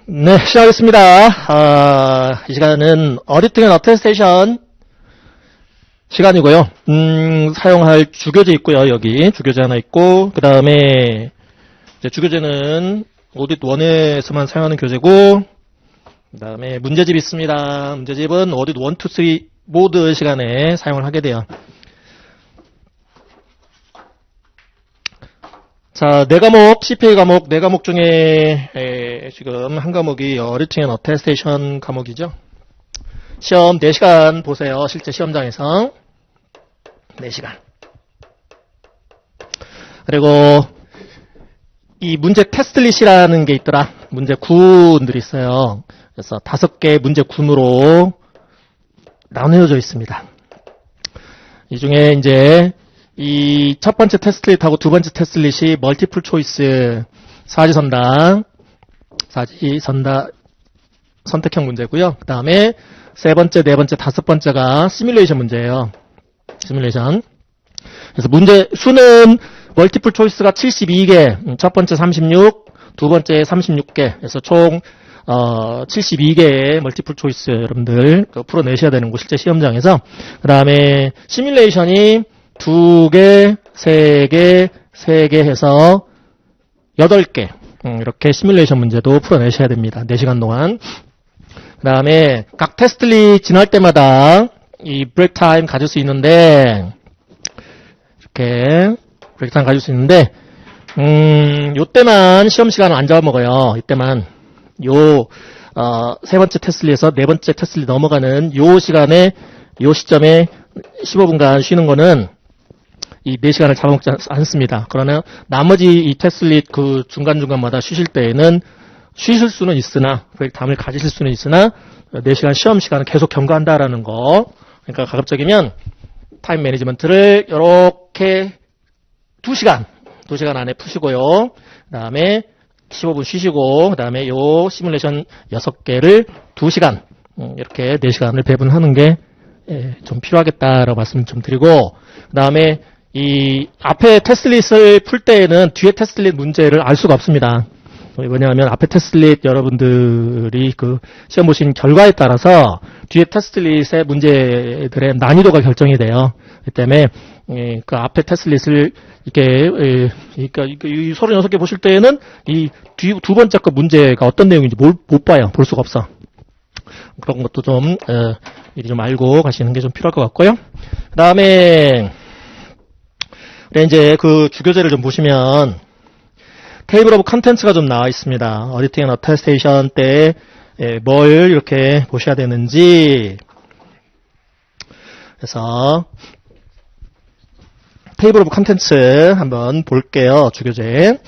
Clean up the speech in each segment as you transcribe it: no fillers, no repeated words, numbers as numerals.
네, 시작하겠습니다. 이 시간은 어디팅 앤 어테스테이션 시간이고요. 사용할 주교재 있고요. 여기 주교재 하나 있고, 그 다음에 주교재는 오딧 1에서만 사용하는 교재고, 그 다음에 문제집 있습니다. 문제집은 오딧 1, 2, 3 모드 시간에 사용을 하게 돼요. 자, 4과목, CPA 과목, 4과목 중에 지금 한 과목이 어디팅 앤 어테스테이션 과목이죠. 시험 4시간 보세요. 실제 시험장에서 4시간. 그리고 이 문제 테스트릿이라는 게 있더라. 문제 구들이 있어요. 그래서 5개 문제 군으로 나누어져 있습니다. 이 중에 이제 이 첫 번째 테스트릿하고 두 번째 테스트릿이 멀티플 초이스 사지선다 선택형 문제고요. 그 다음에 세 번째, 네 번째, 다섯 번째가 시뮬레이션 문제예요. 시뮬레이션. 그래서 문제 수는 멀티플 초이스가 72개, 첫 번째 36, 두 번째 36개. 그래서 총 72개의 멀티플 초이스 여러분들 풀어내셔야 되는 거 실제 시험장에서. 그 다음에 시뮬레이션이 2개, 3개, 3개 해서 8개. 이렇게 시뮬레이션 문제도 풀어내셔야 됩니다. 4시간 동안. 그 다음에 각 테스트릿 지날 때마다 이 브레이크 타임 가질 수 있는데, 이렇게 브레이크 타임 가질 수 있는데, 요때만 시험 시간을 안 잡아먹어요. 이때만. 세 번째 테스트릿에서 네 번째 테스트릿 넘어가는 요 시간에, 요 시점에 15분간 쉬는 거는 이 4시간을 잡아먹지 않습니다. 그러나 나머지 이 테스트릿 그 중간중간마다 쉬실 때에는 쉬실 수는 있으나, 담을 가지실 수는 있으나 4시간 시험 시간을 계속 경과한다라는 거. 그러니까 가급적이면 타임 매니지먼트를 이렇게 2시간 안에 푸시고요. 그 다음에 15분 쉬시고, 그 다음에 요 시뮬레이션 6개를 2시간, 이렇게 4시간을 배분하는 게 좀 필요하겠다라고 말씀 좀 드리고, 그 다음에 이 앞에 테스트릿을 풀 때에는 뒤에 테스트릿 문제를 알 수가 없습니다. 왜냐하면 앞에 테스트릿 여러분들이 그 시험 보신 결과에 따라서 뒤에 테스트릿의 문제들의 난이도가 결정이 돼요. 그 때문에 그 앞에 테스트릿을 이렇게 그러니까 이 36개 보실 때에는 이 두 번째 거 문제가 어떤 내용인지 못 봐요. 볼 수가 없어. 그런 것도 좀 미리 좀 알고 가시는 게 좀 필요할 것 같고요. 그 다음에 이제 그 주교재를 좀 보시면 테이블 오브 컨텐츠가 좀 나와 있습니다. 어디팅 앤 어테스테이션 때 뭘 이렇게 보셔야 되는지. 그래서 테이블 오브 컨텐츠 한번 볼게요. 주교재.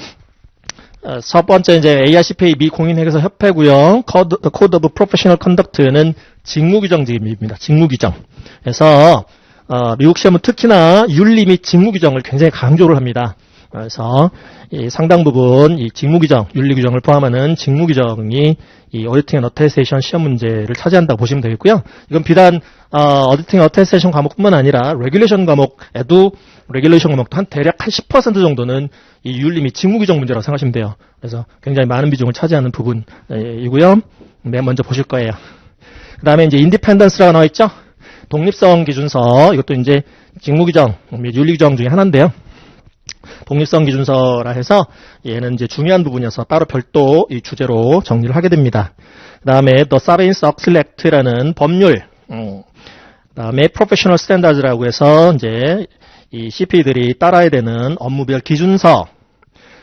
첫 번째 이제 ARCPA 미 공인회계사 협회고요. Code of Professional Conduct는 직무규정집입니다. 직무규정. 그래서 미국 시험은 특히나 윤리 및 직무규정을 굉장히 강조를 합니다. 그래서 이 상당 부분 이 직무규정, 윤리규정을 포함하는 직무규정이 이 어디팅 앤 어테스테이션 시험 문제를 차지한다고 보시면 되겠고요. 이건 비단 어디팅 앤 어테스테이션 과목뿐만 아니라 레귤레이션 과목에도 레귤레이션 과목도 대략 한 10% 정도는 이 윤리 및 직무규정 문제라고 생각하시면 돼요. 그래서 굉장히 많은 비중을 차지하는 부분이고요. 맨 먼저 보실 거예요. 그 다음에 이제 인디펜던스라고 나와 있죠. 독립성 기준서, 이것도 이제 직무규정 및 윤리규정 중에 하나인데요. 독립성 기준서라 해서 얘는 이제 중요한 부분이어서 따로 별도 이 주제로 정리를 하게 됩니다. 그 다음에 The Sarbanes-Oxley Act라는 법률, 그 다음에 Professional Standards라고 해서 이제 이 CP들이 따라야 되는 업무별 기준서.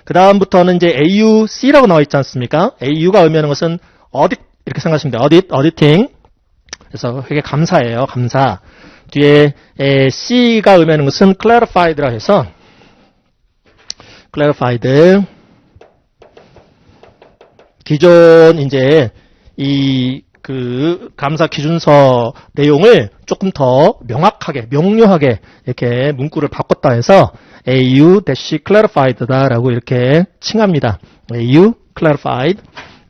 그 다음부터는 이제 AUC라고 나와 있지 않습니까? AU가 의미하는 것은 어딧, 이렇게 생각하시면 돼요. 어디팅. 그래서 이게 감사예요. 감사. 뒤에 C가 의미하는 것은 clarified라 해서 clarified. 기존 이제 이 그 감사 기준서 내용을 조금 더 명확하게, 명료하게 이렇게 문구를 바꿨다 해서 AU-clarified다라고 이렇게 칭합니다. AU clarified.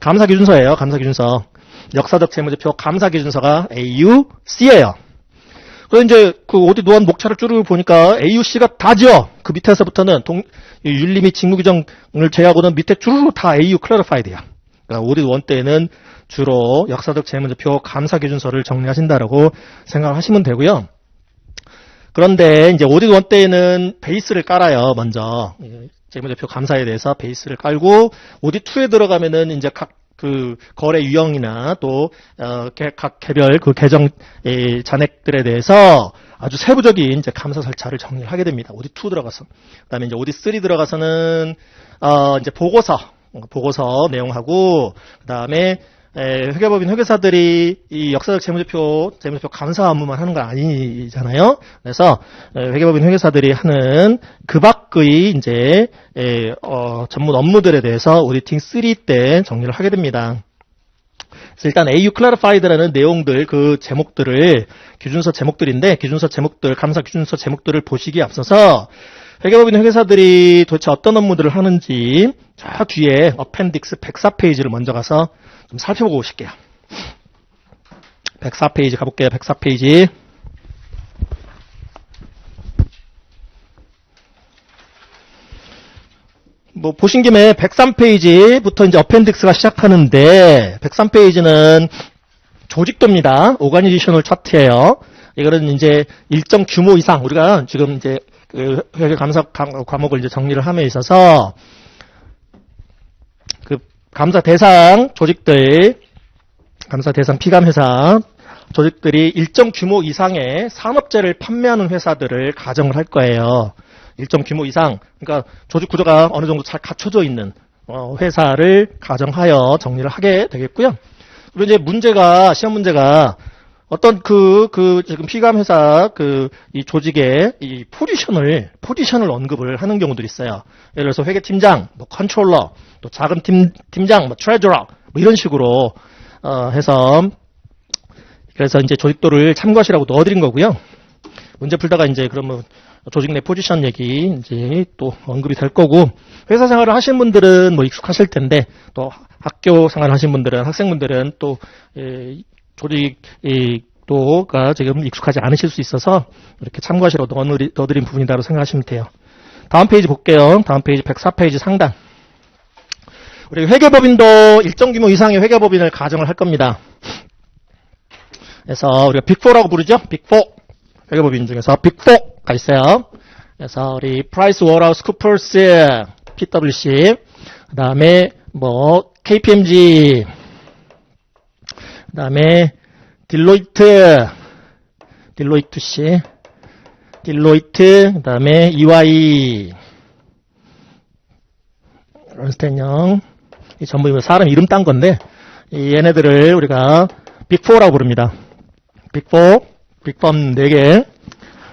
감사 기준서예요. 감사 기준서. 역사적 재무제표 감사 기준서가 AUC예요. 그래서 이제 그 오딧 노한 목차를 쭉 보니까 AUC가 다죠. 그 밑에서부터는 윤리 및 직무규정을 제외하고는 밑에 쭉 다 AU clarified야. 그러니까 오디트 1 때는 주로 역사적 재무제표 감사 기준서를 정리하신다라고 생각을 하시면 되고요. 그런데 이제 오디트 1 때는 베이스를 깔아요. 먼저 재무제표 감사에 대해서 베이스를 깔고 오디트 2에 들어가면은 이제 각 그 거래 유형이나 또 각 개별 그 계정 잔액들에 대해서 아주 세부적인 이제 감사 절차를 정리를 하게 됩니다. 오디트 2 들어가서. 그다음에 이제 오디트 3 들어가서는 이제 보고서 내용하고 그다음에 회계법인 회계사들이 이 역사적 재무제표 감사 업무만 하는 건 아니잖아요. 그래서 회계법인 회계사들이 하는 그 밖의 이제 전문 업무들에 대해서 오디팅 3 때 정리를 하게 됩니다. 그래서 일단 AU Clarified라는 내용들 그 제목들을 기준서 제목들인데 기준서 제목들 감사 기준서 제목들을 보시기에 앞서서 회계법인 회계사들이 도대체 어떤 업무들을 하는지 저 뒤에 어펜딕스 104페이지를 먼저 가서 좀 살펴보고 오실게요. 104페이지 가볼게요. 104페이지. 뭐 보신 김에 103페이지부터 이제 어펜딕스가 시작하는데 103페이지는 조직도입니다. 오가니제이셔널 차트예요. 이거는 이제 일정 규모 이상 우리가 지금 이제 그 회계 감사 과목을 이제 정리를 함에 있어서 그 감사 대상 조직들, 감사 대상 피감 회사 조직들이 일정 규모 이상의 산업재를 판매하는 회사들을 가정을 할 거예요. 일정 규모 이상, 그러니까 조직 구조가 어느 정도 잘 갖춰져 있는 회사를 가정하여 정리를 하게 되겠고요. 그리고 이제 문제가 시험 문제가 어떤 지금 피감 회사 이 조직의 이 포지션을 언급을 하는 경우들이 있어요. 예를 들어서 회계팀장, 뭐 컨트롤러, 또 작은 팀장, 뭐 트레저러, 뭐 이런 식으로 해서 그래서 이제 조직도를 참고하시라고 넣어드린 거고요. 문제 풀다가 이제 그러면 조직 내 포지션 얘기 이제 또 언급이 될 거고 회사 생활을 하시는 분들은 뭐 익숙하실 텐데 또 학교 생활 하시는 분들은 학생분들은 또 조직 또가 지금 익숙하지 않으실 수 있어서 이렇게 참고하시라고 넣어드린 부분이라고 생각하시면 돼요. 다음 페이지 볼게요. 다음 페이지 104페이지 상단. 우리 회계법인도 일정 규모 이상의 회계법인을 가정을 할 겁니다. 그래서 우리가 빅4라고 부르죠. 빅4 회계법인 중에서 빅4가 있어요. 그래서 우리 프라이스워터하우스쿠퍼스, PwC, 그 다음에 뭐 KPMG, 그 다음에 딜로이트, 그 다음에 EY, 런스텐영, 이 전부 사람 이름 딴 건데, 얘네들을 우리가 빅4라고 부릅니다. 빅4, 빅펌 4개.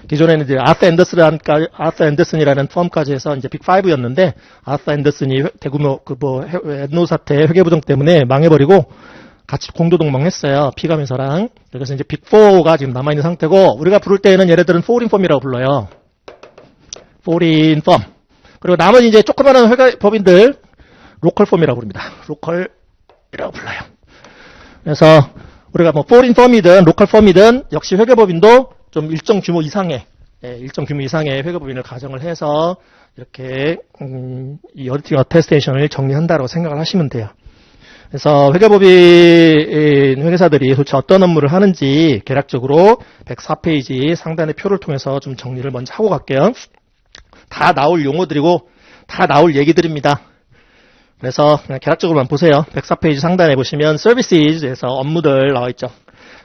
기존에는 이제 아서 앤더슨이라는 펌까지 해서 이제 빅5였는데, 아서 앤더슨이 대규모 엔노 사태 회계부정 때문에 망해버리고, 같이 공도동망했어요. 피감회사랑. 그래서 이제 빅4가 지금 남아있는 상태고, 우리가 부를 때는 얘네들은 포린 펌이라고 불러요. 포린 펌. 그리고 나머지 이제 조그마한 회계법인들, 로컬 펌이라고 부릅니다. 로컬이라고 불러요. 그래서 우리가 뭐 포린 펌이든 로컬 펌이든 역시 회계법인도 좀 일정 규모 이상의 회계법인을 가정을 해서 이렇게 이 어디팅 어테스테이션을 정리한다고 생각을 하시면 돼요. 그래서 회계법인 회계사들이 도대체 어떤 업무를 하는지 개략적으로 104페이지 상단의 표를 통해서 좀 정리를 먼저 하고 갈게요. 다 나올 용어들이고 다 나올 얘기들입니다. 그래서 그냥 개략적으로만 보세요. 104페이지 상단에 보시면 서비스에서 업무들 나와 있죠.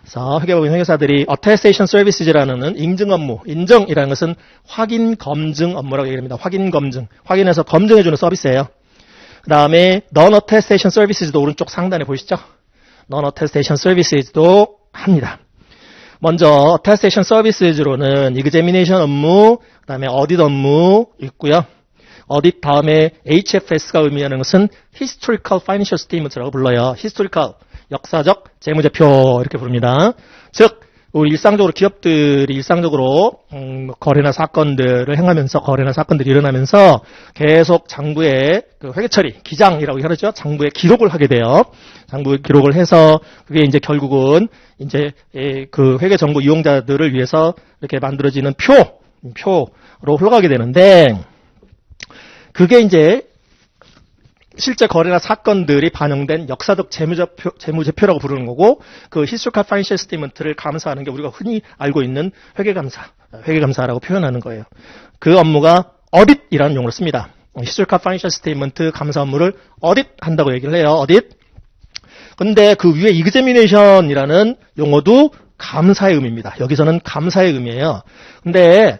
그래서 회계법인 회계사들이 attestation services라는 인증 업무, 인정이라는 것은 확인 검증 업무라고 얘기합니다. 확인 검증, 확인해서 검증해주는 서비스예요. 그 다음에 non-attestation services도 오른쪽 상단에 보이시죠? non-attestation services도 합니다. 먼저 attestation services로는 examination 업무, 그 다음에 audit 업무 있고요. audit 다음에 HFS가 의미하는 것은 historical financial statement라고 불러요. historical, 역사적 재무제표 이렇게 부릅니다. 즉 우리 일상적으로 기업들이 일상적으로 거래나 사건들을 행하면서 거래나 사건들이 일어나면서 계속 장부에 그 회계처리, 기장이라고 하죠. 장부에 기록을 하게 돼요. 장부에 기록을 해서 그게 이제 결국은 이제 그 회계 정보 이용자들을 위해서 이렇게 만들어지는 표로 흘러가게 되는데 그게 이제 실제 거래나 사건들이 반영된 역사적 재무제표라고 부르는 거고, 그 historical financial statement를 감사하는 게 우리가 흔히 알고 있는 회계감사라고 표현하는 거예요. 그 업무가 어딧이라는 용어를 씁니다. historical financial statement 감사 업무를 어딧 한다고 얘기를 해요. 어딧. 근데 그 위에 examination이라는 용어도 감사의 의미입니다. 여기서는 감사의 의미예요. 근데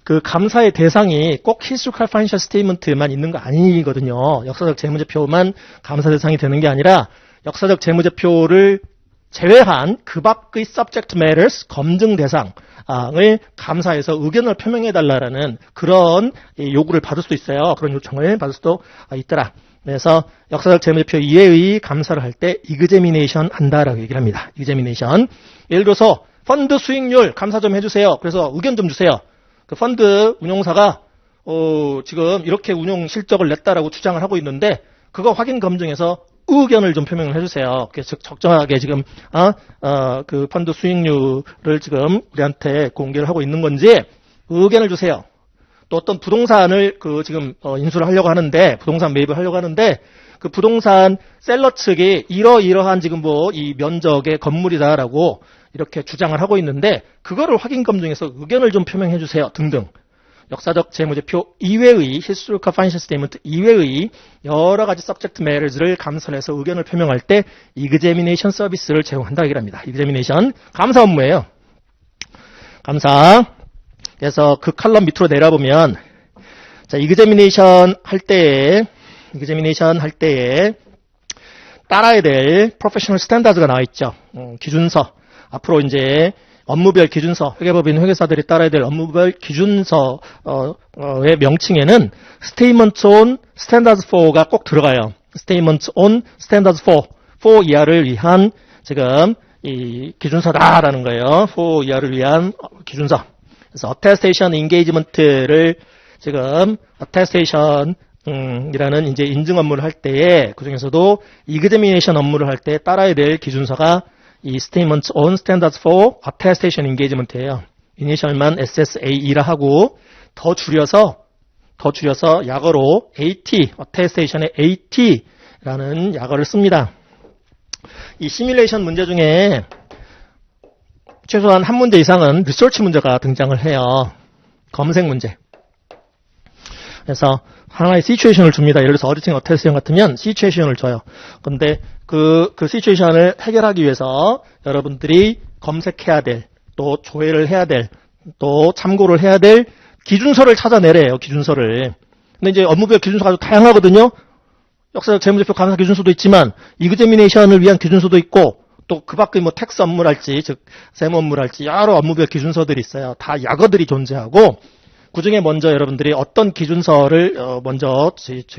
그 감사의 대상이 꼭 historical financial statement만 있는 거 아니거든요. 역사적 재무제표만 감사 대상이 되는 게 아니라 역사적 재무제표를 제외한 그 밖의 subject matters, 검증 대상을 감사해서 의견을 표명해달라는 그런 요구를 받을 수도 있어요. 그런 요청을 받을 수도 있더라. 그래서 역사적 재무제표 이외의 감사를 할 때 examination 한다라고 얘기를 합니다. examination. 예를 들어서 펀드 수익률 감사 좀 해주세요. 그래서 의견 좀 주세요. 그 펀드 운용사가 지금 이렇게 운용 실적을 냈다라고 주장을 하고 있는데 그거 확인 검증해서 의견을 좀 표명을 해주세요. 즉 적정하게 지금 그 펀드 수익률을 지금 우리한테 공개를 하고 있는 건지 의견을 주세요. 또 어떤 부동산을 지금 인수를 하려고 하는데 부동산 매입을 하려고 하는데 그 부동산 셀러 측이 이러한 지금 이 면적의 건물이다라고 이렇게 주장을 하고 있는데 그거를 확인 검증해서 의견을 좀 표명해 주세요 등등. 역사적 재무제표 이외의 historical financial statement 이외의 여러 가지 subject matters를 감사해서 의견을 표명할 때 examination 서비스를 제공한다 얘기를 합니다. examination 감사 업무예요. 감사. 그래서 그 칼럼 밑으로 내려보면 자 examination 할 때에 따라야 될 professional standards가 나와 있죠. 기준서. 앞으로 이제 업무별 기준서, 회계법인 회계사들이 따라야 될 업무별 기준서의 명칭에는 Statement on Standards for가 꼭 들어가요. Statement on Standards for 이하를 위한 지금 이 기준서다라는 거예요. for 이하를 위한 기준서. 그래서 Attestation Engagement를 지금 Attestation 이라는 이제 인증 업무를 할 때에 그 중에서도 examination 업무를 할 때 따라야 될 기준서가 이 Statement on Standards for Attestation Engagement예요. 이니셜만 SSAE라 하고 더 줄여서 약어로 AT, Attestation의 AT라는 약어를 씁니다. 이 시뮬레이션 문제 중에 최소한 한 문제 이상은 리서치 문제가 등장을 해요. 검색 문제. 그래서 하나의 시츄에이션을 줍니다. 예를 들어서 어디팅 어테스션 같으면 시츄에이션을 줘요. 근데 그 시츄에이션을 해결하기 위해서 여러분들이 검색해야 될, 또 조회를 해야 될, 또 참고를 해야 될 기준서를 찾아내래요. 기준서를. 근데 이제 업무별 기준서가 아주 다양하거든요. 역사적 재무제표 감사 기준서도 있지만 examination을 위한 기준서도 있고 또 그 밖의 텍스 업무랄지 즉 세무 업무랄지 여러 업무별 기준서들이 있어요. 다 약어들이 존재하고 그 중에 먼저 여러분들이 어떤 기준서를 먼저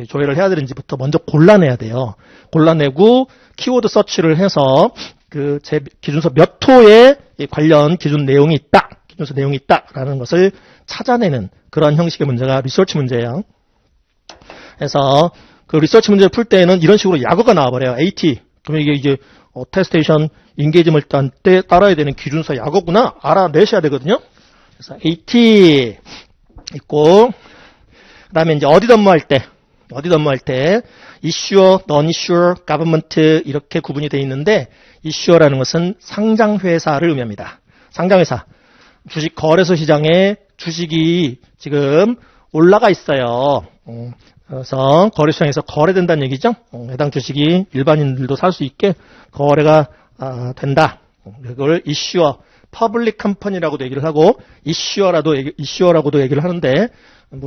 조회를 해야 되는지부터 먼저 골라내야 돼요. 골라내고 키워드 서치를 해서 그 제 기준서 몇 호에 관련 기준 내용이 있다, 기준서 내용이 있다라는 것을 찾아내는 그런 형식의 문제가 리서치 문제예요. 그래서 그 리서치 문제를 풀 때에는 이런 식으로 약어가 나와버려요. AT. 그러면 이게 Attestation Engagement 때 따라야 되는 기준서 약어구나 알아내셔야 되거든요. 그래서 AT 있고, 그 다음에 이제 어디 업무할 때, issuer, non-issuer, government 이렇게 구분이 되어 있는데, issuer라는 것은 상장회사를 의미합니다. 상장회사. 주식 거래소 시장에 주식이 지금 올라가 있어요. 그래서 거래시장에서 거래된다는 얘기죠. 해당 주식이 일반인들도 살 수 있게 거래가 된다. 그걸 issuer. 퍼블릭 컴퍼니라고도 얘기를 하고 이슈어라고도 얘기를 하는데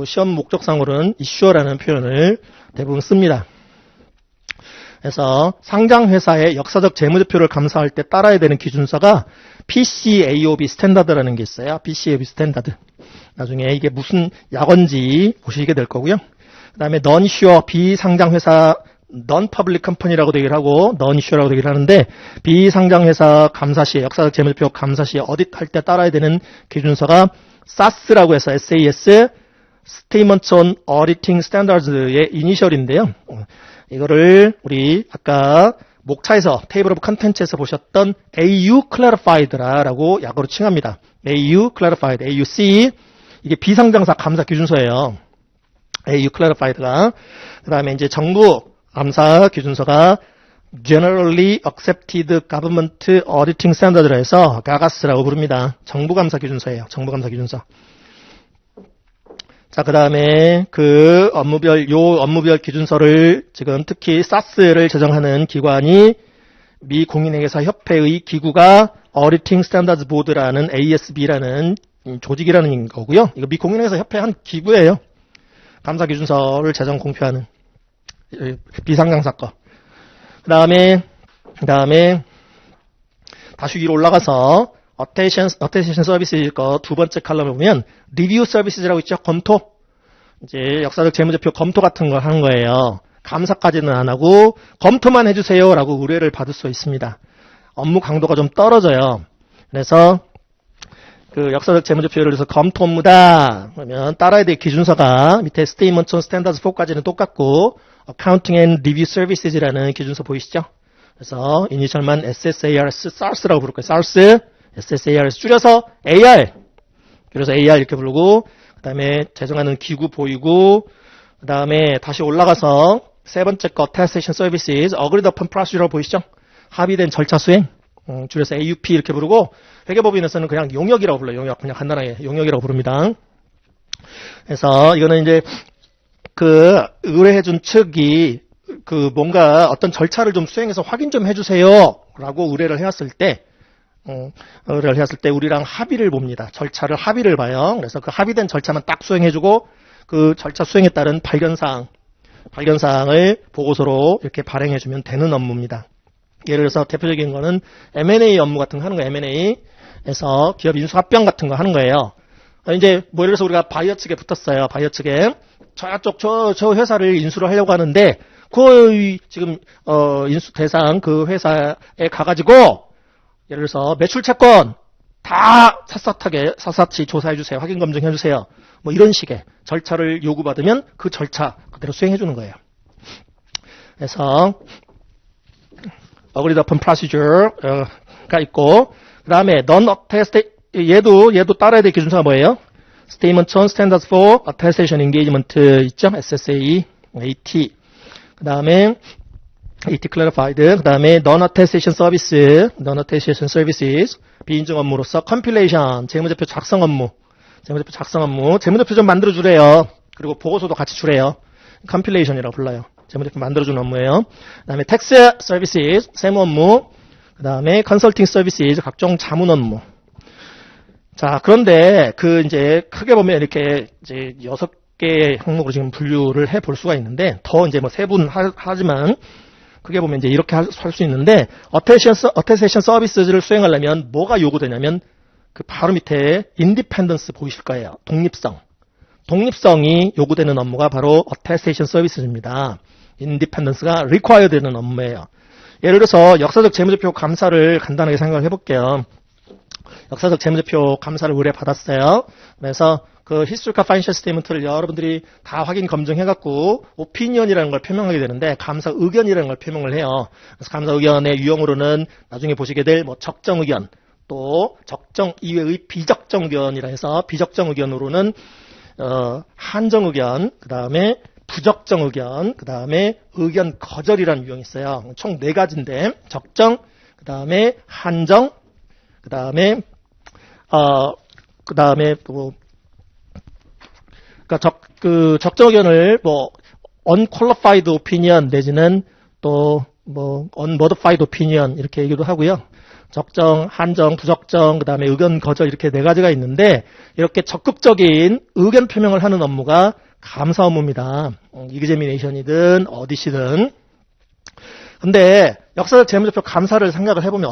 시험 목적상으로는 이슈어라는 표현을 대부분 씁니다. 그래서 상장 회사의 역사적 재무제표를 감사할 때 따라야 되는 기준서가 PCAOB 스탠다드라는 게 있어요. PCAOB 스탠다드. 나중에 이게 무슨 약어인지 보시게 될 거고요. 그다음에 non-issuer 비상장 회사 non-public company라고도 얘기를 하고 non-issue라고도 얘기를 하는데 비상장회사 감사 시에 역사적 재무제표 감사 시에 어딧할 때 따라야 되는 기준서가 SAS라고 해서 SAS Statement on Auditing Standards의 이니셜인데요. 이거를 우리 아까 목차에서 테이블 오브 컨텐츠에서 보셨던 AU Clarified라고 약어로 칭합니다. AU Clarified, AUC 이게 비상장사 감사 기준서예요. AU clarified가. 그 다음에 이제 정부 감사 기준서가 Generally Accepted Government Auditing Standard라 해서 가가스라고 부릅니다. 정부 감사 기준서예요. 정부 감사 기준서. 자, 그 다음에 요 업무별 기준서를 지금 특히 SAS를 제정하는 기관이 미 공인회계사 협회의 기구가 Auditing Standards Board라는 ASB라는 조직이라는 거고요. 이거 미 공인회계사 협회 한 기구예요. 감사 기준서를 제정 공표하는 비상장사 거. 그 다음에 다시 위로 올라가서 어테이션 서비스일 거 두 번째 칼럼에 보면 리뷰 서비스라고 있죠. 검토. 이제 역사적 재무제표 검토 같은 걸 하는 거예요. 감사까지는 안 하고 검토만 해주세요라고 의뢰를 받을 수 있습니다. 업무 강도가 좀 떨어져요. 그래서 그 역사적 재무제표를 해서 검토 업무다. 그러면 따라야 될 기준서가 밑에 Statement on Standards 4까지는 똑같고 Accounting and Review Services라는 기준서 보이시죠? 그래서 이니셜만 SARS라고 부를 거예요. SARS, SARS 줄여서 AR. 그래서 AR 이렇게 부르고 그 다음에 제정하는 기구 보이고 그 다음에 다시 올라가서 세 번째 거 Attestation Services, Agreed Upon Procedure 보이시죠? 합의된 절차 수행. 줄여서 AUP 이렇게 부르고 회계법인에서는 그냥 용역이라고 불러요. 용역. 그냥 간단하게 용역이라고 부릅니다. 그래서 이거는 이제 그 의뢰해준 측이 그 뭔가 어떤 절차를 좀 수행해서 확인 좀 해주세요라고 의뢰를 해왔을 때 우리랑 합의를 봅니다. 절차를 합의를 봐요. 그래서 그 합의된 절차만 딱 수행해주고 그 절차 수행에 따른 발견사항을 보고서로 이렇게 발행해주면 되는 업무입니다. 예를 들어서 대표적인 거는 M&A 업무 같은 거 하는 거예요. M&A에서 기업 인수합병 같은 거 하는 거예요. 이제 뭐 예를 들어서 우리가 바이어 측에 붙었어요. 바이어 측에 저 회사를 인수를 하려고 하는데 그 지금 인수 대상 그 회사에 가가지고 예를 들어서 매출 채권 다 샅샅이 조사해 주세요. 확인 검증해 주세요. 뭐 이런 식의 절차를 요구받으면 그 절차 그대로 수행해 주는 거예요. 그래서 Agreed Upon Procedure가 있고 그 다음에 Non-Attested 얘도 따라야 될 기준서가 뭐예요? Statement on Standards for Attestation Engagement 있죠? SSA, AT. 그 다음에 AT Clarified. 그 다음에 Non-Attestation Services, 비인증 업무로서 Compilation, 재무제표 작성 업무. 재무제표 좀 만들어주래요. 그리고 보고서도 같이 주래요. Compilation이라고 불러요. 재무제표 만들어주는 업무예요. 그 다음에 Tax Services, 세무 업무. 그 다음에 Consulting Services, 각종 자문 업무. 자, 그런데 이제 크게 보면 이렇게 이제 6개의 항목으로 지금 분류를 해 볼 수가 있는데 더 이제 뭐 세분하지만 크게 보면 이제 이렇게 할 수 있는데 어테이션 서비스를 수행하려면 뭐가 요구되냐면 그 바로 밑에 인디펜던스 보이실 거예요. 독립성이 요구되는 업무가 바로 어테스테이션 서비스입니다. 인디펜던스가 require 되는 업무예요. 예를 들어서 역사적 재무제표 감사를 간단하게 생각을 해볼게요. 역사적 재무제표 감사를 의뢰받았어요. 그래서 그 Historical Financial Statement를 여러분들이 다 확인 검증해갖고 오피니언이라는 걸 표명하게 되는데 감사 의견이라는 걸 표명을 해요. 그래서 감사 의견의 유형으로는 나중에 보시게 될 뭐 적정 의견, 또 적정 이외의 비적정 의견이라 해서 비적정 의견으로는 한정 의견, 그 다음에 부적정 의견, 그 다음에 의견 거절이라는 유형이 있어요. 총 4가지인데 적정, 그 다음에 한정, 그 다음에 뭐 그러니까 적정 의견을 뭐 unqualified opinion 내지는 또 뭐 unmodified opinion 이렇게 얘기도 하고요. 적정, 한정, 부적정, 그 다음에 의견 거절 이렇게 4가지가 있는데 이렇게 적극적인 의견 표명을 하는 업무가 감사 업무입니다. 이그제미네이션이든 어디시든. 근데 역사적 재무제표 감사를 생각을 해보면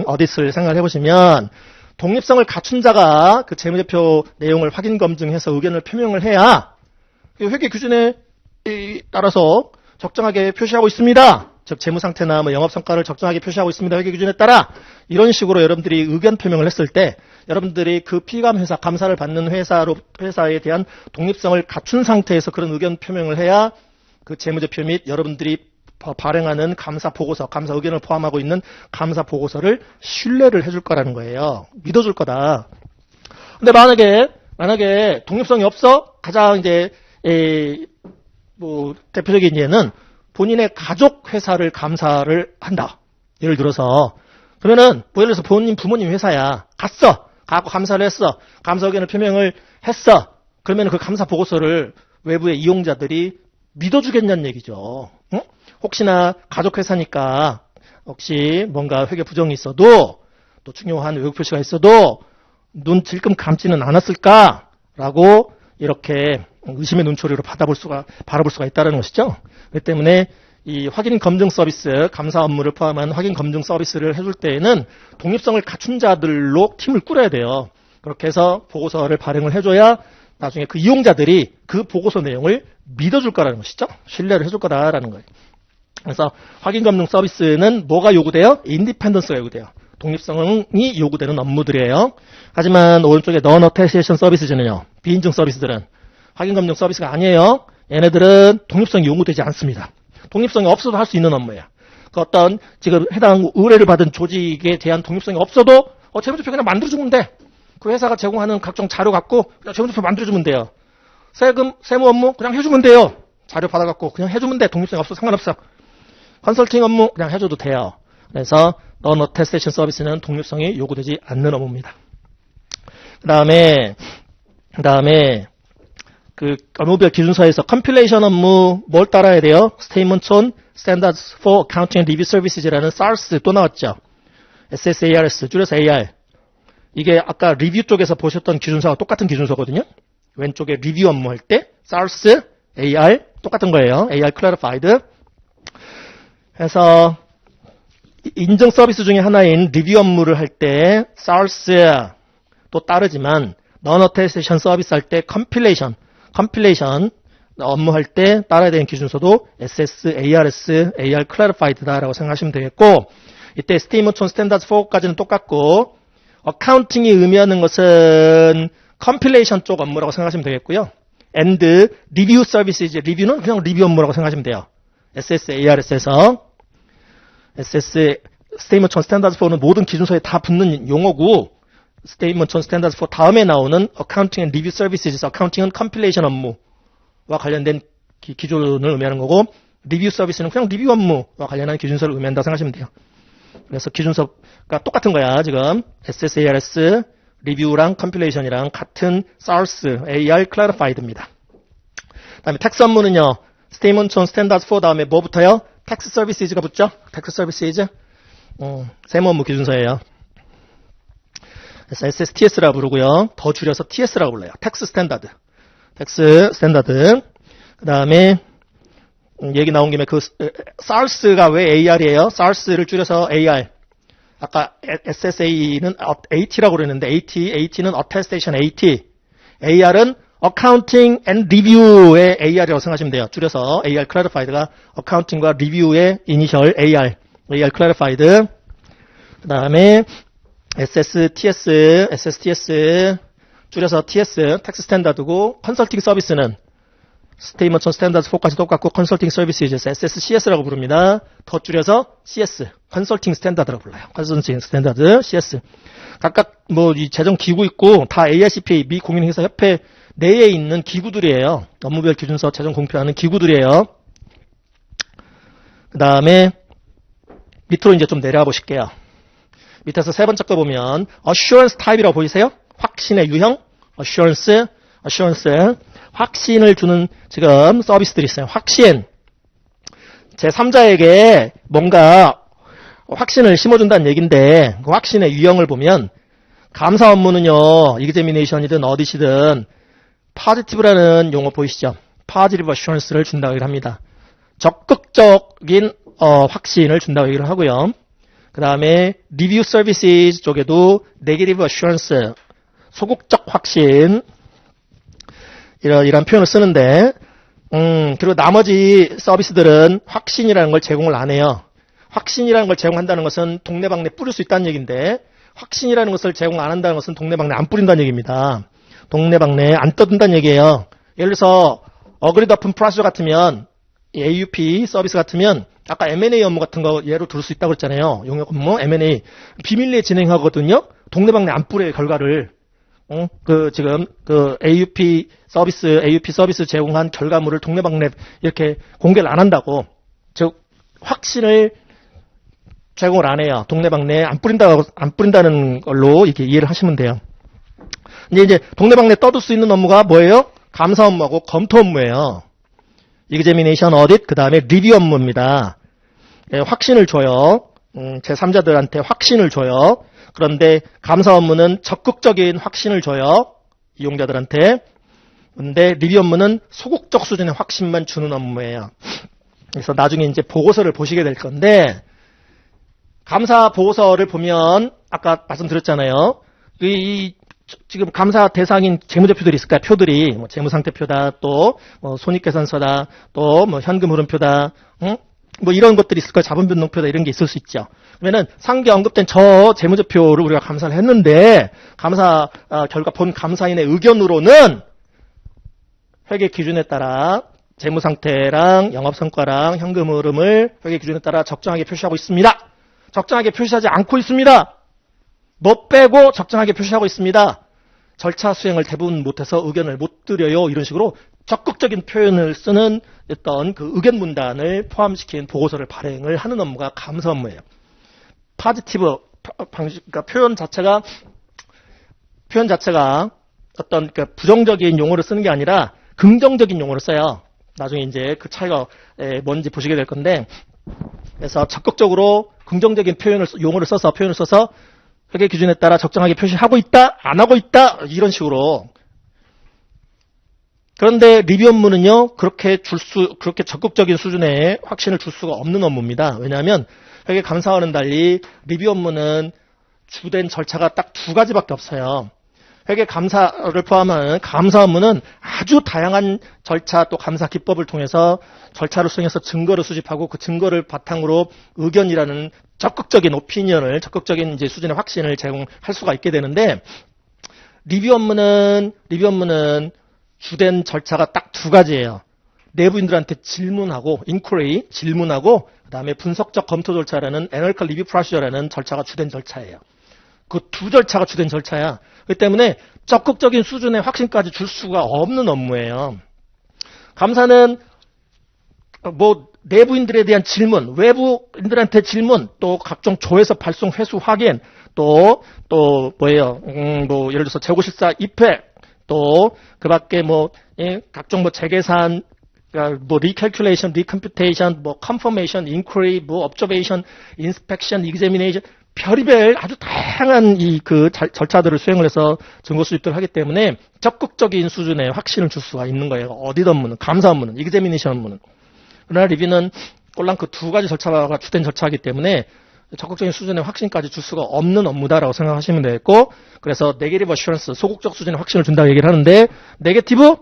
어딧을 생각을 해보시면 독립성을 갖춘 자가 그 재무제표 내용을 확인 검증해서 의견을 표명을 해야 회계 규준에 따라서 적정하게 표시하고 있습니다. 즉 재무상태나 뭐 영업성과를 적정하게 표시하고 있습니다. 회계 규준에 따라 이런 식으로 여러분들이 의견 표명을 했을 때 여러분들이 그 피감 회사, 감사를 받는 회사에 대한 독립성을 갖춘 상태에서 그런 의견 표명을 해야 그 재무제표 및 여러분들이 발행하는 감사 보고서, 감사 의견을 포함하고 있는 감사 보고서를 신뢰를 해줄 거라는 거예요. 믿어줄 거다. 근데 만약에 독립성이 없어? 가장 이제 대표적인 예는 본인의 가족 회사를 감사를 한다. 예를 들어서 그러면은 예를 들어서 부모님 회사야. 가고 감사를 했어. 감사 의견을 표명을 했어. 그러면 그 감사 보고서를 외부의 이용자들이 믿어주겠냐는 얘기죠. 응? 혹시나 가족 회사니까 혹시 뭔가 회계 부정이 있어도 또 중요한 외국 표시가 있어도 눈 질끔 감지는 않았을까라고 이렇게 의심의 눈초리로 바라볼 수가 있다는 것이죠. 그렇기 때문에 이 확인 검증 서비스, 감사 업무를 포함한 확인 검증 서비스를 해줄 때에는 독립성을 갖춘 자들로 팀을 꾸려야 돼요. 그렇게 해서 보고서를 발행을 해줘야 나중에 그 이용자들이 그 보고서 내용을 믿어줄 거라는 것이죠. 신뢰를 해줄 거다라는 거예요. 그래서 확인 검증 서비스는 뭐가 요구돼요? 인디펜던스가 요구돼요. 독립성이 요구되는 업무들이에요. 하지만 오른쪽에 non-attestation 서비스는요. 비인증 서비스들은 확인 검증 서비스가 아니에요. 얘네들은 독립성이 요구되지 않습니다. 독립성이 없어도 할 수 있는 업무예요. 그 어떤 지금 해당 의뢰를 받은 조직에 대한 독립성이 없어도 재무제표 그냥 만들어주면 돼. 그 회사가 제공하는 각종 자료 갖고 그냥 재무제표 만들어주면 돼요. 세무 업무 그냥 해주면 돼요. 자료 받아갖고 그냥 해주면 돼. 독립성이 없어 상관없어. 컨설팅 업무 그냥 해줘도 돼요. 그래서 non-attestation 서비스는 독립성이 요구되지 않는 업무입니다. 그 다음에 그 업무별 기준서에서 컴필레이션 업무 뭘 따라야 돼요? Statements on Standards for Accounting and Review Services라는 SARS 또 나왔죠. SSARS 줄여서 AR. 이게 아까 리뷰 쪽에서 보셨던 기준서와 똑같은 기준서거든요. 왼쪽에 리뷰 업무할 때 SARS, AR 똑같은 거예요. AR Clarified. 그래서 인증 서비스 중에 하나인 리뷰 업무를 할 때 SARS 또 따르지만 non-attestation 서비스 할 때 컴필레이션 업무할 때 따라야 되는 기준서도 SSARS, AR Clarified다라고 생각하시면 되겠고 이때 Statement on Standards 4까지는 똑같고 어카운팅이 의미하는 것은 컴필레이션 쪽 업무라고 생각하시면 되겠고요. And Review Services, 리뷰는 그냥 리뷰 업무라고 생각하시면 돼요. SSARS에서 Statement on Standards 4는 모든 기준서에 다 붙는 용어고 Statement on Standards 4 다음에 나오는 Accounting and Review Services, 어카운팅은 컴필레이션 업무와 관련된 기준을 의미하는 거고 리뷰 서비스는 그냥 리뷰 업무와 관련한 기준서를 의미한다고 생각하시면 돼요. 그래서 기준서가 똑같은 거야 지금 SSARS, 리뷰랑 컴필레이션이랑 같은 SARS, AR Clarified입니다. 그 다음에 텍스 업무는요. Statement on Standards 4 다음에 뭐 붙어요? Tax Services가 붙죠? Tax Services 세무 업무 기준서예요. 그래서 SSTS라고 부르고요. 더 줄여서 TS라고 불러요. Tax Standard. 그 다음에 얘기 나온 김에 그 SARS가 왜 AR이에요? SARS를 줄여서 AR. 아까 SSA는 AT라고 그랬는데 AT는 Attestation AT. AR은 Accounting and Review의 AR이라고 생각하시면 돼요. 줄여서 AR Clarified가 Accounting과 Review의 이니셜 AR Clarified. 그 다음에 SSTS 줄여서 TS, Tax Standard고 컨설팅 서비스는 Statement on Standards 4까지 똑같고 컨설팅 서비스에서 SSCS라고 부릅니다. 더 줄여서 CS, 컨설팅 스탠다드라고 불러요. 컨설팅 스탠다드, CS. 각각 이 재정 기구 있고 다 AICPA 미 공인회계사 협회 내에 있는 기구들이에요. 업무별 기준서 재정 공표하는 기구들이에요. 그 다음에 밑으로 이제 좀 내려가 보실게요. 밑에서 세 번째 거 보면 Assurance Type이라고 보이세요? 확신의 유형, Assurance. 확신을 주는 지금 서비스들이 있어요. 확신. 제3자에게 뭔가 확신을 심어준다는 얘기인데 그 확신의 유형을 보면 감사 업무는요. examination이든 어디시든 positive라는 용어 보이시죠? positive assurance를 준다고 얘기를 합니다. 적극적인 확신을 준다고 얘기를 하고요. 그 다음에 review services 쪽에도 negative assurance, 소극적 확신 이런 표현을 쓰는데 그리고 나머지 서비스들은 확신이라는 걸 제공을 안 해요. 확신이라는 걸 제공한다는 것은 동네방네 뿌릴 수 있다는 얘기인데 확신이라는 것을 제공 안 한다는 것은 동네방네 안 뿌린다는 얘기입니다. 동네방네 안 떠든다는 얘기예요. 예를 들어서 어그리드 어픈 프로세서 같으면 AUP 서비스 같으면 아까 M&A 업무 같은 거 예로 들 수 있다고 그랬잖아요. 용역 업무 M&A 비밀리에 진행하거든요. 동네방네 안 뿌려요 결과를. 지금 AUP 서비스 제공한 결과물을 동네방네 이렇게 공개를 안 한다고. 즉 확신을 제공을 안 해요. 동네방네 안 뿌린다는 걸로 이렇게 이해를 하시면 돼요. 이제 동네방네 떠들 수 있는 업무가 뭐예요? 감사 업무하고 검토 업무예요. examination, audit, 그 다음에 리뷰 업무입니다. 확신을 줘요. 제3자들한테 확신을 줘요. 그런데 감사 업무는 적극적인 확신을 줘요. 이용자들한테. 그런데 리뷰 업무는 소극적 수준의 확신만 주는 업무예요. 그래서 나중에 이제 보고서를 보시게 될 건데, 감사 보고서를 보면 아까 말씀드렸잖아요. 지금 감사 대상인 재무제표들이 있을까요? 표들이 뭐 재무상태표다, 또 뭐 손익계산서다, 또 뭐 현금흐름표다, 뭐 이런 것들이 있을 거예요. 자본변동표다 이런 게 있을 수 있죠. 그러면은 상기 언급된 저 재무제표를 우리가 감사를 했는데 감사 결과 본 감사인의 의견으로는 회계 기준에 따라 재무상태랑 영업성과랑 현금흐름을 회계 기준에 따라 적정하게 표시하고 있습니다. 적정하게 표시하지 않고 있습니다. 뭐 빼고 적정하게 표시하고 있습니다. 절차 수행을 대부분 못해서 의견을 못 드려요. 이런 식으로 적극적인 표현을 쓰는 어떤 그 의견 문단을 포함시킨 보고서를 발행을 하는 업무가 감사 업무예요. 파지티브 방식, 그러니까 표현 자체가 어떤 그 부정적인 용어를 쓰는 게 아니라 긍정적인 용어를 써요. 나중에 이제 그 차이가 뭔지 보시게 될 건데, 그래서 적극적으로 긍정적인 용어를 써서 회계 기준에 따라 적정하게 표시하고 있다, 안 하고 있다, 이런 식으로. 그런데 리뷰 업무는요, 그렇게 적극적인 수준의 확신을 줄 수가 없는 업무입니다. 왜냐하면 회계 감사와는 달리 리뷰 업무는 주된 절차가 딱 두 가지밖에 없어요. 회계 감사를 포함한 감사 업무는 아주 다양한 절차 또 감사 기법을 통해서 절차를 수행해서 증거를 수집하고 그 증거를 바탕으로 의견이라는 적극적인 이제 수준의 확신을 제공할 수가 있게 되는데, 리뷰 업무는 주된 절차가 딱 두 가지예요. 내부인들한테 질문하고 그다음에 분석적 검토 절차라는 Analytical Review Procedure라는 절차가 주된 절차예요. 그 두 절차가 주된 절차야. 그렇기 때문에 적극적인 수준의 확신까지 줄 수가 없는 업무예요. 감사는 뭐 내부인들에 대한 질문, 외부인들한테 질문, 또 각종 조회서 발송 회수 확인, 또 뭐예요? 뭐 예를 들어서 재고실사 입회, 또 그밖에 각종 재계산, 뭐 recalculation, recomputation, 뭐 confirmation, inquiry, 뭐 observation, inspection, examination, 별의별 아주 다양한 절차들을 수행을 해서 증거 수집들을 하기 때문에 적극적인 수준의 확신을 줄 수가 있는 거예요. 어디든 업무는, 감사 업무는, examination 업무는. 그러나 리뷰는 꼴랑 그 두 가지 절차가 주된 절차이기 때문에 적극적인 수준의 확신까지 줄 수가 없는 업무다라고 생각하시면 되겠고, 그래서 네게티브 어슈런스, 소극적 수준의 확신을 준다고 얘기를 하는데, 네게티브?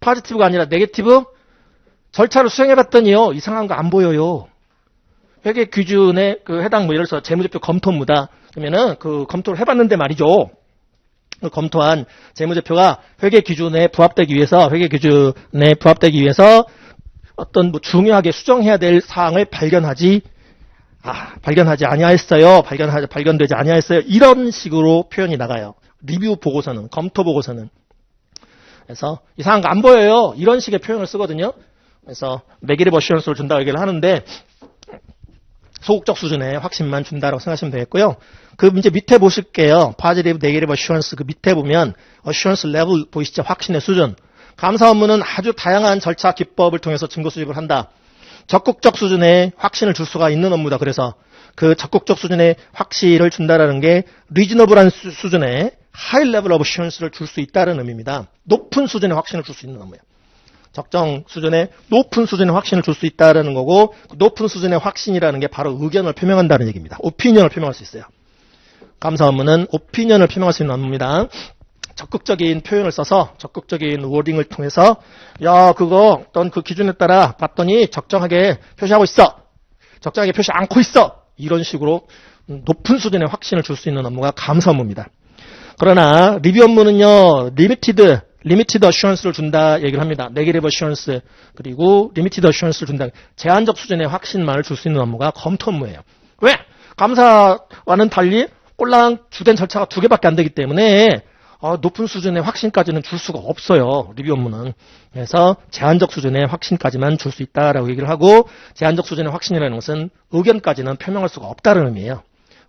파지티브가 아니라 네게티브? 절차를 수행해봤더니요, 이상한 거 안 보여요. 회계 기준에 해당 예를 들어서 재무제표 검토 업무다. 그러면은 그 검토를 해봤는데 말이죠. 그 검토한 재무제표가 회계 기준에 부합되기 위해서 어떤 중요하게 수정해야 될 사항을 발견되지 아니하였어요. 이런 식으로 표현이 나가요. 리뷰 보고서는, 검토 보고서는. 그래서 이상한 거 안 보여요. 이런 식의 표현을 쓰거든요. 그래서 네게티브 어슈런스를 준다고 얘기를 하는데, 소극적 수준의 확신만 준다라고 생각하시면 되겠고요. 그 이제 밑에 보실게요. positive, negative assurance 그 밑에 보면 assurance level 보이시죠? 확신의 수준. 감사 업무는 아주 다양한 절차 기법을 통해서 증거 수집을 한다. 적극적 수준의 확신을 줄 수가 있는 업무다. 그래서 그 적극적 수준의 확신을 준다라는 게 reasonable한 수준의 high level of assurance를 줄 수 있다는 의미입니다. 높은 수준의 확신을 줄 수 있는 업무예요. 적정 수준의 높은 수준의 확신을 줄 수 있다는 거고, 높은 수준의 확신이라는 게 바로 의견을 표명한다는 얘기입니다. 오피니언을 표명할 수 있어요. 감사 업무는 오피니언을 표명할 수 있는 업무입니다. 적극적인 표현을 써서 적극적인 워딩을 통해서 그거 어떤 그 기준에 따라 봤더니 적정하게 표시하고 있어. 적정하게 표시 않고 있어. 이런 식으로 높은 수준의 확신을 줄 수 있는 업무가 감사 업무입니다. 그러나 리뷰 업무는요, 리미티드 어슈런스를 준다 얘기를 합니다. 네게티브 어슈런스 그리고 리미티드 어슈런스를 준다. 제한적 수준의 확신만을 줄 수 있는 업무가 검토 업무예요. 왜? 감사와는 달리 꼴랑 주된 절차가 두 개밖에 안 되기 때문에 높은 수준의 확신까지는 줄 수가 없어요. 리뷰 업무는. 그래서 제한적 수준의 확신까지만 줄 수 있다라고 얘기를 하고, 제한적 수준의 확신이라는 것은 의견까지는 표명할 수가 없다는 의미예요.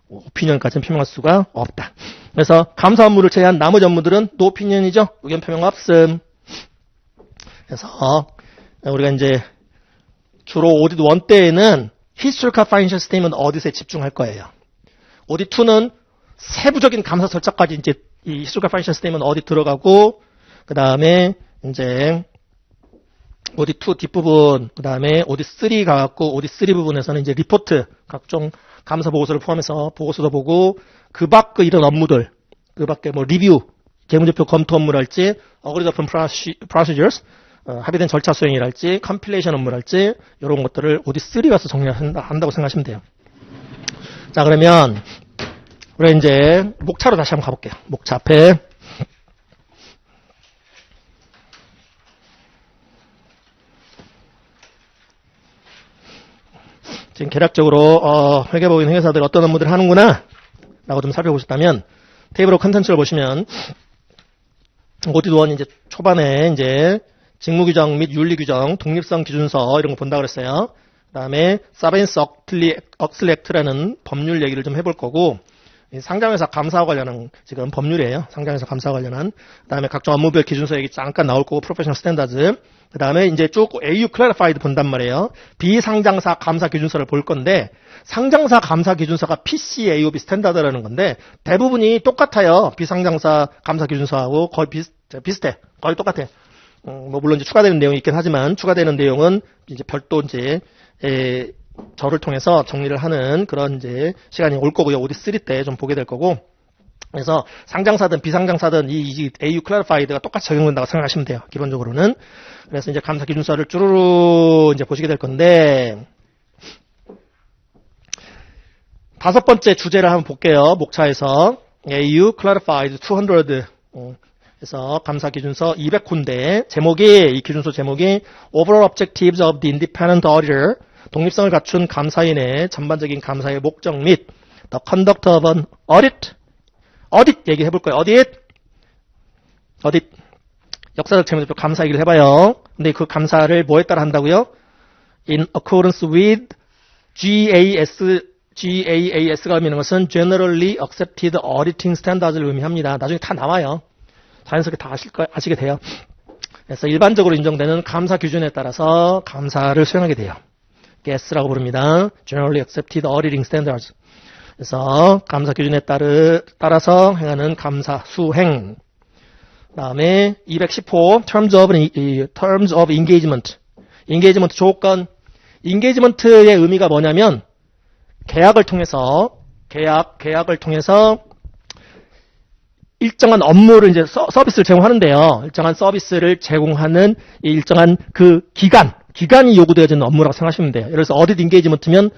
오피니언까지는 표명할 수가 없다. 그래서 감사 업무를 제외한 나머지 업무들은 노 오피니언이죠. 의견 표명 없음. 그래서 우리가 이제 주로 오디트 1 때에는 Historical Financial Statement Audit에 집중할 거예요. 오디트 2는 세부적인 감사 절차까지 이제 이 Historical Financial Statement Audit 들어가고, 그 다음에 이제 오디트 2 뒷부분, 그 다음에 오디트 3 가갖고 오디트 3 부분에서는 이제 리포트, 각종 감사 보고서를 포함해서 보고서도 보고, 그 밖의 이런 업무들, 그 밖에 뭐 리뷰, 재무제표 검토 업무랄지, Agreed upon procedures, 합의된 절차 수행이랄지, 컴필레이션 업무랄지, 이런 것들을 오디트 3 가서 정리한다고 생각하시면 돼요. 자, 그러면 우리 이제 목차로 다시 한번 가볼게요. 목차 앞에. 지금 개략적으로 회계법인 회계사들 어떤 업무들을 하는구나 라고 좀 살펴보셨다면, 테이블 오브 컨텐츠를 보시면 오디트 1 이제 초반에 이제 직무규정 및 윤리규정, 독립성 기준서 이런 거 본다 그랬어요. 그 다음에 사벤스 억슬리 액트라는 법률 얘기를 좀 해볼 거고, 상장회사 감사와 관련한 지금 법률이에요. 상장회사 감사와 관련한. 그 다음에 각종 업무별 기준서 얘기 잠깐 나올 거고, 프로페셔널 스탠다드. 그 다음에 이제 쭉 AU 클래리파이드 본단 말이에요. 비상장사 감사 기준서를 볼 건데, 상장사 감사 기준서가 PCAOB 스탠다드라는 건데 대부분이 똑같아요. 비상장사 감사 기준서하고 거의 비슷해. 거의 똑같아. 뭐 물론 이제 추가되는 내용이 있긴 하지만, 추가되는 내용은 이제 별도 이제 저를 통해서 정리를 하는 그런 이제 시간이 올 거고요. 오디트 3 때 좀 보게 될 거고. 그래서 상장사든 비상장사든 이 AU 클래리파이드가 똑같이 적용된다고 생각하시면 돼요. 기본적으로는. 그래서 이제 감사 기준서를 쭈루루 이제 보시게 될 건데, 5번째 주제를 한번 볼게요. 목차에서 AU Clarified 200. 그래서 감사 기준서 200호인데 이 기준서 제목이 Overall Objectives of the Independent Auditor, 독립성을 갖춘 감사인의 전반적인 감사의 목적 및 The Conduct of an Audit 얘기해 볼 거예요. Audit. 역사적 재무제표 감사 얘기를 해봐요. 근데 그 감사를 뭐에 따라 한다고요? In accordance with GAAS가 의미하는 것은 Generally Accepted Auditing Standards를 의미합니다. 나중에 다 나와요. 자연스럽게 다 아시게 돼요. 그래서 일반적으로 인정되는 감사 기준에 따라서 감사를 수행하게 돼요. GAAS라고 부릅니다. Generally Accepted Auditing Standards. 그래서 감사 기준에 따라서 행하는 감사 수행. 다음에 210호 Terms of Engagement. Engagement 조건. Engagement의 의미가 뭐냐면 계약을 통해서 일정한 업무를 이제 서비스를 제공하는데요. 일정한 서비스를 제공하는 일정한 그 기간이 요구되어지는 업무라고 생각하시면 돼요. 예를 들어서 어디트 인게이지먼트면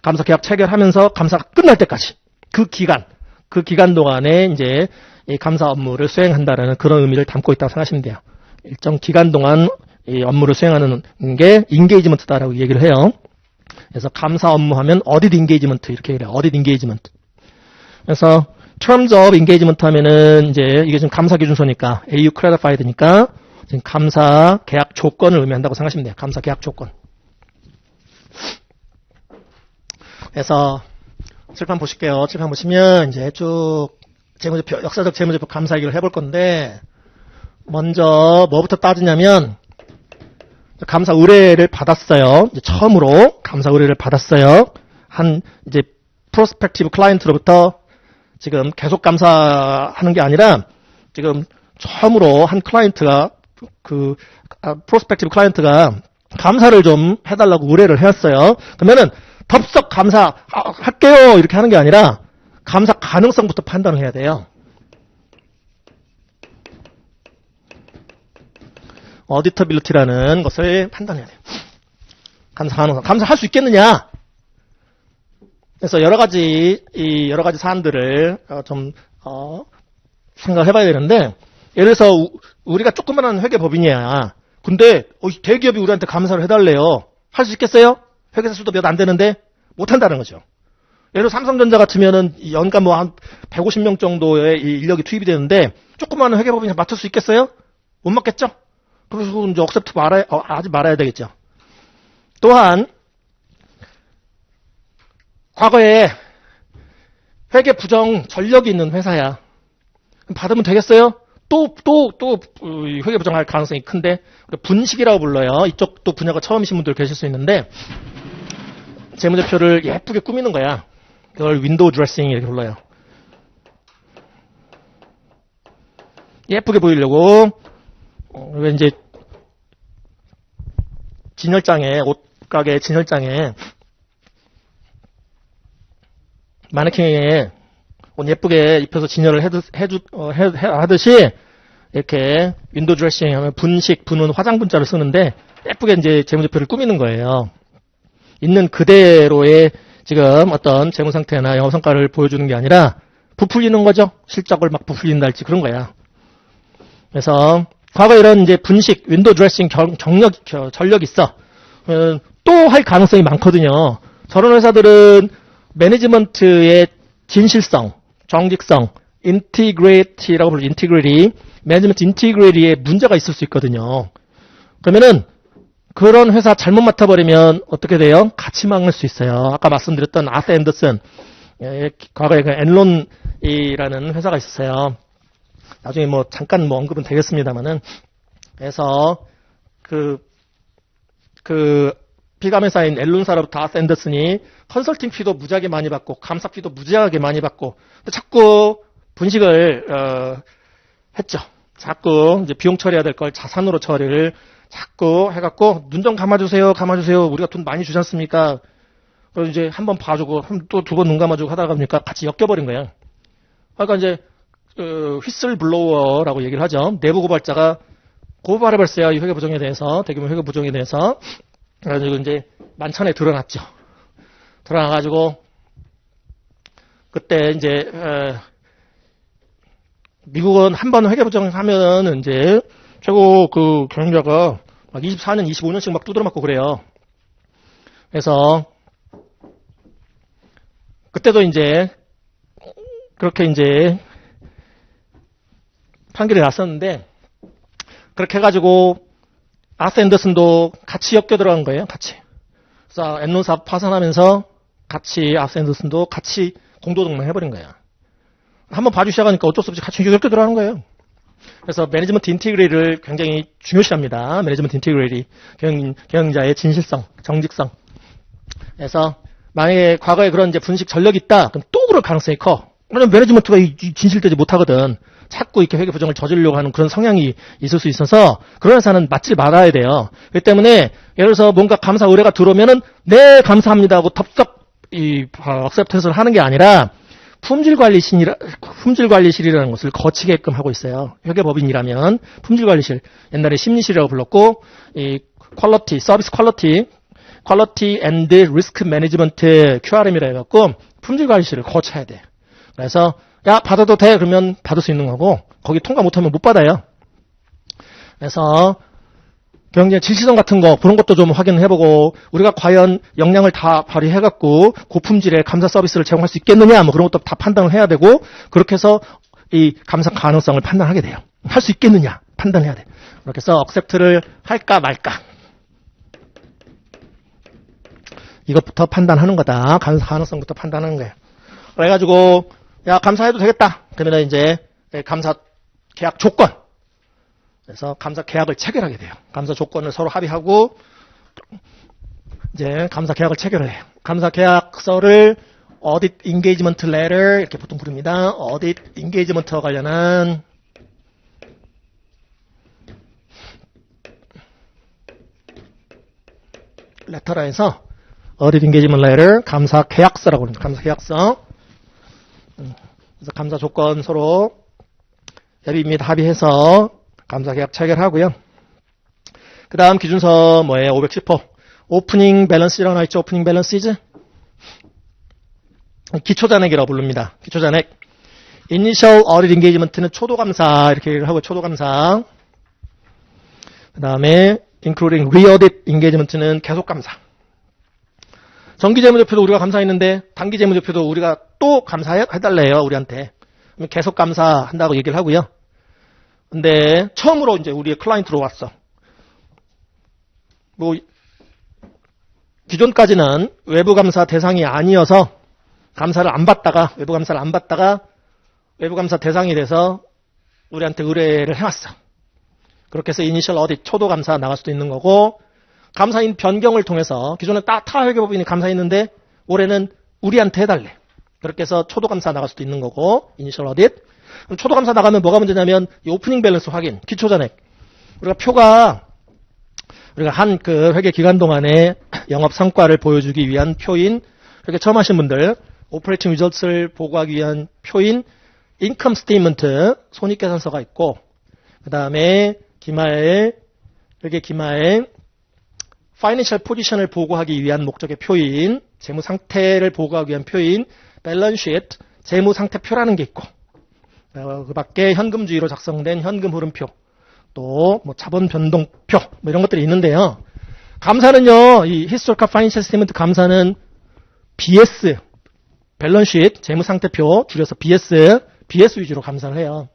감사 계약 체결하면서 감사가 끝날 때까지 그 기간 동안에 이제 이 감사 업무를 수행한다라는 그런 의미를 담고 있다고 생각하시면 돼요. 일정 기간 동안 이 업무를 수행하는 게 인게이지먼트다라고 얘기를 해요. 그래서 감사 업무 하면 어디트 인게이지먼트 이렇게 얘기를 해요. 어디트 인게이지먼트. 그래서 Terms of Engagement 하면은 이제 이게 지금 감사 기준서니까 AU Clarified니까 지금 감사 계약 조건을 의미한다고 생각하시면 돼요. 감사 계약 조건. 그래서 칠판 보실게요. 칠판 보시면 이제 쭉 재무제표, 역사적 재무제표 감사 얘기를 해볼 건데, 먼저 뭐부터 따지냐면 감사 의뢰를 받았어요. 이제 처음으로 감사 의뢰를 받았어요. 한 이제 프로스펙티브 클라이언트로부터 지금 계속 감사하는 게 아니라 지금 처음으로 한 클라이언트가 프로스펙티브 클라이언트가 감사를 좀 해달라고 의뢰를 해왔어요. 그러면은 덥석 감사할게요 이렇게 하는 게 아니라 감사 가능성부터 판단을 해야 돼요. 어디터빌리티라는 것을 판단해야 돼요. 감사 가능성. 감사할 수 있겠느냐? 그래서 여러 가지 사안들을 좀 생각해 봐야 되는데, 예를 들어서 우리가 조그만한 회계법인이야. 근데 대기업이 우리한테 감사를 해달래요. 할 수 있겠어요? 회계사 수도 몇 안 되는데 못 한다는 거죠. 예를 들어 삼성전자 같으면은 연간 뭐 한 150명 정도의 이 인력이 투입이 되는데 조그마한 회계법인이 맡을 수 있겠어요? 못 맡겠죠? 그래서 이제 억셉트 하지 말아야 되겠죠. 또한 과거에 회계 부정 전력이 있는 회사야. 받으면 되겠어요? 또 회계 부정할 가능성이 큰데 분식이라고 불러요. 이쪽도 분야가 처음이신 분들 계실 수 있는데 재무제표를 예쁘게 꾸미는 거야. 그걸 윈도우 드레싱 이렇게 불러요. 예쁘게 보이려고 이제 진열장에 옷가게 진열장에 마네킹에 옷 예쁘게 입혀서 진열을 하듯이 이렇게 윈도우 드레싱 하면 분은 화장분자를 쓰는데 예쁘게 이제 재무제표를 꾸미는 거예요. 있는 그대로의 지금 어떤 재무 상태나 영업 성과를 보여주는 게 아니라 부풀리는 거죠. 실적을 막 부풀린다 할지 그런 거야. 그래서 과거 이런 이제 분식, 윈도우 드레싱 전력이 있어. 또 할 가능성이 많거든요. 저런 회사들은 매니지먼트의 진실성, 정직성, 인티그레이티라고 부르죠. 인티그레이티, 매니지먼트 인티그레이티에 문제가 있을 수 있거든요. 그러면은 그런 회사 잘못 맡아버리면 어떻게 돼요? 같이 망할 수 있어요. 아까 말씀드렸던 아서 앤더슨, 과거에 그 엔론이라는 회사가 있었어요. 나중에 뭐 잠깐 뭐 언급은 되겠습니다만은, 그래서 비감 회사인 엔론사로부터 아서 앤더슨이 컨설팅 피도 무지하게 많이 받고 감사 피도 무지하게 많이 받고 자꾸 분식을 했죠. 자꾸 이제 비용 처리해야 될 걸 자산으로 처리를 자꾸 해갖고 눈 좀 감아주세요. 우리가 돈 많이 주지 않습니까? 그래서 이제 한 번 봐주고 또 두 번 눈 감아주고 하다가 보니까 같이 엮여버린 거예요. 그러니까 이제 휘슬 블로워라고 얘기를 하죠. 내부 고발자가 고발해버렸어요. 이 회계 부정에 대해서, 대규모 회계 부정에 대해서. 그래가지고 이제 만천에 드러났죠. 드러나가지고 그때 이제 미국은 한 번 회계 부정하면은 이제 최고 그 경영자가 막 24년, 25년씩 막 두드려 맞고 그래요. 그래서 그때도 이제 그렇게 이제 판결이 났었는데 그렇게 해가지고 아서 앤더슨도 같이 엮여 들어간 거예요. 같이. 그래서 엔론사 파산하면서 같이 아서 앤더슨도 같이 공도동맹 해버린 거예요. 한번 봐주기 시작하니까 어쩔 수 없이 같이 엮여 들어가는 거예요. 그래서 매니지먼트 인티그레이를 굉장히 중요시합니다. 매니지먼트 인티그레이, 경영자의 진실성, 정직성. 그래서 만약에 과거에 그런 이제 분식 전력이 있다, 그럼 또 그럴 가능성이 커. 왜냐면 매니지먼트가 진실되지 못하거든. 자꾸 이렇게 회계 부정을 저지르려고 하는 그런 성향이 있을 수 있어서 그런 회사는 맡지 말아야 돼요. 그렇기 때문에 예를 들어서 뭔가 감사 의뢰가 들어오면은 네 감사합니다 하고 덥석 억셉트를 하는 게 아니라 품질관리실이라는 것을 거치게끔 하고 있어요. 회계법인이라면 품질관리실, 옛날에 심리실이라고 불렀고 이 퀄리티, 서비스 퀄리티 앤드 리스크 매니지먼트 QRM이라 해갖고 품질관리실을 거쳐야 돼. 그래서 야 받아도 돼 그러면 받을 수 있는 거고 거기 통과 못하면 못 받아요. 그래서 경제 질시성 같은 거 그런 것도 좀 확인해보고 우리가 과연 역량을 다 발휘해갖고 고품질의 감사 서비스를 제공할 수 있겠느냐 뭐 그런 것도 다 판단을 해야 되고 그렇게 해서 이 감사 가능성을 판단하게 돼요. 할 수 있겠느냐 판단해야 돼. 그렇게 해서 억셉트를 할까 말까 이것부터 판단하는 거다. 감사 가능성부터 판단하는 거예요. 그래가지고 야 감사해도 되겠다. 그러면 이제 감사 계약 조건 그래서 감사 계약을 체결하게 돼요. 감사 조건을 서로 합의하고 이제 감사 계약을 체결을 해요. 감사 계약서를 Audit Engagement Letter 이렇게 보통 부릅니다. Audit Engagement와 관련한 레터라 해서 Audit Engagement Letter 감사 계약서라고 합니다. 감사 계약서. 그래서 감사 조건 서로 협의 및 합의해서 감사 계약 체결하고요. 그 다음 기준서 뭐예요? 510호. 오프닝 밸런스라고 나있죠? 오프닝 밸런스이즈. 기초잔액이라고 부릅니다. 기초잔액. Initial Audit Engagement는 초도감사 이렇게 얘기를 하고 초도감사. 그 다음에 Including Re-Audit Engagement는 계속감사. 정기재무제표도 우리가 감사했는데 단기재무제표도 우리가 또 감사해달래요. 우리한테. 그럼 계속 감사한다고 얘기를 하고요. 근데 처음으로 이제 우리의 클라이언트로 왔어. 뭐 기존까지는 외부 감사 대상이 아니어서 외부 감사를 안 받다가 외부 감사 대상이 돼서 우리한테 의뢰를 해왔어. 그렇게 해서 이니셜 어딧 초도 감사 나갈 수도 있는 거고, 감사인 변경을 통해서 기존에 타 회계법인이 감사했는데 올해는 우리한테 해달래. 그렇게 해서 초도 감사 나갈 수도 있는 거고, 이니셜 어딧. 그럼 초도 감사 나가면 뭐가 문제냐면 이 오프닝 밸런스 확인, 기초 잔액. 우리가 한 그 회계 기간 동안에 영업 성과를 보여주기 위한 표인, 회계 처음 하신 분들 오퍼레이팅 리절트를 보고하기 위한 표인 인컴 스테이트먼트, 손익계산서가 있고, 그 다음에 회계 기말 파이낸셜 포지션을 보고하기 위한 목적의 표인, 재무 상태를 보고하기 위한 표인 밸런스 시트, 재무 상태표라는 게 있고, 그 밖에 현금주의로 작성된 현금 흐름표, 또 뭐 자본 변동표 뭐 이런 것들이 있는데요. 감사는요, 이 Historical Financial Statement 감사는 BS, 밸런스 시트, 재무 상태표 줄여서 BS 위주로 감사를 해요.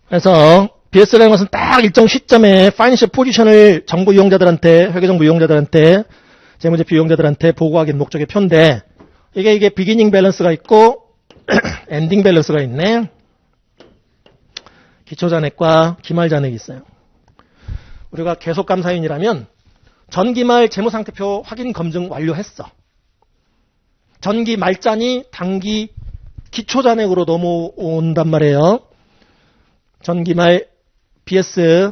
그래서 BS라는 것은 딱 일정 시점에 파이낸셜 포지션을 정보 이용자들한테, 회계정보 이용자들한테, 재무제표 이용자들한테 보고하기 위한 목적의 표인데, 이게 비기닝 밸런스가 있고 엔딩 밸런스가 있네. 기초잔액과 기말잔액이 있어요. 우리가 계속감사인이라면 전기말 재무상태표 확인 검증 완료했어. 전기 말잔이 단기 기초잔액으로 넘어온단 말이에요. 전기말 BS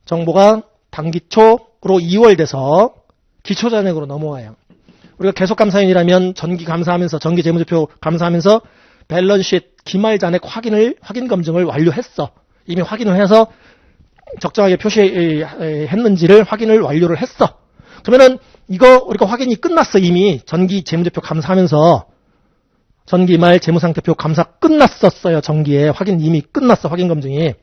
정보가 단기초로 이월돼서 기초잔액으로 넘어와요. 우리가 계속감사인이라면 전기 감사하면서, 전기 재무제표 감사하면서 밸런스시트 기말잔액 확인 검증을 완료했어. 이미 확인을 해서 적정하게 표시했는지를 확인을 완료를 했어. 그러면은 이거 우리가 확인이 끝났어. 이미 전기 재무제표 감사하면서 전기말 재무상태표 감사 끝났었어요. 전기에 확인 이미 끝났어. 확인 검증이.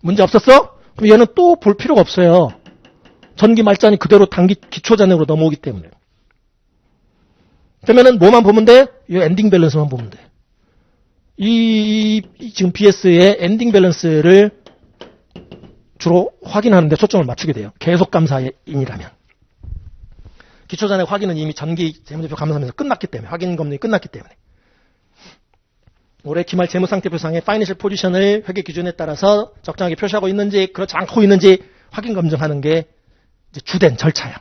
문제 없었어? 그럼 얘는 또 볼 필요가 없어요. 전기 말잔이 그대로 단기 기초잔액으로 넘어오기 때문에. 그러면은 뭐만 보면 돼? 이 엔딩 밸런스만 보면 돼. 지금 BS의 엔딩 밸런스를 주로 확인하는 데 초점을 맞추게 돼요. 계속 감사인이라면. 기초잔액 확인은 이미 전기 재무제표 감사하면서 끝났기 때문에, 확인 검증이 끝났기 때문에. 올해 기말 재무상태표상의 파이낸셜 포지션을 회계 기준에 따라서 적정하게 표시하고 있는지 그렇지 않고 있는지 확인 검증하는 게 이제 주된 절차야.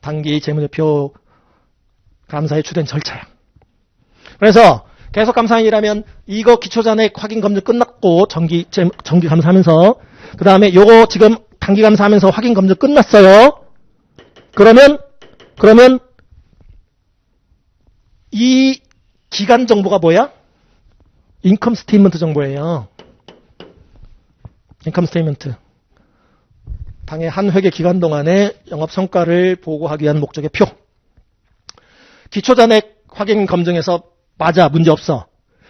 단기 재무제표 감사의 주된 절차야. 그래서 계속 감사인이라면 이거 기초잔액 확인 검증 끝났고 정기 감사하면서 그 다음에 요거 지금 단기 감사하면서 확인 검증 끝났어요. 그러면 이 기간 정보가 뭐야? 인컴 스테이트먼트 정보예요. 인컴 스테이트먼트. 당해 한 회계 기간 동안의 영업 성과를 보고하기 위한 목적의 표. 기초잔액 확인 검증에서 맞아, 문제 없어.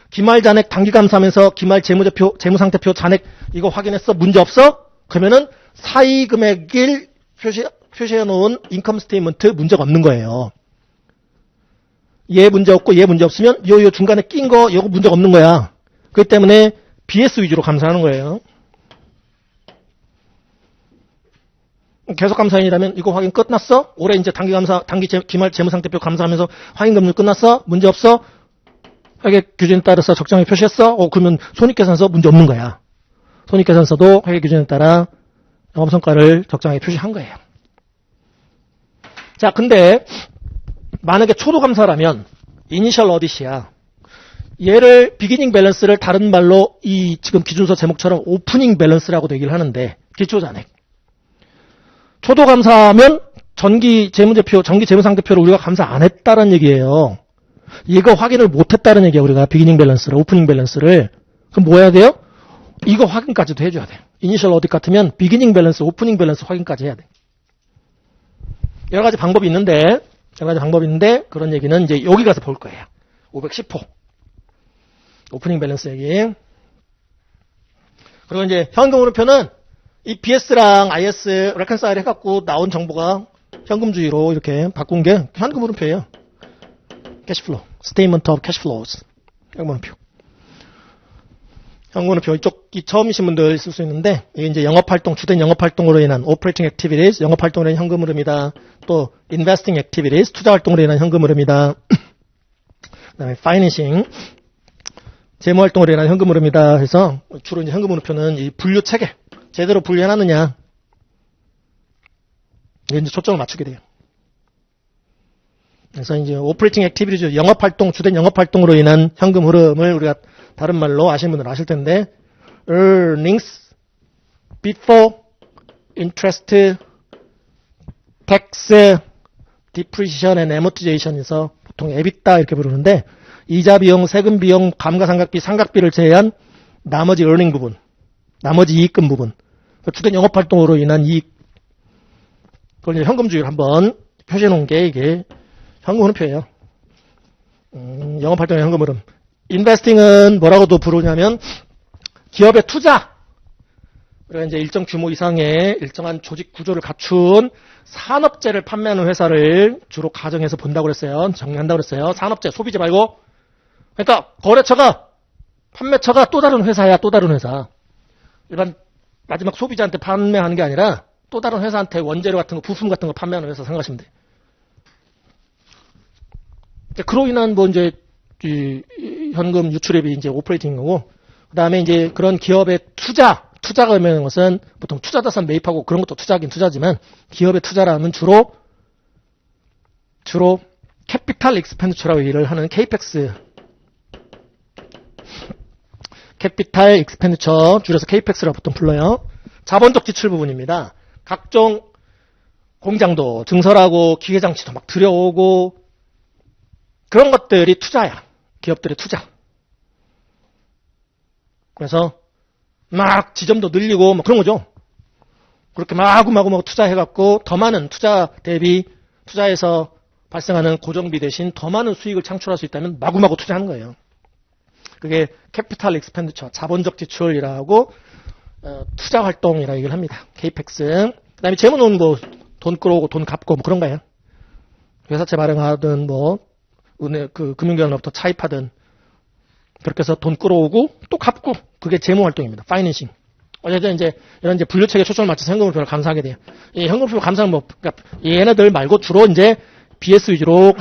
기말 잔액 단기 감사하면서 기말 재무제표, 재무상태표 잔액 이거 확인했어, 문제 없어? 그러면은 사이 금액을 표시해 놓은 인컴 스테이트먼트 문제가 없는 거예요. 얘 문제 없고 얘 문제 없으면 요 중간에 낀 거 요거 문제가 없는 거야. 그렇기 때문에 BS 위주로 감사하는 거예요. 계속 감사인이라면 이거 확인 끝났어? 올해 이제 단기 감사, 기말 재무상태표 감사하면서 확인 검증 끝났어? 문제 없어? 회계 규준에 따라서 적정하게 표시했어? 그러면 손익계산서 문제 없는 거야. 손익계산서도 회계 규준에 따라 영업성과를 적정하게 표시한 거예요. 자, 근데 만약에 초도 감사라면 이니셜 어딧이야. 얘를 비기닝 밸런스를 다른 말로 이 지금 기준서 제목처럼 오프닝 밸런스라고도 얘기를 하는데 기초잔액. 초도 감사하면 전기 재무제표, 전기 재무상태표를 우리가 감사 안 했다는 얘기예요. 이거 확인을 못 했다는 얘기야, 우리가 비기닝 밸런스를, 오프닝 밸런스를. 그럼 뭐 해야 돼요? 이거 확인까지도 해줘야 돼. 이니셜 어딧 같으면 비기닝 밸런스, 오프닝 밸런스 확인까지 해야 돼. 여러 가지 방법이 있는데 그런 얘기는 이제 여기 가서 볼 거예요. 510호. 오프닝 밸런스 얘기. 그리고 이제 현금 흐름표는 이 BS랑 IS 레컨사일 해갖고 나온 정보가 현금주의로 이렇게 바꾼 게 현금 흐름표예요. 캐시플로우, 스테이먼트 오브 캐시플로우스, 현금 흐름표. 현금 흐름표 이쪽이 처음이신 분들 있을 수 있는데 이게 이제 영업활동, 주된 영업활동으로 인한 operating activities, 영업활동으로 인한 현금 흐름이다. 또 investing activities, 투자활동으로 인한 현금 흐름이다. 그다음에 financing, 재무활동으로 인한 현금 흐름이다 해서 주로 이제 현금 흐름표는 이 분류 체계 제대로 분류해놨느냐 이게 이제 초점을 맞추게 돼요. 그래서 이제 오퍼레이팅 액티비티즈 영업활동 주된 영업활동으로 인한 현금 흐름을 우리가 다른 말로 아시는 분들은 아실 텐데 earnings before interest, tax, depreciation and amortization에서 보통 EBITDA 이렇게 부르는데 이자 비용, 세금 비용, 감가상각비, 상각비를 제외한 나머지 earning 부분, 나머지 이익금 부분, 주된 영업활동으로 인한 이익, 그걸 이제 현금주의를 한번 표시해 놓은 게 이게 현금 흐름표예요. 영업활동의 현금 흐름. 인베스팅은 뭐라고도 부르냐면 기업의 투자. 우리가 이제 일정 규모 이상의 일정한 조직 구조를 갖춘 산업재를 판매하는 회사를 주로 가정해서 본다고 그랬어요. 정리한다고 그랬어요. 산업재, 소비재 말고. 그러니까 거래처가, 판매처가 또 다른 회사야, 또 다른 회사. 일반 마지막 소비자한테 판매하는 게 아니라 또 다른 회사한테 원재료 같은 거, 부품 같은 거 판매하는 회사 생각하시면 돼. 그로 인한 뭐 이제 이 현금 유출액이 이제 오퍼레이팅인 거고, 그 다음에 이제 그런 기업의 투자가 의미하는 것은 보통 투자자산 매입하고 그런 것도 투자긴 투자지만 기업의 투자라면 주로 캐피탈 익스펜디처라고 얘기를 하는 케이펙스, 캐피탈 익스펜디처 줄여서 케이펙스라고 보통 불러요. 자본적 지출 부분입니다. 각종 공장도 증설하고 기계장치도 막 들여오고 그런 것들이 투자야. 기업들의 투자. 그래서 막 지점도 늘리고 뭐 그런 거죠. 그렇게 마구마구 투자해갖고 더 많은 투자 대비 투자에서 발생하는 고정비 대신 더 많은 수익을 창출할 수 있다면 마구마구 투자하는 거예요. 그게 캐피탈 익스펜디처, 자본적 지출이라고 투자 활동이라고 얘기를 합니다. 케이펙스. 그 다음에 재무는 뭐 돈 끌어오고 돈 갚고 뭐 그런 거예요. 회사채 발행하든 뭐 금융기관으로부터 차입하든 그렇게 해서 돈 끌어오고 또 갚고 그게 재무 활동입니다. 파이낸싱. 어쨌든 이제 이런 이제 분류책에 초점을 맞춰서 현금흐름표를 감사하게 돼요. 이 현금흐름표 감사는 뭐 그러니까 얘네들 말고 주로 이제 BS 위주로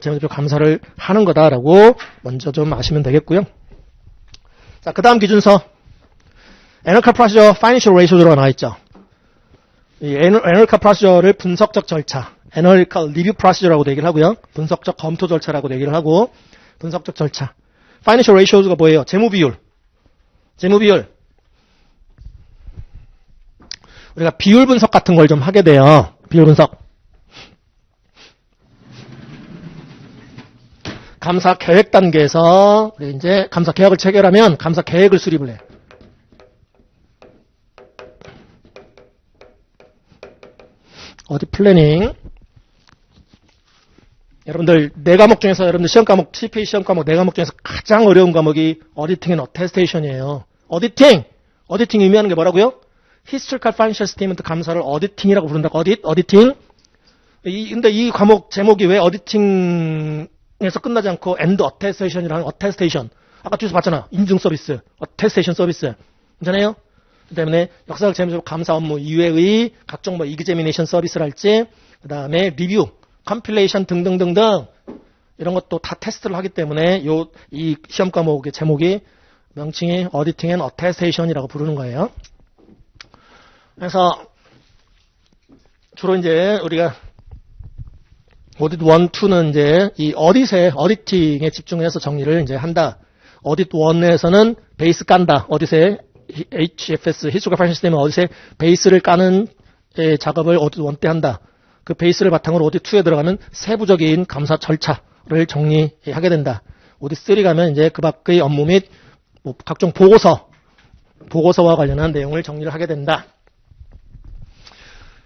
재무제표 감사를 하는 거다라고 먼저 좀 아시면 되겠고요. 자, 그다음 기준서 Analytical Procedure, Financial Ratio로 나와 있죠. 이 Analytical Procedure를 분석적 절차, Analytical Review Procedure라고도 얘기를 하고요. 분석적 검토 절차라고도 얘기를 하고 분석적 절차. Financial Ratios가 뭐예요? 재무 비율. 우리가 비율 분석 같은 걸 좀 하게 돼요. 비율 분석. 감사 계획 단계에서 우리 이제 감사 계약을 체결하면 감사 계획을 수립을 해. 어디 플래닝. 여러분들 네 과목 중에서 여러분들 시험 과목 CPA 시험 과목 네 과목 중에서 가장 어려운 과목이 어디팅 앤 어테스테이션이에요. 어디팅 의미하는 게 뭐라고요? Historical Financial Statement 감사를 어디팅이라고 부른다고. 어디팅. 근데 이 과목 제목이 왜 어디팅에서 끝나지 않고 and attestation이라는 attestation. 아까 뒤에서 봤잖아. 인증 서비스, attestation 서비스. 괜찮아요? 그 때문에 역사적 재무제표 감사 업무 이외의 각종 뭐 examination 서비스랄지, 그 다음에 리뷰, 컴필레이션 등등등등 이런 것도 다 테스트를 하기 때문에 이 시험 과목의 제목이 명칭이 Auditing and Attestation이라고 부르는 거예요. 그래서 주로 이제 우리가 Audit 1, 2는 이제 이 어디팅에 집중해서 정리를 이제 한다. Audit 1에서는 베이스 깐다. 어디세 HFS, Historical Financial Statement 어디세 베이스를 까는 작업을 Audit 1 때 한다. 그 베이스를 바탕으로 Audit 2에 들어가면 세부적인 감사 절차를 정리하게 된다. Audit 3 가면 이제 그 밖의 업무 및 뭐 각종 보고서와 관련한 내용을 정리를 하게 된다.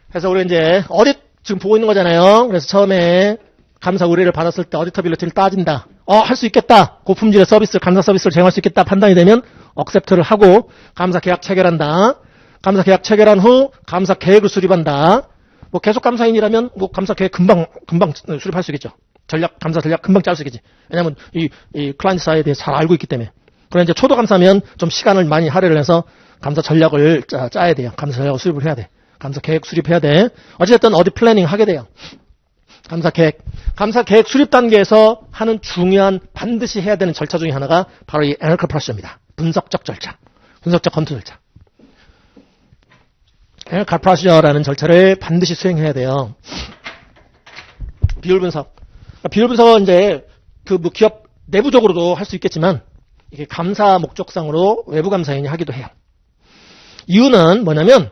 그래서 우리 이제 어딧 지금 보고 있는 거잖아요. 그래서 처음에 감사 의뢰를 받았을 때 어디터빌리티를 따진다. 할 수 있겠다. 고품질의 서비스, 감사 서비스를 제공할 수 있겠다. 판단이 되면 억셉트를 하고 감사 계약 체결한다. 감사 계약 체결한 후 감사 계획을 수립한다. 뭐 계속 감사인이라면 뭐 감사 계획 금방 수립할 수 있겠죠. 감사 전략 금방 짤 수 있겠지. 왜냐면 이 클라이언트 사이에 대해 잘 알고 있기 때문에. 그런데 이제 초도 감사면 좀 시간을 많이 할애를 해서 감사 전략을 짜야 돼요. 감사 전략을 수립을 해야 돼. 감사 계획 수립해야 돼. 어쨌든 어디 플래닝 하게 돼요. 감사 계획 수립 단계에서 하는 중요한 반드시 해야 되는 절차 중에 하나가 바로 이 애널컬 프로세스입니다. 분석적 절차. 분석적 검토 절차. 애널컬 프로세스라는 절차를 반드시 수행해야 돼요. 비율 분석. 비율 분석은 이제 그 뭐 기업 내부적으로도 할 수 있겠지만 이게 감사 목적상으로 외부 감사인이 하기도 해요. 이유는 뭐냐면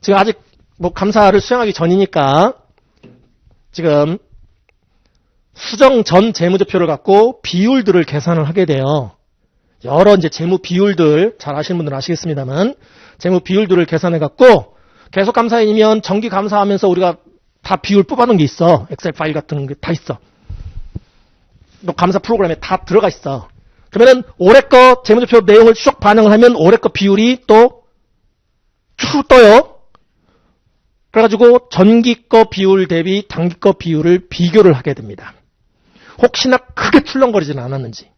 지금 아직 뭐 감사를 수행하기 전이니까 지금 수정 전 재무제표를 갖고 비율들을 계산을 하게 돼요. 여러 이제 재무 비율들 잘 아시는 분들은 아시겠습니다만 재무 비율들을 계산해 갖고 계속 감사인이면 정기 감사하면서 우리가 다 비율 뽑아놓은 게 있어. 엑셀 파일 같은 게 다 있어. 또 감사 프로그램에 다 들어가 있어. 그러면은 올해 거 재무제표 내용을 쭉 반영을 하면 올해 거 비율이 또 쭉 떠요. 그래가지고 전기 거 비율 대비 단기 거 비율을 비교를 하게 됩니다. 혹시나 크게 출렁거리지는 않았는지.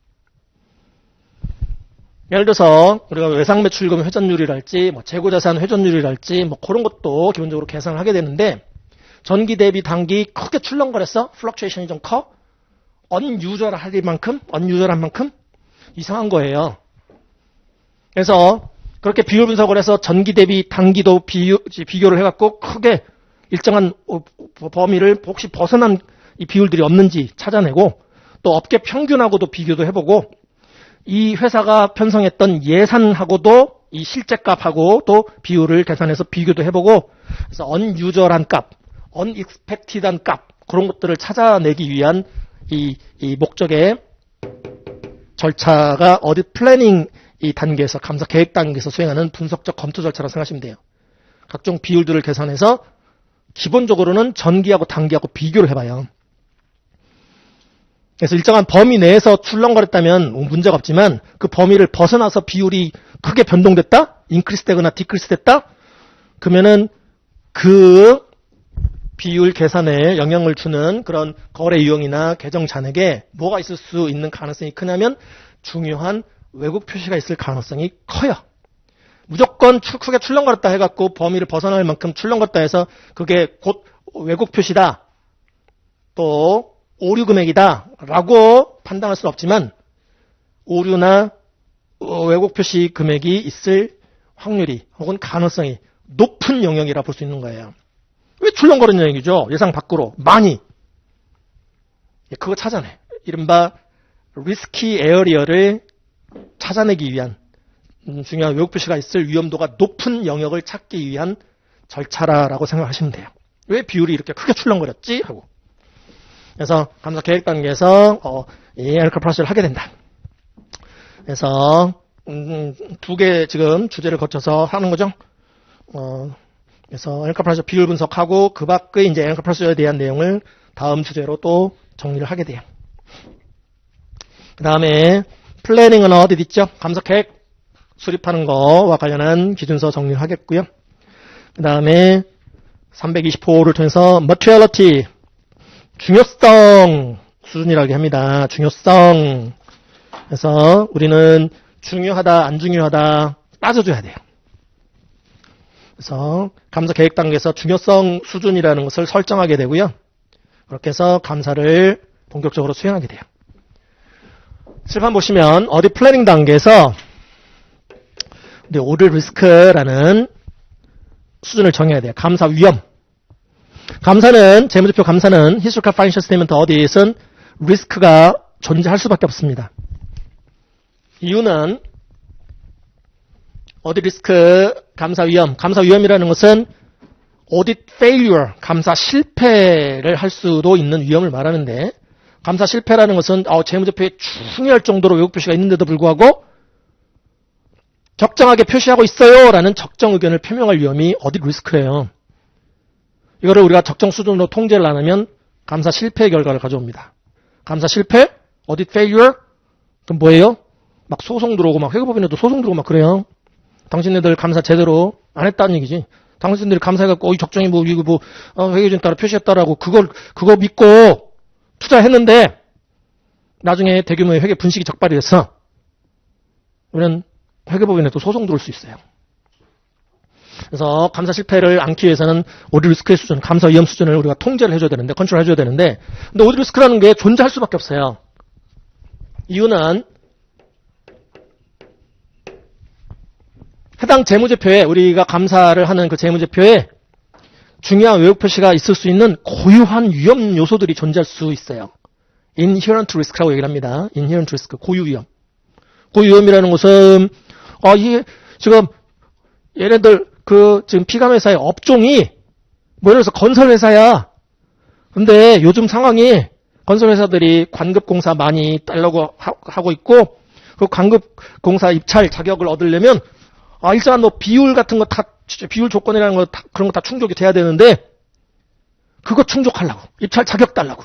예를 들어서 우리가 외상 매출금 회전율이랄지 뭐 재고자산 회전율이랄지 뭐 그런 것도 기본적으로 계산을 하게 되는데 전기 대비 단기 크게 출렁거렸어? 플럭추에이션이 좀 커? 언유저한 만큼 이상한 거예요. 그래서 그렇게 비율 분석을 해서 전기 대비 단기도 비교를 해갖고 크게 일정한 범위를 혹시 벗어난 이 비율들이 없는지 찾아내고 또 업계 평균하고도 비교도 해보고 이 회사가 편성했던 예산하고도 이 실제값하고 또 비율을 계산해서 비교도 해보고 그래서 언유저한 값, 언익스펙티드한 값 그런 것들을 찾아내기 위한 이 목적의 절차가 어딧 플래닝 이 단계에서 감사 계획 단계에서 수행하는 분석적 검토 절차라고 생각하시면 돼요. 각종 비율들을 계산해서 기본적으로는 전기하고 단기하고 비교를 해봐요. 그래서 일정한 범위 내에서 출렁거렸다면 문제가 없지만 그 범위를 벗어나서 비율이 크게 변동됐다? 인크리스 되거나 디크리스 됐다? 그러면은 그 비율 계산에 영향을 주는 그런 거래 유형이나 계정 잔액에 뭐가 있을 수 있는 가능성이 크냐면 중요한 왜곡 표시가 있을 가능성이 커요. 무조건 크게 출렁거렸다 해갖고 범위를 벗어날 만큼 출렁거렸다 해서 그게 곧 왜곡 표시다. 또 오류 금액이다 라고 판단할 수는 없지만 오류나 왜곡 표시 금액이 있을 확률이 혹은 가능성이 높은 영역이라 볼 수 있는 거예요. 왜 출렁거리는 얘기죠? 예상 밖으로 많이. 그거 찾아내. 이른바 리스키 에어리어를 찾아내기 위한 중요한 왜곡 표시가 있을 위험도가 높은 영역을 찾기 위한 절차라고 생각하시면 돼요. 왜 비율이 이렇게 크게 출렁거렸지? 하고. 그래서 감사 계획 단계에서 이 애널컬 프로세스를 하게 된다. 그래서 두 개 지금 주제를 거쳐서 하는 거죠. 그래서 애널컬 프로세스 비율 분석하고 그 밖의 이제 애널컬 프로세스에 대한 내용을 다음 주제로 또 정리를 하게 돼요. 그 다음에 플래닝은 어디 있죠? 감사 계획 수립하는 거와 관련한 기준서 정리를 하겠고요. 그 다음에 325호를 통해서 materiality 중요성 수준이라고 합니다. 중요성. 그래서 우리는 중요하다, 안 중요하다 따져줘야 돼요. 그래서 감사 계획 단계에서 중요성 수준이라는 것을 설정하게 되고요. 그렇게 해서 감사를 본격적으로 수행하게 돼요. 칠판 보시면 어디 플래닝 단계에서 오드 리스크라는 수준을 정해야 돼요. 감사 위험. 감사는 재무제표 감사는 히스토리컬 파이낸셜 스테이트먼트 어디에선 리스크가 존재할 수밖에 없습니다. 이유는 어디 리스크 감사 위험이라는 것은 audit failure 감사 실패를 할 수도 있는 위험을 말하는데 감사 실패라는 것은 재무제표에 충분할 정도로 왜곡 표시가 있는데도 불구하고 적정하게 표시하고 있어요 라는 적정 의견을 표명할 위험이 어디 리스크예요. 이거를 우리가 적정 수준으로 통제를 안 하면 감사 실패의 결과를 가져옵니다. 감사 실패? audit failure? 그럼 뭐예요? 막 소송 들어오고 막 회계법인에도 소송 들어오고 막 그래요. 당신네들 감사 제대로 안 했다는 얘기지. 당신들이 감사해갖고, 이 적정히 뭐, 이거 뭐, 회계준 따라 표시했다라고, 그거 믿고 투자했는데, 나중에 대규모의 회계 분식이 적발이 됐어. 우리는 회계법인에 또 소송 들어올 수 있어요. 그래서 감사 실패를 안기 위해서는 오디 리스크의 수준, 감사 위험 수준을 우리가 통제를 해줘야 되는데, 컨트롤 해줘야 되는데, 근데 오디 리스크라는 게 존재할 수밖에 없어요. 이유는 해당 재무제표에 우리가 감사를 하는 그 재무제표에 중요한 외국 표시가 있을 수 있는 고유한 위험 요소들이 존재할 수 있어요. inherent risk라고 얘기를 합니다. inherent risk, 고유 위험. 고유 위험이라는 것은 이게 지금 얘네들 지금 피감회사의 업종이 뭐 예를 들어서 건설회사야. 근데 요즘 상황이 건설회사들이 관급공사 많이 따려고 하고 있고 그 관급공사 입찰 자격을 얻으려면 일단 뭐 비율 같은 거 다 비율 조건이라는 거 그런 거 다 충족이 돼야 되는데 그거 충족하려고 입찰 자격 달라고.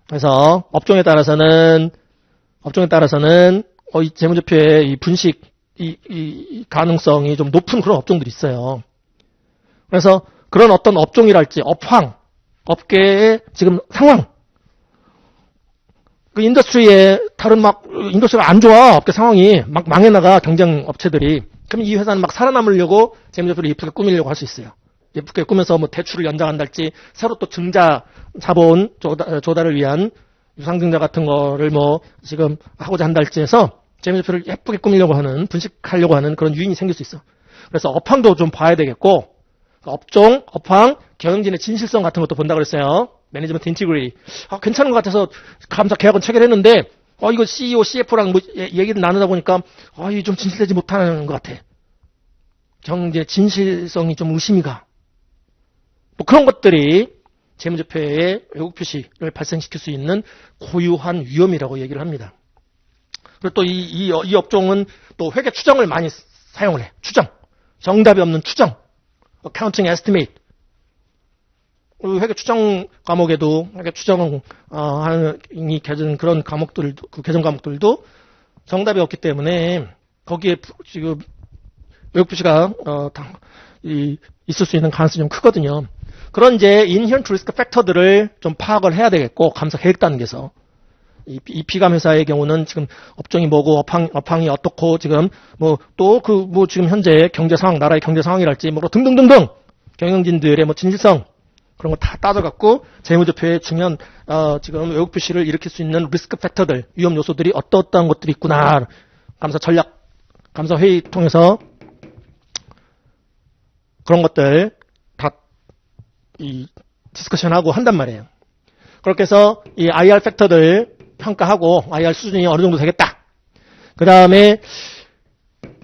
그래서 업종에 따라서는 이 재무제표의 이 분식 이 가능성이 좀 높은 그런 업종들이 있어요. 그래서 그런 어떤 업종이랄지 업계의 지금 상황, 그 인더스트리에 인더스트리가 안 좋아. 업계 상황이 막 망해 나가 경쟁 업체들이. 그럼 이 회사는 막 살아남으려고 재무제표를 예쁘게 꾸미려고 할 수 있어요. 예쁘게 꾸며서 뭐 대출을 연장한달지 새로 또 증자 자본 조달을 위한 유상증자 같은 거를 뭐 지금 하고자 한달지 해서 재무제표를 예쁘게 꾸미려고 하는, 분식하려고 하는 그런 유인이 생길 수 있어. 그래서 업황도 좀 봐야 되겠고, 업종, 업황, 경영진의 진실성 같은 것도 본다 그랬어요. 매니지먼트 인티그리티. 괜찮은 것 같아서 감사 계약은 체결했는데, 이거 CEO, CF랑 뭐 얘기를 나누다 보니까, 이게 좀 진실되지 못하는 것 같아. 경제 진실성이 좀 의심이 가. 뭐 그런 것들이 재무제표의 외국 표시를 발생시킬 수 있는 고유한 위험이라고 얘기를 합니다. 그리고 또 이 업종은 또 회계 추정을 많이 사용을 해. 추정. 정답이 없는 추정. accounting estimate. 회계 추정 과목에도 회계 추정이 개정 그런 과목들도 그 개정 과목들도 정답이 없기 때문에 거기에 지금 외국 표시가 있을 수 있는 가능성이 좀 크거든요. 그런 이제 inherent risk 팩터들을 좀 파악을 해야 되겠고 감사 계획 단계에서 이 피감 회사의 경우는 지금 업종이 뭐고 업황이 어떻고 지금 뭐 또 지금 현재 경제 상황 나라의 경제 상황이랄지 뭐 등등등등 경영진들의 뭐 진실성 그런 거 다 따져갖고 재무제표에 중요한 지금 외국 표시를 일으킬 수 있는 리스크 팩터들 위험 요소들이 어떠한 것들이 있구나 감사 전략 감사 회의 통해서 그런 것들 다 디스커션하고 한단 말이에요. 그렇게 해서 이 IR 팩터들 평가하고 IR 수준이 어느 정도 되겠다. 그 다음에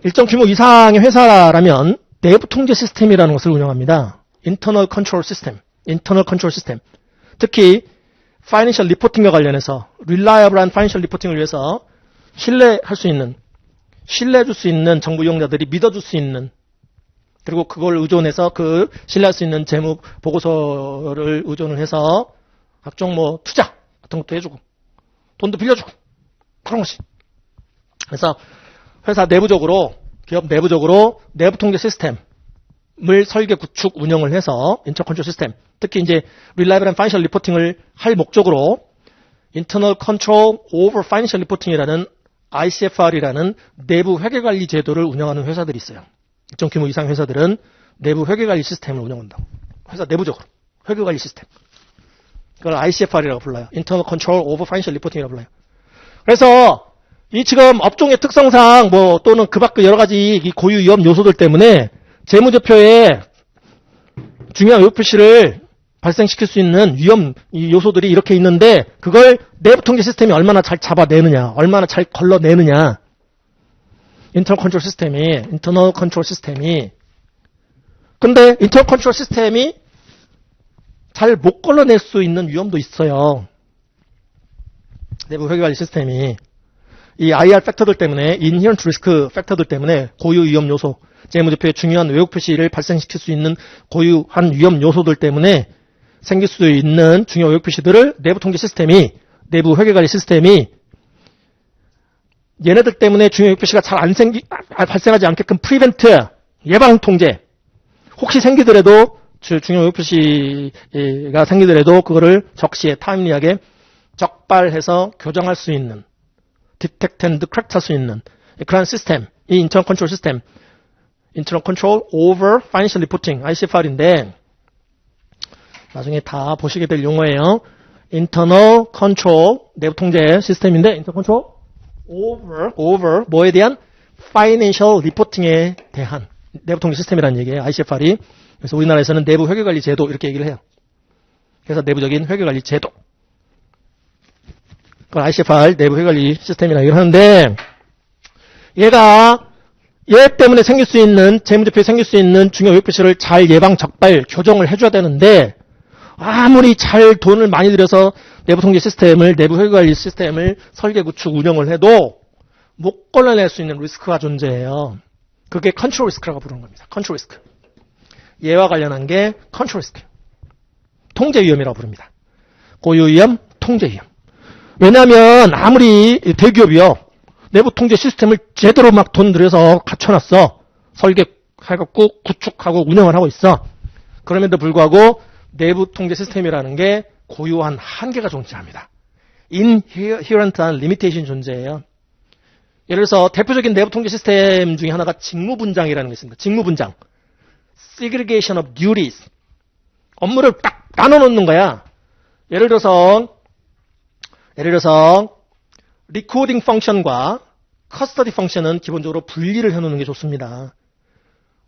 일정 규모 이상의 회사라면 내부 통제 시스템이라는 것을 운영합니다. Internal Control System. 특히 Financial Reporting과 관련해서 Reliable한 Financial Reporting을 위해서 신뢰해줄 수 있는 정부 이용자들이 믿어줄 수 있는 그리고 그걸 의존해서 신뢰할 수 있는 재무 보고서를 의존을 해서 각종 뭐 투자 같은 것도 해주고 돈도 빌려주고 그런 것이. 그래서 회사 내부적으로 기업 내부적으로 내부 통제 시스템을 설계 구축 운영을 해서 인터 컨트롤 시스템 특히 이제 Reliable and Financial Reporting을 할 목적으로 Internal Control Over Financial Reporting이라는 ICFR이라는 내부 회계관리 제도를 운영하는 회사들이 있어요. 일정 규모 이상 회사들은 내부 회계관리 시스템을 운영한다. 회사 내부적으로 회계관리 시스템. 그걸 ICFR이라고 불러요. Internal Control Over Financial Reporting이라고 불러요. 그래서 이 지금 업종의 특성상 뭐 또는 그 밖의 여러 가지 이 고유 위험 요소들 때문에 재무제표에 중요한 외국 표시를 발생시킬 수 있는 위험 요소들이 이렇게 있는데 그걸 내부 통제 시스템이 얼마나 잘 잡아내느냐, 얼마나 잘 걸러내느냐. Internal Control 시스템이 근데 Internal Control 시스템이 잘 못 걸러낼 수 있는 위험도 있어요. 내부 회계관리 시스템이 이 IR 팩터들 때문에 inherent risk 팩터들 때문에 고유 위험 요소 재무제표에 중요한 외국 표시를 발생시킬 수 있는 고유한 위험 요소들 때문에 생길 수 있는 중요한 외국 표시들을 내부 통제 시스템이 내부 회계관리 시스템이 얘네들 때문에 중요유표시가 잘 발생하지 않게끔 프리벤트, 예방 통제. 혹시 생기더라도, 중요유표시가 생기더라도 그거를 적시에 타임리하게 적발해서 교정할 수 있는, 디텍트 앤드 크랙트 할 수 있는 그런 시스템, 이 인터널 컨트롤 시스템, 인터널 컨트롤 오버 파이낸셜 리포팅, ICFR인데, 나중에 다 보시게 될 용어예요. 인터널 컨트롤, 내부 통제 시스템인데, 인터널 컨트롤 over 뭐에 대한 파이낸셜 리포팅에 대한 내부 통제 시스템이라는 얘기예요. ICFR이. 그래서 우리나라에서는 내부 회계관리 제도 이렇게 얘기를 해요. 그래서 내부적인 회계관리 제도. 그걸 ICFR 내부 회계관리 시스템이라고 얘기를 하는데, 얘 때문에 생길 수 있는, 재무제표에 생길 수 있는 중요 요표시를 잘 예방, 적발, 교정을 해줘야 되는데, 아무리 잘 돈을 많이 들여서 내부 통제 시스템을, 내부 회계관리 시스템을 설계, 구축, 운영을 해도 못 걸러낼 수 있는 리스크가 존재해요. 그게 컨트롤 리스크라고 부르는 겁니다. 컨트롤 리스크. 얘와 관련한 게 컨트롤 리스크. 통제 위험이라고 부릅니다. 고유 위험, 통제 위험. 왜냐하면 아무리 대기업이요, 내부 통제 시스템을 제대로 막 돈 들여서 갖춰놨어. 설계해갖고 구축하고 운영을 하고 있어. 그럼에도 불구하고 내부 통제 시스템이라는 게 고유한 한계가 존재합니다. inherent한 리미테이션 존재해요. 예를 들어서 대표적인 내부 통제 시스템 중에 하나가 직무분장이라는 게 있습니다. 직무분장. segregation of duties. 업무를 딱 나눠놓는 거야. 예를 들어서 리코딩 펑션과 커스터디 펑션은 기본적으로 분리를 해놓는 게 좋습니다.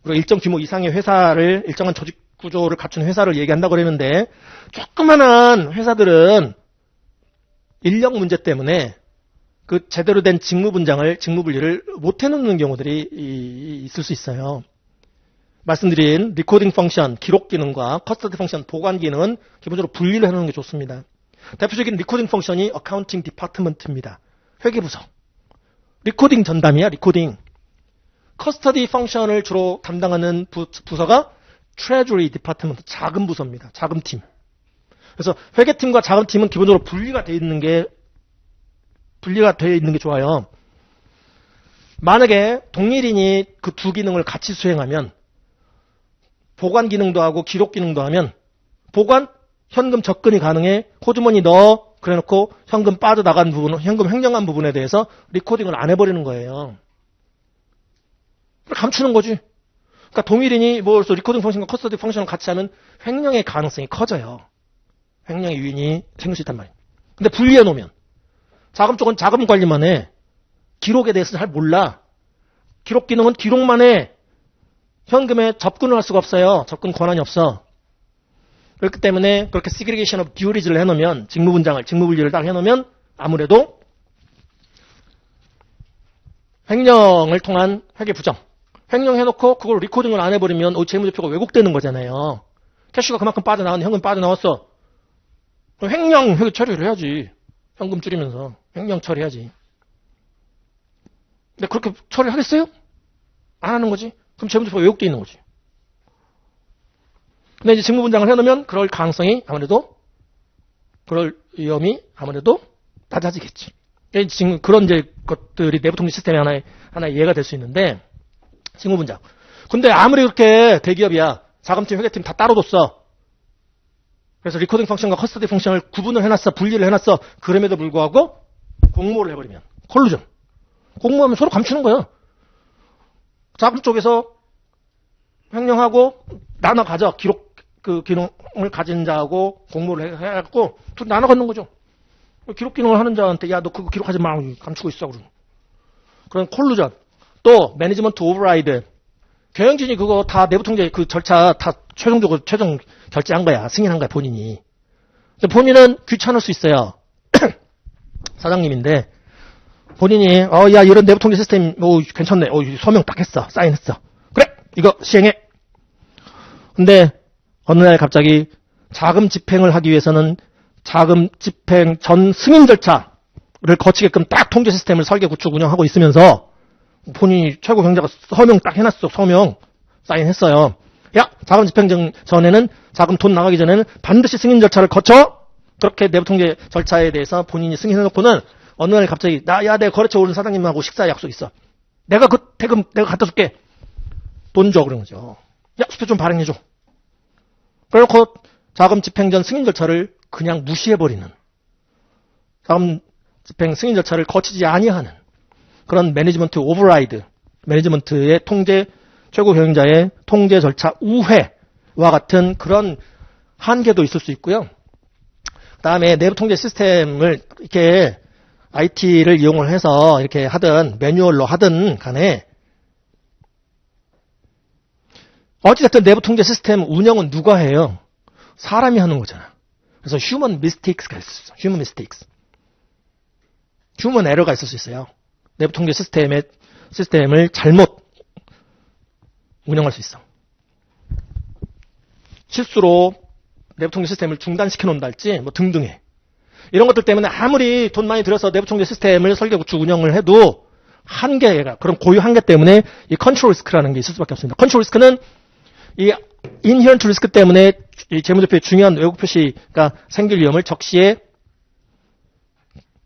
우리가 일정 규모 이상의 회사를, 일정한 조직 구조를 갖춘 회사를 얘기한다고 그러는데, 조그만한 회사들은 인력 문제 때문에 그 제대로 된 직무 분리를 못 해놓는 경우들이 있을 수 있어요. 말씀드린 리코딩 펑션, 기록 기능과 커스터디 펑션, 보관 기능은 기본적으로 분리를 해놓는 게 좋습니다. 대표적인 리코딩 펑션이 어카운팅 디파트먼트입니다. 회계부서. 리코딩 전담이야, 리코딩. 커스터디 펑션을 주로 담당하는 부서가 트레저리 디파트먼트, 자금 부서입니다. 자금팀. 그래서 회계팀과 자금팀은 기본적으로 분리가 되어 있는 게 좋아요. 만약에 동일인이 그 두 기능을 같이 수행하면, 보관 기능도 하고 기록 기능도 하면, 보관, 현금 접근이 가능해. 코드머니 넣어. 그래놓고 현금 빠져나간 부분, 현금 횡령한 부분에 대해서 리코딩을 안 해버리는 거예요. 감추는 거지. 그러니까 동일인이 리코딩 펑션과 커스터디 펑션을 같이 하면 횡령의 가능성이 커져요. 횡령의 유인이 생길 수 있단 말이에요. 근데 분리해 놓으면, 자금 쪽은 자금 관리만 해. 기록에 대해서는 잘 몰라. 기록 기능은 기록만 해. 현금에 접근을 할 수가 없어요. 접근 권한이 없어. 그렇기 때문에 그렇게 segregation of duties를 해놓으면, 직무 분리를 딱 해놓으면 아무래도 횡령을 통한 회계 부정. 횡령해놓고 그걸 리코딩을 안 해버리면 재무제표가 왜곡되는 거잖아요. 캐시가 그만큼 빠져나왔는데 현금 빠져나왔어. 횡령 회계 처리를 해야지. 현금 줄이면서 횡령 처리해야지. 근데 그렇게 처리하겠어요? 안 하는 거지. 그럼 재무제표가 왜곡되어 있는 거지. 근데 이제 직무분장을 해놓으면 그럴 위험이 아무래도 낮아지겠지. 지금 그런 것들이 내부 통제 시스템의 하나의 예가 될 수 있는데, 직무분장. 근데 아무리 그렇게 대기업이야, 자금팀, 회계팀 다 따로 뒀어. 그래서 리코딩 펑션과 커스터디 펑션을 구분을 해놨어, 분리를 해놨어. 그럼에도 불구하고 공모를 해버리면, 콜루전. 공모하면 서로 감추는 거야. 자금 쪽에서 횡령하고 나눠 가져. 기능을 가진 자하고 공모를 해갖고 둘 나눠 갖는 거죠. 기록 기능을 하는 자한테, 야, 너 그거 기록하지 마. 감추고 있어. 그런 콜루전. 또 매니지먼트 오버라이드. 경영진이 그거 다 내부 통제 그 절차 다 최종 결제한 거야. 승인한 거야, 본인이. 본인은 귀찮을 수 있어요. 사장님인데 본인이 야, 이런 내부 통제 시스템 괜찮네. 서명 딱 했어. 사인했어. 그래. 이거 시행해. 근데 어느 날 갑자기 자금 집행을 하기 위해서는 자금 집행 전 승인 절차를 거치게끔 딱 통제 시스템을 설계, 구축, 운영하고 있으면서 본인이 최고 경자가 서명 딱 해놨어. 서명 사인했어요. 야, 자금 집행 전에는, 자금 돈 나가기 전에는 반드시 승인 절차를 거쳐. 그렇게 내부 통제 절차에 대해서 본인이 승인해놓고는 어느 날 갑자기 야, 내 거래처 오른 사장님하고 식사 약속 있어. 내가 그 대금 내가 갖다 줄게. 돈 줘. 그런 거죠. 야, 수표 좀 발행해줘. 그래놓고 자금 집행 전 승인 절차를 그냥 무시해버리는, 자금 집행 승인 절차를 거치지 아니하는 그런 매니지먼트 오버라이드, 매니지먼트의 통제, 최고 경영자의 통제 절차 우회와 같은 그런 한계도 있을 수 있고요. 그 다음에 내부 통제 시스템을 이렇게 IT를 이용을 해서 이렇게 하든 매뉴얼로 하든 간에 어찌됐든 내부 통제 시스템 운영은 누가 해요? 사람이 하는 거잖아. 그래서 human mistakes가 있을 수 있어. human mistakes. human error가 있을 수 있어요. 내부 통제 시스템을 잘못 운영할 수 있어. 실수로 내부 통제 시스템을 중단시켜 놓는달지 뭐 등등해. 이런 것들 때문에 아무리 돈 많이 들여서 내부 통제 시스템을 설계 구축 운영을 해도 한계가, 그런 고유 한계 때문에 이 컨트롤 리스크라는 게 있을 수밖에 없습니다. 컨트롤 리스크는 이 인헤런트 리스크 때문에 이 재무제표의 중요한 왜곡 표시가 생길 위험을 적시에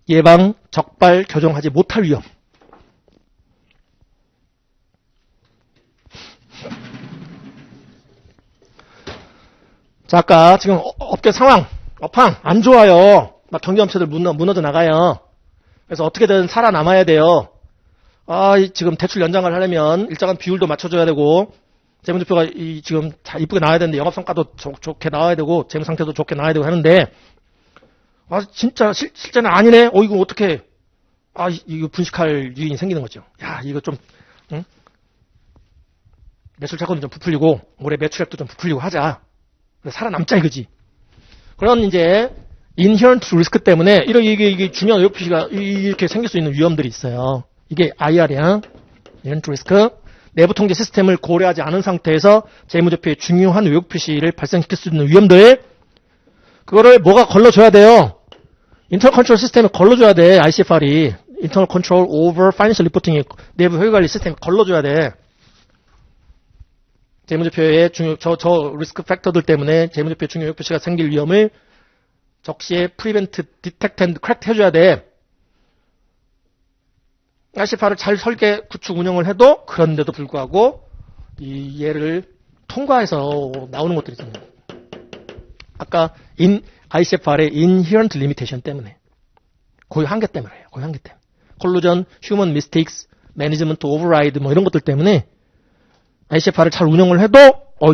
예방, 적발, 교정하지 못할 위험. 자, 아까 지금 업계 상황, 업황 안 좋아요. 막 경기업체들 무너져 나가요. 그래서 어떻게든 살아남아야 돼요. 지금 대출 연장을 하려면 일정한 비율도 맞춰줘야 되고, 재무제표가 지금 다 이쁘게 나와야 되는데, 영업성과도 좋게 나와야 되고, 재무상태도 좋게 나와야 되고 하는데, 진짜 실제는 아니네. 이거 어떻게? 이거 분식할 유인이 생기는 거죠. 야, 이거 좀 응? 매출 차고는 좀 부풀리고 올해 매출액도 좀 부풀리고 하자. 살아남자 이거지. 그런 이제 인헤런트 리스크 때문에 이게 중요한 왜곡 표시가 이렇게 생길 수 있는 위험들이 있어요. 이게 IR이야. 인헤런트 리스크. 내부 통제 시스템을 고려하지 않은 상태에서 재무제표의 중요한 왜곡 표시를 발생시킬 수 있는 위험들, 그거를 뭐가 걸러줘야 돼요? 인터널 컨트롤 시스템에 걸러줘야 돼. ICFR이 인터널 컨트롤 오버 파이낸셜 리포팅이 내부 회계관리 시스템에 걸러줘야 돼. 재무제표의 저 리스크 팩터들 때문에 재무제표의 중요 왜곡 표시가 생길 위험을 적시에 프리벤트, 디텍트 앤드 크랙트 해줘야 돼. ICFR을 잘 설계, 구축, 운영을 해도 그런데도 불구하고 이 얘를 통과해서 나오는 것들이 있잖아요. 아까 ICFR의 inherent limitation 때문에, 고유 한계 때문에요. 고유 한계 때문에. 콜루전, human mistakes, management override 뭐 이런 것들 때문에 ICFR을 잘 운영을 해도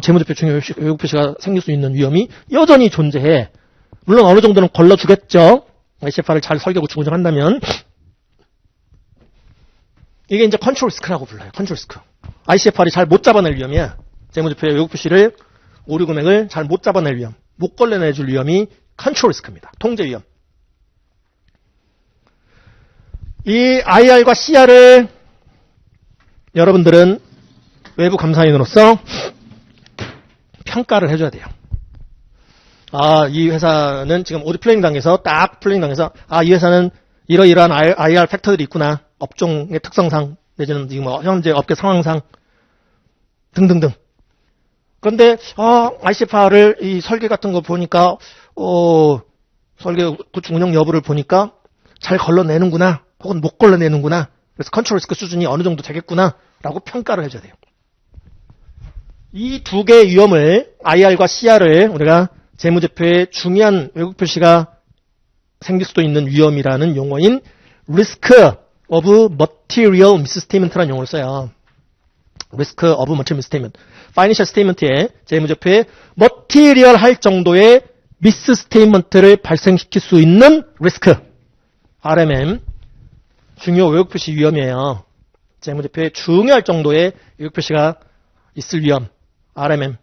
재무제표 중요 왜곡 표시가 생길 수 있는 위험이 여전히 존재해. 물론 어느 정도는 걸러주겠죠. ICFR을 잘 설계, 구축, 운영한다면. 이게 이제 컨트롤 리스크라고 불러요. 컨트롤 리스크. ICFR이 잘 못 잡아낼 위험이야. 재무제표의 왜곡 표시를, 오류 금액을 잘 못 잡아낼 위험, 못 걸러내줄 위험이 컨트롤 리스크입니다. 통제 위험. 이 IR과 CR을 여러분들은 외부 감사인으로서 평가를 해줘야 돼요. 이 회사는 지금 오디 플래닝 당에서 딱 플래닝 당에서 이 회사는 이러이러한 IR 팩터들이 있구나. 업종의 특성상 내지는 지금 현재 업계 상황상 등등등. 그런데 ICFR을 이 설계 같은 거 보니까 설계 구축 운영 여부를 보니까 잘 걸러내는구나, 혹은 못 걸러내는구나. 그래서 컨트롤 리스크 수준이 어느 정도 되겠구나라고 평가를 해줘야 돼요. 이 두 개의 위험을, IR과 CR을 우리가 재무제표에 중요한 왜곡 표시가 생길 수도 있는 위험이라는 용어인 Risk of Material Misstatement라는 용어를 써요. Risk of Material Misstatement. Financial Statement에 재무제표에 Material 할 정도의 Misstatement를 발생시킬 수 있는 Risk. RMM. 중요 왜곡 표시 위험이에요. 재무제표에 중요할 정도의 왜곡 표시가 있을 위험. RMM.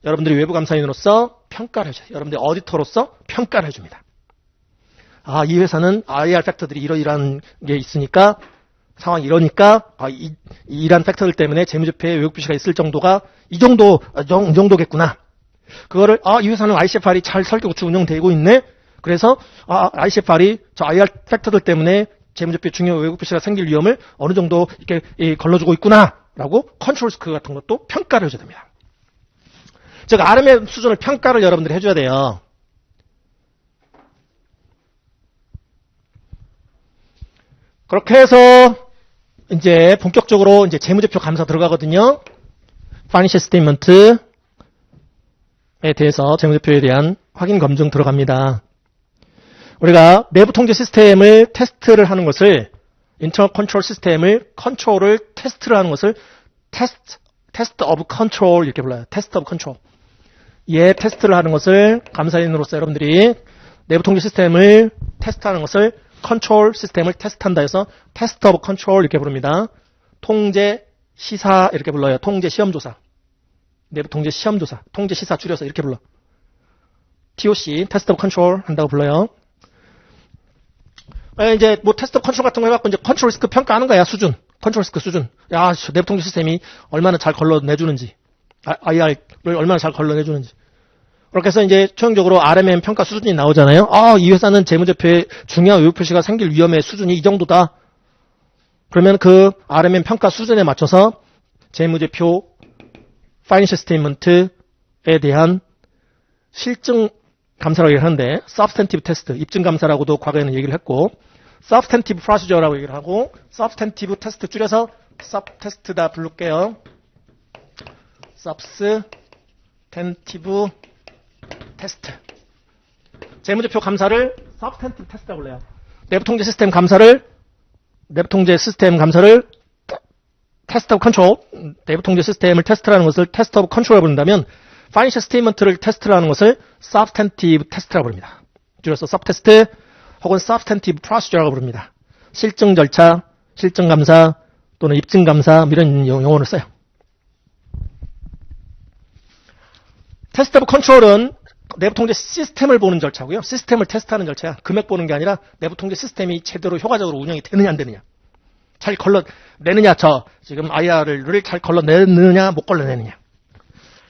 여러분들이 외부 감사인으로서 평가를 해줘요. 여러분들이 어디터로서 평가를 해줍니다. 이 회사는 IR 팩터들이 이러이러한 게 있으니까, 상황이 이러니까, 이러한 팩터들 때문에 재무제표에 왜곡 표시가 있을 정도가 이 정도겠구나. 그거를, 이 회사는 ICFR이 잘 설계 구축 운영되고 있네? 그래서, ICFR이 저 IR 팩터들 때문에 재무제표 중요 왜곡 표시가 생길 위험을 어느 정도 이렇게 걸러주고 있구나. 라고 컨트롤 리스크 같은 것도 평가를 해줘야 됩니다. 즉, RMM 수준을 평가를 여러분들이 해줘야 돼요. 그렇게 해서 이제 본격적으로 이제 재무제표 감사 들어가거든요. 파이낸셜 스테이트먼트에 대해서 재무제표에 대한 확인 검증 들어갑니다. 우리가 내부 통제 시스템을 테스트를 하는 것을 인터널 컨트롤 시스템을 컨트롤을 테스트를 하는 것을 테스트 오브 컨트롤 이렇게 불러요. 테스트 오브 컨트롤. 예, 테스트를 하는 것을 감사인으로서 여러분들이 내부 통제 시스템을 테스트하는 것을 컨트롤 시스템을 테스트한다 해서 테스트 오브 컨트롤 이렇게 부릅니다. 통제 시사 이렇게 불러요. 통제 시험조사. 내부 통제 시험조사. 통제 시사 줄여서 이렇게 불러. TOC, 테스트 오브 컨트롤 한다고 불러요. 이제 뭐 테스트 오브 컨트롤 같은 거 해갖고 이제 컨트롤 리스크 평가하는 거야. 수준. 컨트롤 리스크 수준. 야, 내부 통제 시스템이 얼마나 잘 걸러내주는지. IR을 얼마나 잘 걸러내주는지. 그렇게 해서 이제 최종적으로 RMM 평가 수준이 나오잖아요. 이 회사는 재무제표에 중요한 외부 표시가 생길 위험의 수준이 이 정도다. 그러면 그 RMM 평가 수준에 맞춰서 재무제표 파이낸셜 스테이트먼트에 대한 실증 감사라고 얘기를 하는데 substantive 테스트, 입증 감사라고도 과거에는 얘기를 했고 substantive procedure라고 얘기를 하고 substantive 테스트 줄여서 sub 테스트다 부를게요. substantive 테스트. 재무제표 감사를 substantive 테스트라고 불러요. 내부 통제 시스템 감사를 테스트 오브 컨트롤, 내부 통제 시스템을 테스트라는 것을 테스트 오브 컨트롤을 부른다면 파이낸셜 스테이트먼트를 테스트라는 것을 substantive 테스트라고 부릅니다. 줄여서 sub 테스트 혹은 substantive procedure라고 부릅니다. 실증 절차, 실증 감사 또는 입증 감사 이런 용어를 써요. 테스트 오브 컨트롤은 내부 통제 시스템을 보는 절차고요. 시스템을 테스트하는 절차야. 금액 보는 게 아니라 내부 통제 시스템이 제대로 효과적으로 운영이 되느냐 안 되느냐. 잘 걸러내느냐, 지금 IR을 잘 걸러내느냐, 못 걸러내느냐.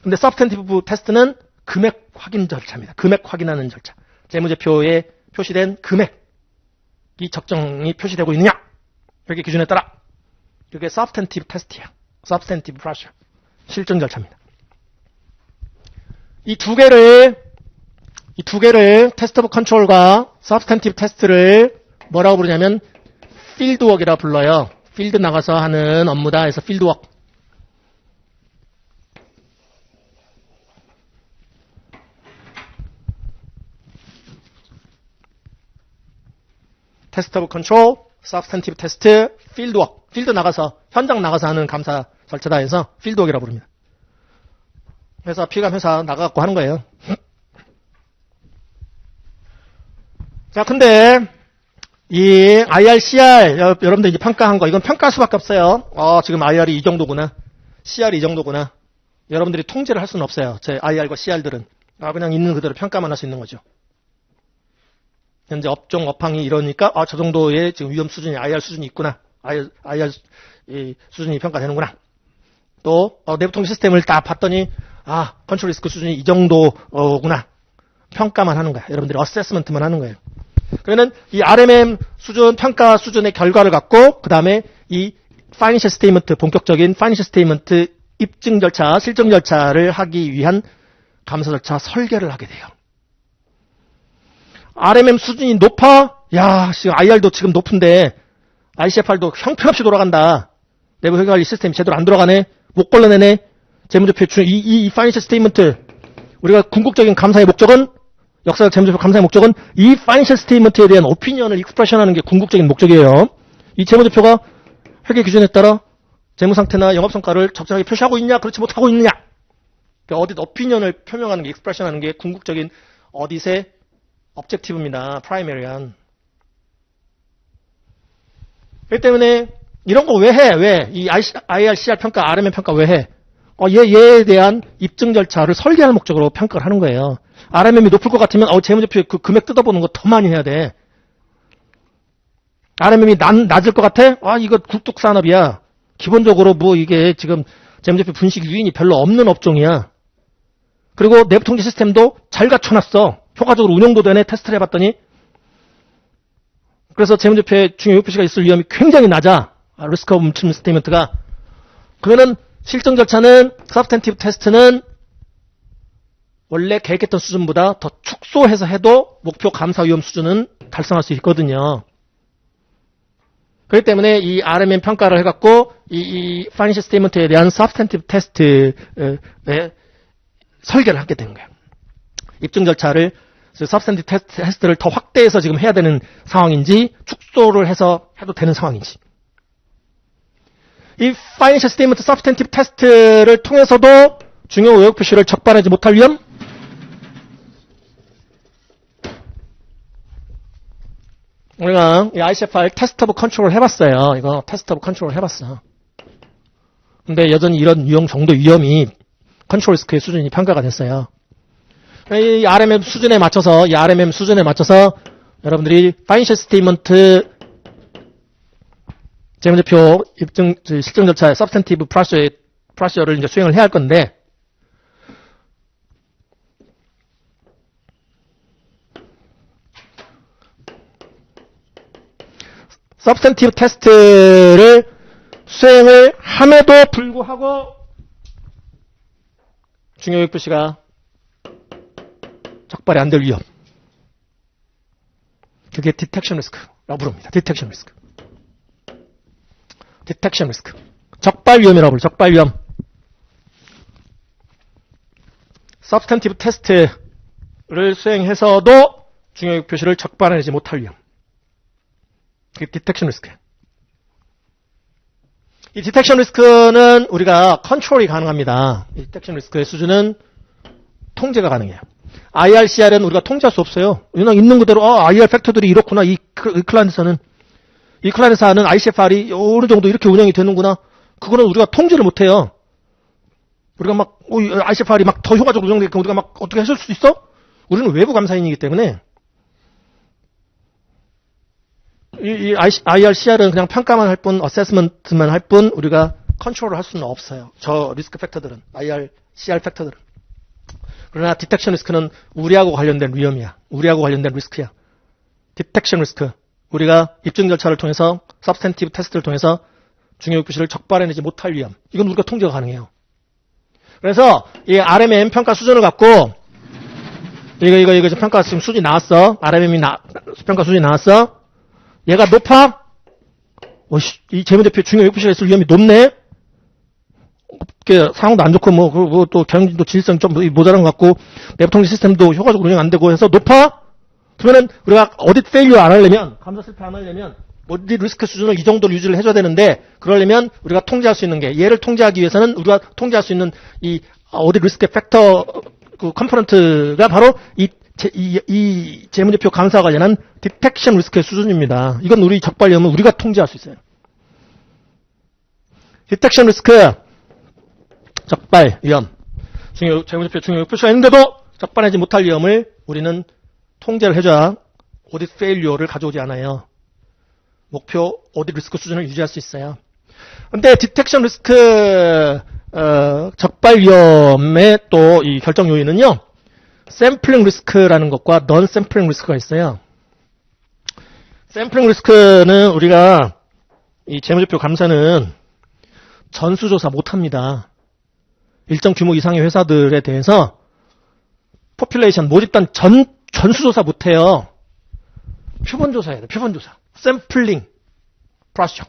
근데 substantive 테스트는 금액 확인 절차입니다. 금액 확인하는 절차. 재무제표에 표시된 금액이 적정히 표시되고 있느냐. 여기 기준에 따라. 이게 substantive 테스트야. substantive procedure. 실증 절차입니다. 이 두 개를 테스트 오브 컨트롤과 substantive 테스트를 뭐라고 부르냐면 필드워크이라 불러요. 필드 나가서 하는 업무다 해서 필드워크. 테스트 오브 컨트롤, substantive 테스트, 필드워크. 필드 나가서 현장 나가서 하는 감사 절차다 해서 필드워크이라 부릅니다. 회사 피감 회사 나가갖고 하는 거예요. 자, 근데 이 IR, CR 여러분들 이제 평가한 거 이건 평가할 수밖에 없어요. 지금 IR이 이 정도구나. CR이 이 정도구나. 여러분들이 통제를 할 수는 없어요. 제 IR과 CR들은 그냥 있는 그대로 평가만 할 수 있는 거죠. 현재 업종 업황이 이러니까 저 정도의 지금 위험 수준이 IR 수준이 있구나. IR 수준이 평가되는구나. 또 내부 통제 시스템을 다 봤더니 컨트롤 리스크 수준이 이 정도구나. 평가만 하는 거야. 여러분들이 어세스먼트만 하는 거예요. 그러면 이 RMM 수준, 평가 수준의 결과를 갖고 그 다음에 이 파이낸셜 스테이트먼트, 본격적인 파이낸셜 스테이트먼트 입증 절차, 실증 절차를 하기 위한 감사 절차 설계를 하게 돼요. RMM 수준이 높아? 지금 IR도 지금 높은데 ICFR도 형편없이 돌아간다. 내부 회계관리 시스템이 제대로 안 돌아가네. 못 걸러내네. 재무제표 이 파이낸셜 스테이트먼트 우리가 궁극적인 감사의 목적은 역사적 재무제표 감사의 목적은 이 파이낸셜 스테이트먼트에 대한 오피니언을 익스프레션하는 게 궁극적인 목적이에요. 이 재무제표가 회계 기준에 따라 재무상태나 영업성과를 적절하게 표시하고 있냐, 그렇지 못하고 있느냐. 그러니까 어디 오피니언을 표명하는 게 익스프레션하는 게 궁극적인 어디의 objective입니다. 프라이머리한. 그렇기 때문에 이런 거 왜 해? 왜? 이 IR, CR 평가, RMM 평가 왜 해? 얘에 대한 입증 절차를 설계할 목적으로 평가를 하는 거예요. RMM이 높을 것 같으면 재무제표 그 금액 뜯어보는 거 더 많이 해야 돼. RMM이 낮을 것 같아? 이거 굴뚝산업이야. 기본적으로 뭐 이게 지금 재무제표 분식 유인이 별로 없는 업종이야. 그리고 내부 통제 시스템도 잘 갖춰놨어. 효과적으로 운영도 되네. 테스트를 해봤더니. 그래서 재무제표에 중요 표시가 있을 위험이 굉장히 낮아. 리스크 오브 멈춤 스테이트먼트가. 그러면은 실증 절차는 substantive 테스트는 원래 계획했던 수준보다 더 축소해서 해도 목표 감사 위험 수준은 달성할 수 있거든요. 그렇기 때문에 이 RMM 평가를 해갖고 이 Financial Statement에 대한 Substantive Test의 설계를 하게 되는 거예요. 입증 절차를 Substantive Test를 더 확대해서 지금 해야 되는 상황인지 축소를 해서 해도 되는 상황인지. 이 Financial Statement Substantive Test를 통해서도 중요 의혹 표시를 적발하지 못할 위험. 우리가 이 ICFR 테스트 오브 컨트롤 해봤어요. 이거 테스트 오브 컨트롤 해봤어. 근데 여전히 이런 유형 정도 위험이 컨트롤 리스크의 수준이 평가가 됐어요. 이 RMM 수준에 맞춰서, 여러분들이 파이낸셜 스테이트먼트 재무제표 입증, 실증 절차의 서브스탄티브 프로시저를 이제 수행을 해야 할 건데, 서브스탄티브 테스트를 수행을 함에도 불구하고 중요유익 표시가 적발이 안 될 위험. 그게 디텍션 리스크라고 부릅니다. 디텍션 리스크. 디텍션 리스크. 적발 위험이라고 부르죠. 적발 위험. 서브스탄티브 테스트를 수행해서도 중요유익 표시를 적발해내지 못할 위험. 그게 디텍션 리스크. 이 디텍션 리스크는 우리가 컨트롤이 가능합니다. 이 디텍션 리스크의 수준은 통제가 가능해요. IRCR은 우리가 통제할 수 없어요. 그냥 있는 그대로 IR 팩터들이 이렇구나. 이 클라이언트사는 ICFR이 어느 정도 이렇게 운영이 되는구나. 그거는 우리가 통제를 못해요. 우리가 막 ICFR이 막 더 효과적으로 운영되니까 우리가 막 어떻게 해줄 수 있어? 우리는 외부 감사인이기 때문에 이 IRCR은 그냥 평가만 할 뿐, 어세스먼트만 할 뿐, 우리가 컨트롤을 할 수는 없어요. 저 리스크 팩터들은, IRCR 팩터들은. 그러나 디텍션 리스크는 우리하고 관련된 위험이야. 우리하고 관련된 리스크야. 디텍션 리스크. 우리가 입증 절차를 통해서, 서브스탄티브 테스트를 통해서 중요유익 표시를 적발해내지 못할 위험. 이건 우리가 통제가 가능해요. 그래서 이 RMM 평가 수준을 갖고, 이거 평가 지금 수준이 나왔어. RMM이 평가 수준이 나왔어. 얘가 높아? 이 재무제표 중요유익 표시가 있을 위험이 높네? 상황도 안 좋고, 또 경영진도 질성이 좀 모자란 것 같고, 내부 통제 시스템도 효과적으로 운영 안 되고 해서 높아? 그러면은 우리가 어딧 페일리어 안 하려면, 감사 실패 안 하려면, 어딧 리스크 수준을 이 정도로 유지를 해줘야 되는데, 그러려면 우리가 통제할 수 있는 게, 얘를 통제하기 위해서는 우리가 통제할 수 있는 이 어딧 리스크 팩터, 컴포넌트가 바로 이 재무제표 감사와 관련한 디텍션 리스크의 수준입니다. 이건 우리 적발 위험은 우리가 통제할 수 있어요. 디텍션 리스크, 적발 위험. 재무제표 중요유익 표시가 있는데도 적발하지 못할 위험을 우리는 통제를 해줘야 오딧 페일리어를 가져오지 않아요. 목표 오딧 리스크 수준을 유지할 수 있어요. 근데 디텍션 리스크, 적발 위험의 또 이 결정 요인은요, 샘플링 리스크라는 것과 넌 샘플링 리스크가 있어요. 샘플링 리스크는 우리가 이 재무제표 감사는 전수조사 못합니다. 일정 규모 이상의 회사들에 대해서 포퓰레이션 모집단 전수조사 못해요. 표본조사 해야 돼. 표본조사. 샘플링 프로시저.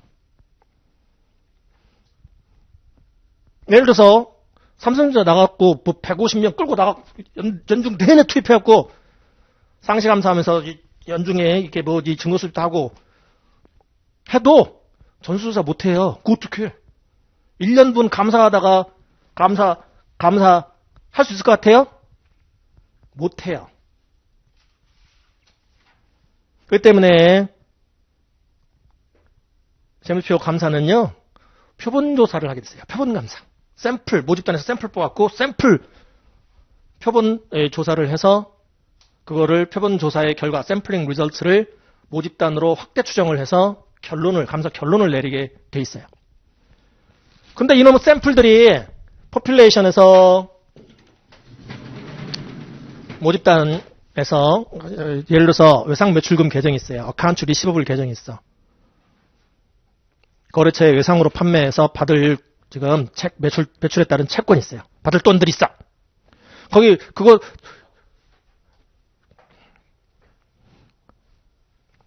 예를 들어서 삼성전자 나갔고 뭐 150명 끌고 나가 연중 내내 투입해갖고 상시 감사하면서 연중에 이렇게 뭐 이 증거 수집도 하고 해도 전수조사 못해요. 그거 어떡해? 1년분 감사하다가 감사 할 수 있을 것 같아요? 못해요. 그렇기 때문에 재무제표 감사는요, 표본조사를 하게 됐어요. 표본감사. 샘플, 모집단에서 샘플 뽑았고, 표본 조사를 해서, 그거를 표본조사의 결과, 샘플링 리절트를 모집단으로 확대 추정을 해서 감사 결론을 내리게 돼 있어요. 근데 이놈의 샘플들이 포퓰레이션에서, 모집단에서, 예를 들어서 외상 매출금 계정이 있어요. 어카운트 리시버블 계정이 있어. 거래처에 외상으로 판매해서 받을 지금 매출에 따른 채권이 있어요. 받을 돈들이 있어.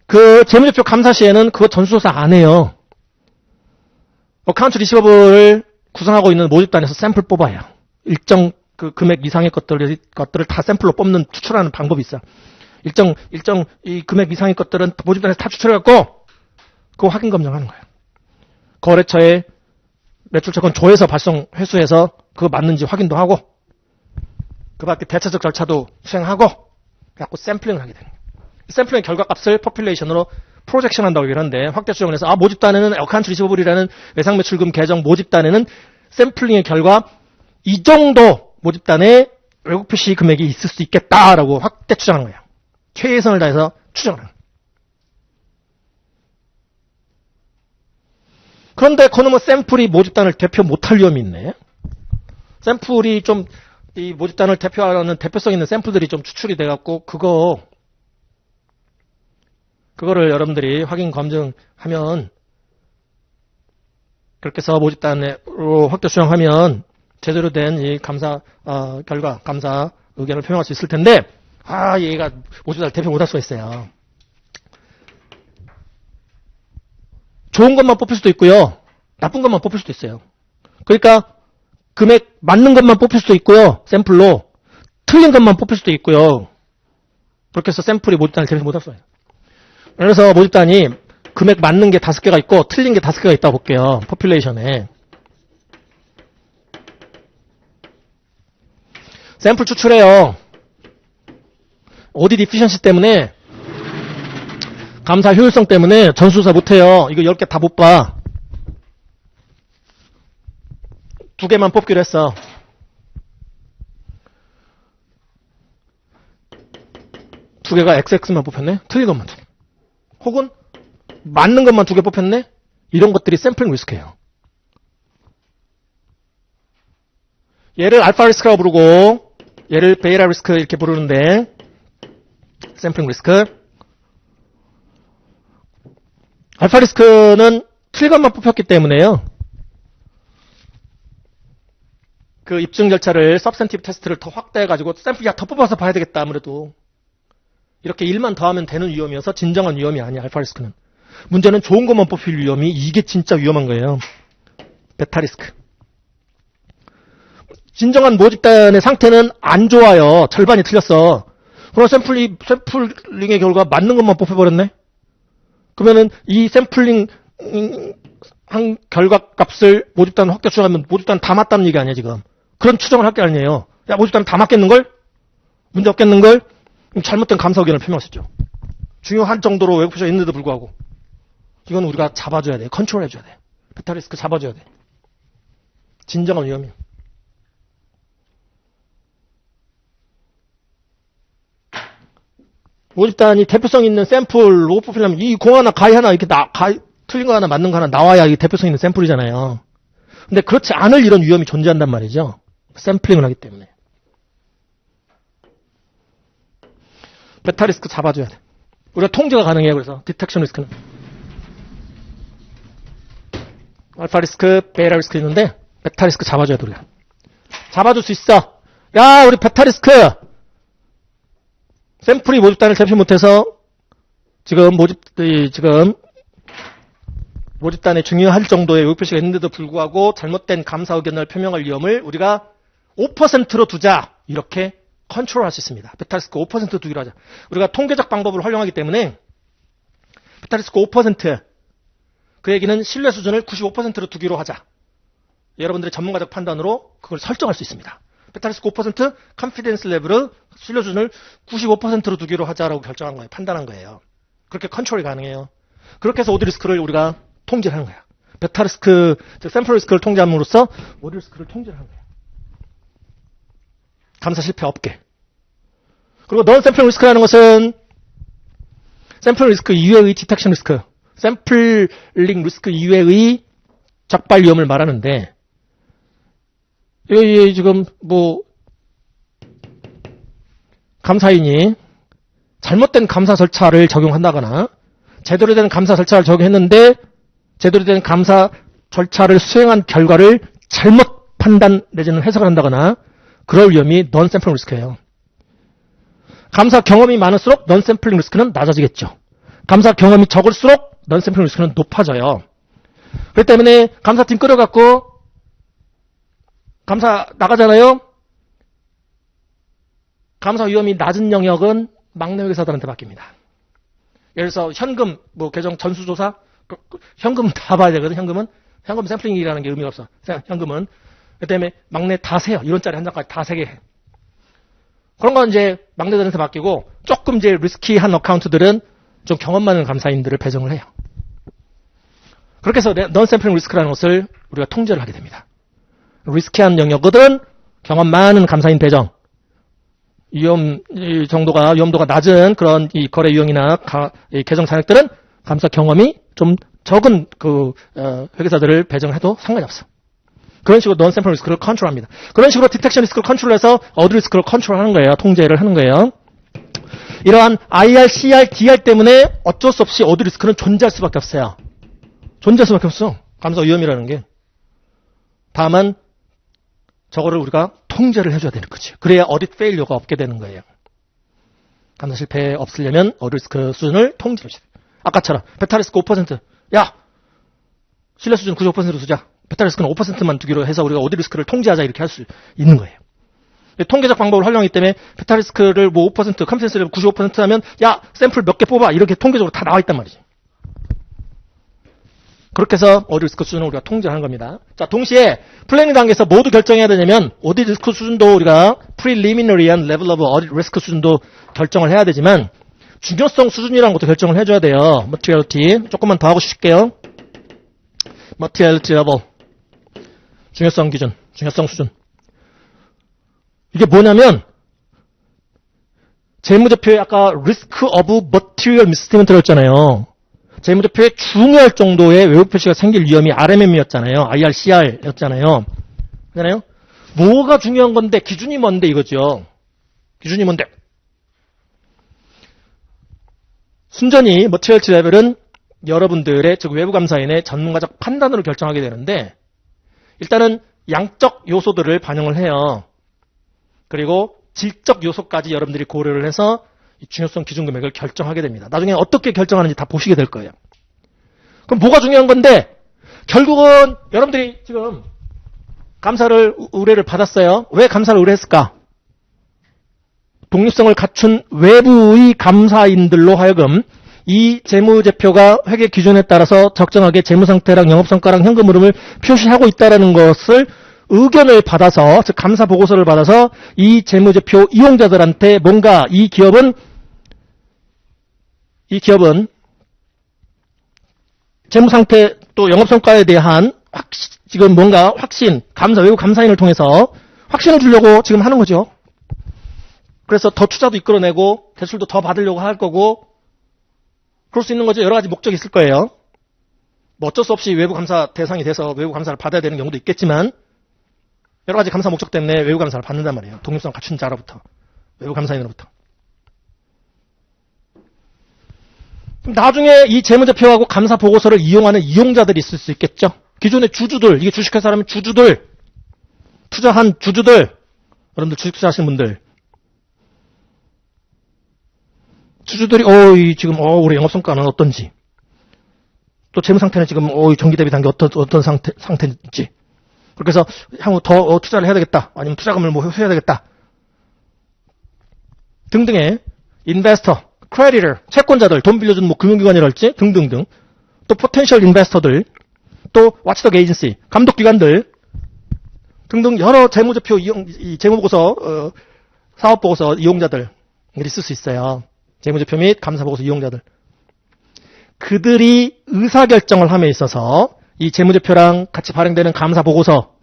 그 재무제표 감사 시에는 그거 전수조사 안 해요. 어카운트 리시버블을 구성하고 있는 모집단에서 샘플 뽑아요. 일정 그 금액 이상의 것들을 다 샘플로 뽑는 추출하는 방법이 있어. 일정 이 금액 이상의 것들은 모집단에서 다 추출해갖고 그거 확인 검증하는 거예요. 거래처에 매출채권 조회서 발송 회수해서 그거 맞는지 확인도 하고 그 밖에 대체적 절차도 수행하고 그래갖고 샘플링을 하게 됩니다. 샘플링 결과값을 포퓰레이션으로 프로젝션 한다고 얘기를 하는데 확대 추정을 해서 모집단에는 어카운트 리시버블이라는 외상 매출금 계정 모집단에는 샘플링의 결과 이 정도 모집단에 외국 표시 금액이 있을 수 있겠다라고 확대 추정한 거예요. 최선을 다해서 추정을 하는 거예요. 그런데 그놈의 샘플이 모집단을 대표 못할 위험이 있네. 샘플이 좀 이 모집단을 대표하는 대표성 있는 샘플들이 좀 추출이 돼갖고 그거를 여러분들이 확인 검증하면 그렇게 해서 모집단으로 확대 수정하면 제대로 된 이 감사 결과, 감사 의견을 표명할 수 있을 텐데 얘가 모집단을 대표 못할 수가 있어요. 좋은 것만 뽑힐 수도 있고요. 나쁜 것만 뽑힐 수도 있어요. 그러니까 금액 맞는 것만 뽑힐 수도 있고요. 샘플로. 틀린 것만 뽑힐 수도 있고요. 그렇게 해서 샘플이 모집단을 대표 못할 수가 있어요. 그래서 모집단이 금액 맞는 게 5개가 있고 틀린 게 5개가 있다고 볼게요. 포퓰레이션에. 샘플 추출해요. 오디트 이피션시 때문에 감사 효율성 때문에 전수조사 못해요. 이거 10개 다 못 봐. 2개만 뽑기로 했어. 두 개가 XX만 뽑혔네? 틀린 것만 2개. 혹은 맞는 것만 2개 뽑혔네? 이런 것들이 샘플링 리스크예요. 얘를 알파 리스크라고 부르고 얘를 베이타 리스크 이렇게 부르는데 샘플링 리스크. 알파 리스크는 틀린 것만 뽑혔기 때문에요. 그 입증 절차를 서브센티브 테스트를 더 확대해가지고 샘플 더 뽑아서 봐야 되겠다 아무래도. 이렇게 1만 더하면 되는 위험이어서 진정한 위험이 아니야 알파 리스크는. 문제는 좋은 것만 뽑힐 위험이 이게 진짜 위험한 거예요. 베타 리스크. 진정한 모집단의 상태는 안 좋아요. 절반이 틀렸어. 그럼 샘플링의 결과 맞는 것만 뽑혀버렸네. 그러면은 이 샘플링 한 결과 값을 모집단 확대 추정하면 모집단 다 맞다는 얘기 아니야 지금. 그런 추정을 할 게 아니에요. 야 모집단 다 맞겠는걸? 문제 없겠는걸? 잘못된 감사 의견을 표명했었죠. 중요한 정도로 외국 표시가 있는데도 불구하고 이건 우리가 잡아줘야 돼. 컨트롤해줘야 돼. 베타 리스크 잡아줘야 돼. 진정한 위험이에요. 모집단이 대표성 있는 샘플로 뽑히려면 이 공 하나 가위 하나 이렇게 틀린 거 하나 맞는 거 하나 나와야 이게 대표성 있는 샘플이잖아요. 근데 그렇지 않을 이런 위험이 존재한단 말이죠. 샘플링을 하기 때문에. 베타 리스크 잡아줘야 돼. 우리가 통제가 가능해요. 그래서 디텍션 리스크는. 알파 리스크, 베타 리스크 있는데 베타 리스크 잡아줘야 돼 우리가. 잡아줄 수 있어. 야 우리 베타 리스크 샘플이 모집단을 대표 못해서 지금 모집단에 중요할 정도의 의혹 표시가 있는데도 불구하고 잘못된 감사 의견을 표명할 위험을 우리가 5%로 두자. 이렇게 컨트롤할 수 있습니다. 베타 리스크 5% 두기로 하자. 우리가 통계적 방법을 활용하기 때문에 베타 리스크 5%, 그 얘기는 신뢰 수준을 95%로 두기로 하자. 여러분들의 전문가적 판단으로 그걸 설정할 수 있습니다. 베타 리스크 5%, 컨피던스 레벨을 신뢰 수준을 95%로 두기로 하자라고 결정한 거예요. 판단한 거예요. 그렇게 컨트롤이 가능해요. 그렇게 해서 오디 리스크를 우리가 통제를 하는 거야. 베타 리스크, 즉 샘플 리스크를 통제함으로써 오디 리스크를 통제를 하는 거야. 감사 실패 없게. 그리고 넌 샘플 리스크라는 것은 샘플 리스크 이외의 디텍션 리스크, 샘플링 리스크 이외의 적발 위험을 말하는데 여기 지금 감사인이 잘못된 감사 절차를 적용한다거나 제대로 된 감사 절차를 적용했는데 제대로 된 감사 절차를 수행한 결과를 잘못 판단 내지는 해석을 한다거나 그럴 위험이 넌 샘플링 리스크예요. 감사 경험이 많을수록 넌 샘플링 리스크는 낮아지겠죠. 감사 경험이 적을수록 non-sampling 리스크는 높아져요. 그렇기 때문에 감사팀 끌어갖고 감사 나가잖아요. 감사 위험이 낮은 영역은 막내 회계사들한테 맡깁니다. 예를 들어서 현금, 계정 전수조사, 현금 다 봐야 되거든. 현금 샘플링이라는 게 의미가 없어. 현금은. 그 때문에 막내 다 세요. 1원짜리 한 장까지 다 세게 해. 그런 건 이제 막내들한테 맡기고 조금 이제 리스키한 어카운트들은 좀 경험 많은 감사인들을 배정을 해요. 그렇게 해서 non-sampling 리스크라는 것을 우리가 통제를 하게 됩니다. 리스키한 영역들은 경험 많은 감사인 배정, 위험도가 낮은 그런 이 거래 유형이나 이 계정 잔액들은 감사 경험이 좀 적은 회계사들을 배정해도 상관이 없어. 그런 식으로 non-sampling 리스크를 컨트롤합니다. 그런 식으로 디텍션 리스크를 컨트롤해서 어드 리스크를 컨트롤하는 거예요. 통제를 하는 거예요. 이러한 IR, CR, DR 때문에 어쩔 수 없이 어드 리스크는 존재할 수밖에 없어요. 존재할 수밖에 없어. 감사 위험이라는 게. 다만 저거를 우리가 통제를 해줘야 되는 거지. 그래야 어딧 페일리어가 없게 되는 거예요. 감사 실패 없으려면 어드 리스크 수준을 통제를 해줘야 돼요. 아까처럼 베타 리스크 5%. 야, 신뢰 수준 95%로 쓰자. 베타 리스크는 5%만 두기로 해서 우리가 어드 리스크를 통제하자 이렇게 할 수 있는 거예요. 통계적 방법을 활용하기 때문에 베타 리스크를 5%, 컨피던스를 95% 하면 야, 샘플 몇 개 뽑아 이렇게 통계적으로 다 나와 있단 말이지. 그렇게 해서 어드 리스크 수준을 우리가 통제하는 겁니다. 자, 동시에 플래닝 단계에서 모두 결정해야 되냐면 어드 리스크 수준도 우리가 preliminary한 level of audit risk 수준도 결정을 해야 되지만 중요성 수준이라는 것도 결정을 해줘야 돼요. materiality 조금만 더 하고 싶게요. materiality level 중요성 기준, 중요성 수준. 이게 뭐냐면 재무제표에 아까 risk of material misstatement라고 했잖아요. 재무제표에 중요할 정도의 왜곡 표시가 생길 위험이 RMM이었잖아요. IR, CR였잖아요. 그잖아요. 뭐가 중요한 건데 기준이 뭔데 이거죠. 기준이 뭔데? 순전히 materiality level은 여러분들의 즉 외부 감사인의 전문가적 판단으로 결정하게 되는데 일단은 양적 요소들을 반영을 해요. 그리고 질적 요소까지 여러분들이 고려를 해서 중요성 기준 금액을 결정하게 됩니다. 나중에 어떻게 결정하는지 다 보시게 될 거예요. 그럼 뭐가 중요한 건데 결국은 여러분들이 지금 감사를 의뢰를 받았어요. 왜 감사를 의뢰했을까? 독립성을 갖춘 외부의 감사인들로 하여금 이 재무제표가 회계 기준에 따라서 적정하게 재무상태랑 영업성과랑 현금 흐름을 표시하고 있다는 것을 의견을 받아서, 즉 감사 보고서를 받아서 이 재무제표 이용자들한테 뭔가 이 기업은 재무상태 또 영업성과에 대한 지금 뭔가 확신, 감사, 외부 감사인을 통해서 확신을 주려고 지금 하는 거죠. 그래서 더 투자도 이끌어내고 대출도 더 받으려고 할 거고 그럴 수 있는 거죠. 여러 가지 목적이 있을 거예요. 뭐 어쩔 수 없이 외부 감사 대상이 돼서 외부 감사를 받아야 되는 경우도 있겠지만 여러 가지 감사 목적 때문에 외부 감사를 받는단 말이에요. 독립성 갖춘 자로부터, 외부 감사인으로부터. 그럼 나중에 이 재무제표하고 감사 보고서를 이용하는 이용자들이 있을 수 있겠죠. 기존의 주주들, 이게 주식회사라면 주주들, 투자한 주주들, 여러분들 주식 투자하시는 분들, 주주들이 지금 우리 영업성과는 어떤지, 또 재무상태는 지금 정기 대비 단계 어떤 상태인지. 그렇게 해서 향후 더 투자를 해야 되겠다. 아니면 투자금을 회수해야 되겠다. 등등의 인베스터, 크레디터, 채권자들, 돈 빌려준 금융기관이랄지 등등등. 또 포텐셜 인베스터들, 또 와치독 에이전시, 감독기관들 등등 여러 재무제표 재무보고서, 사업보고서 이용자들이 있을 수 있어요. 재무제표 및 감사보고서 이용자들. 그들이 의사결정을 함에 있어서 이 재무제표랑 같이 발행되는 감사보고서를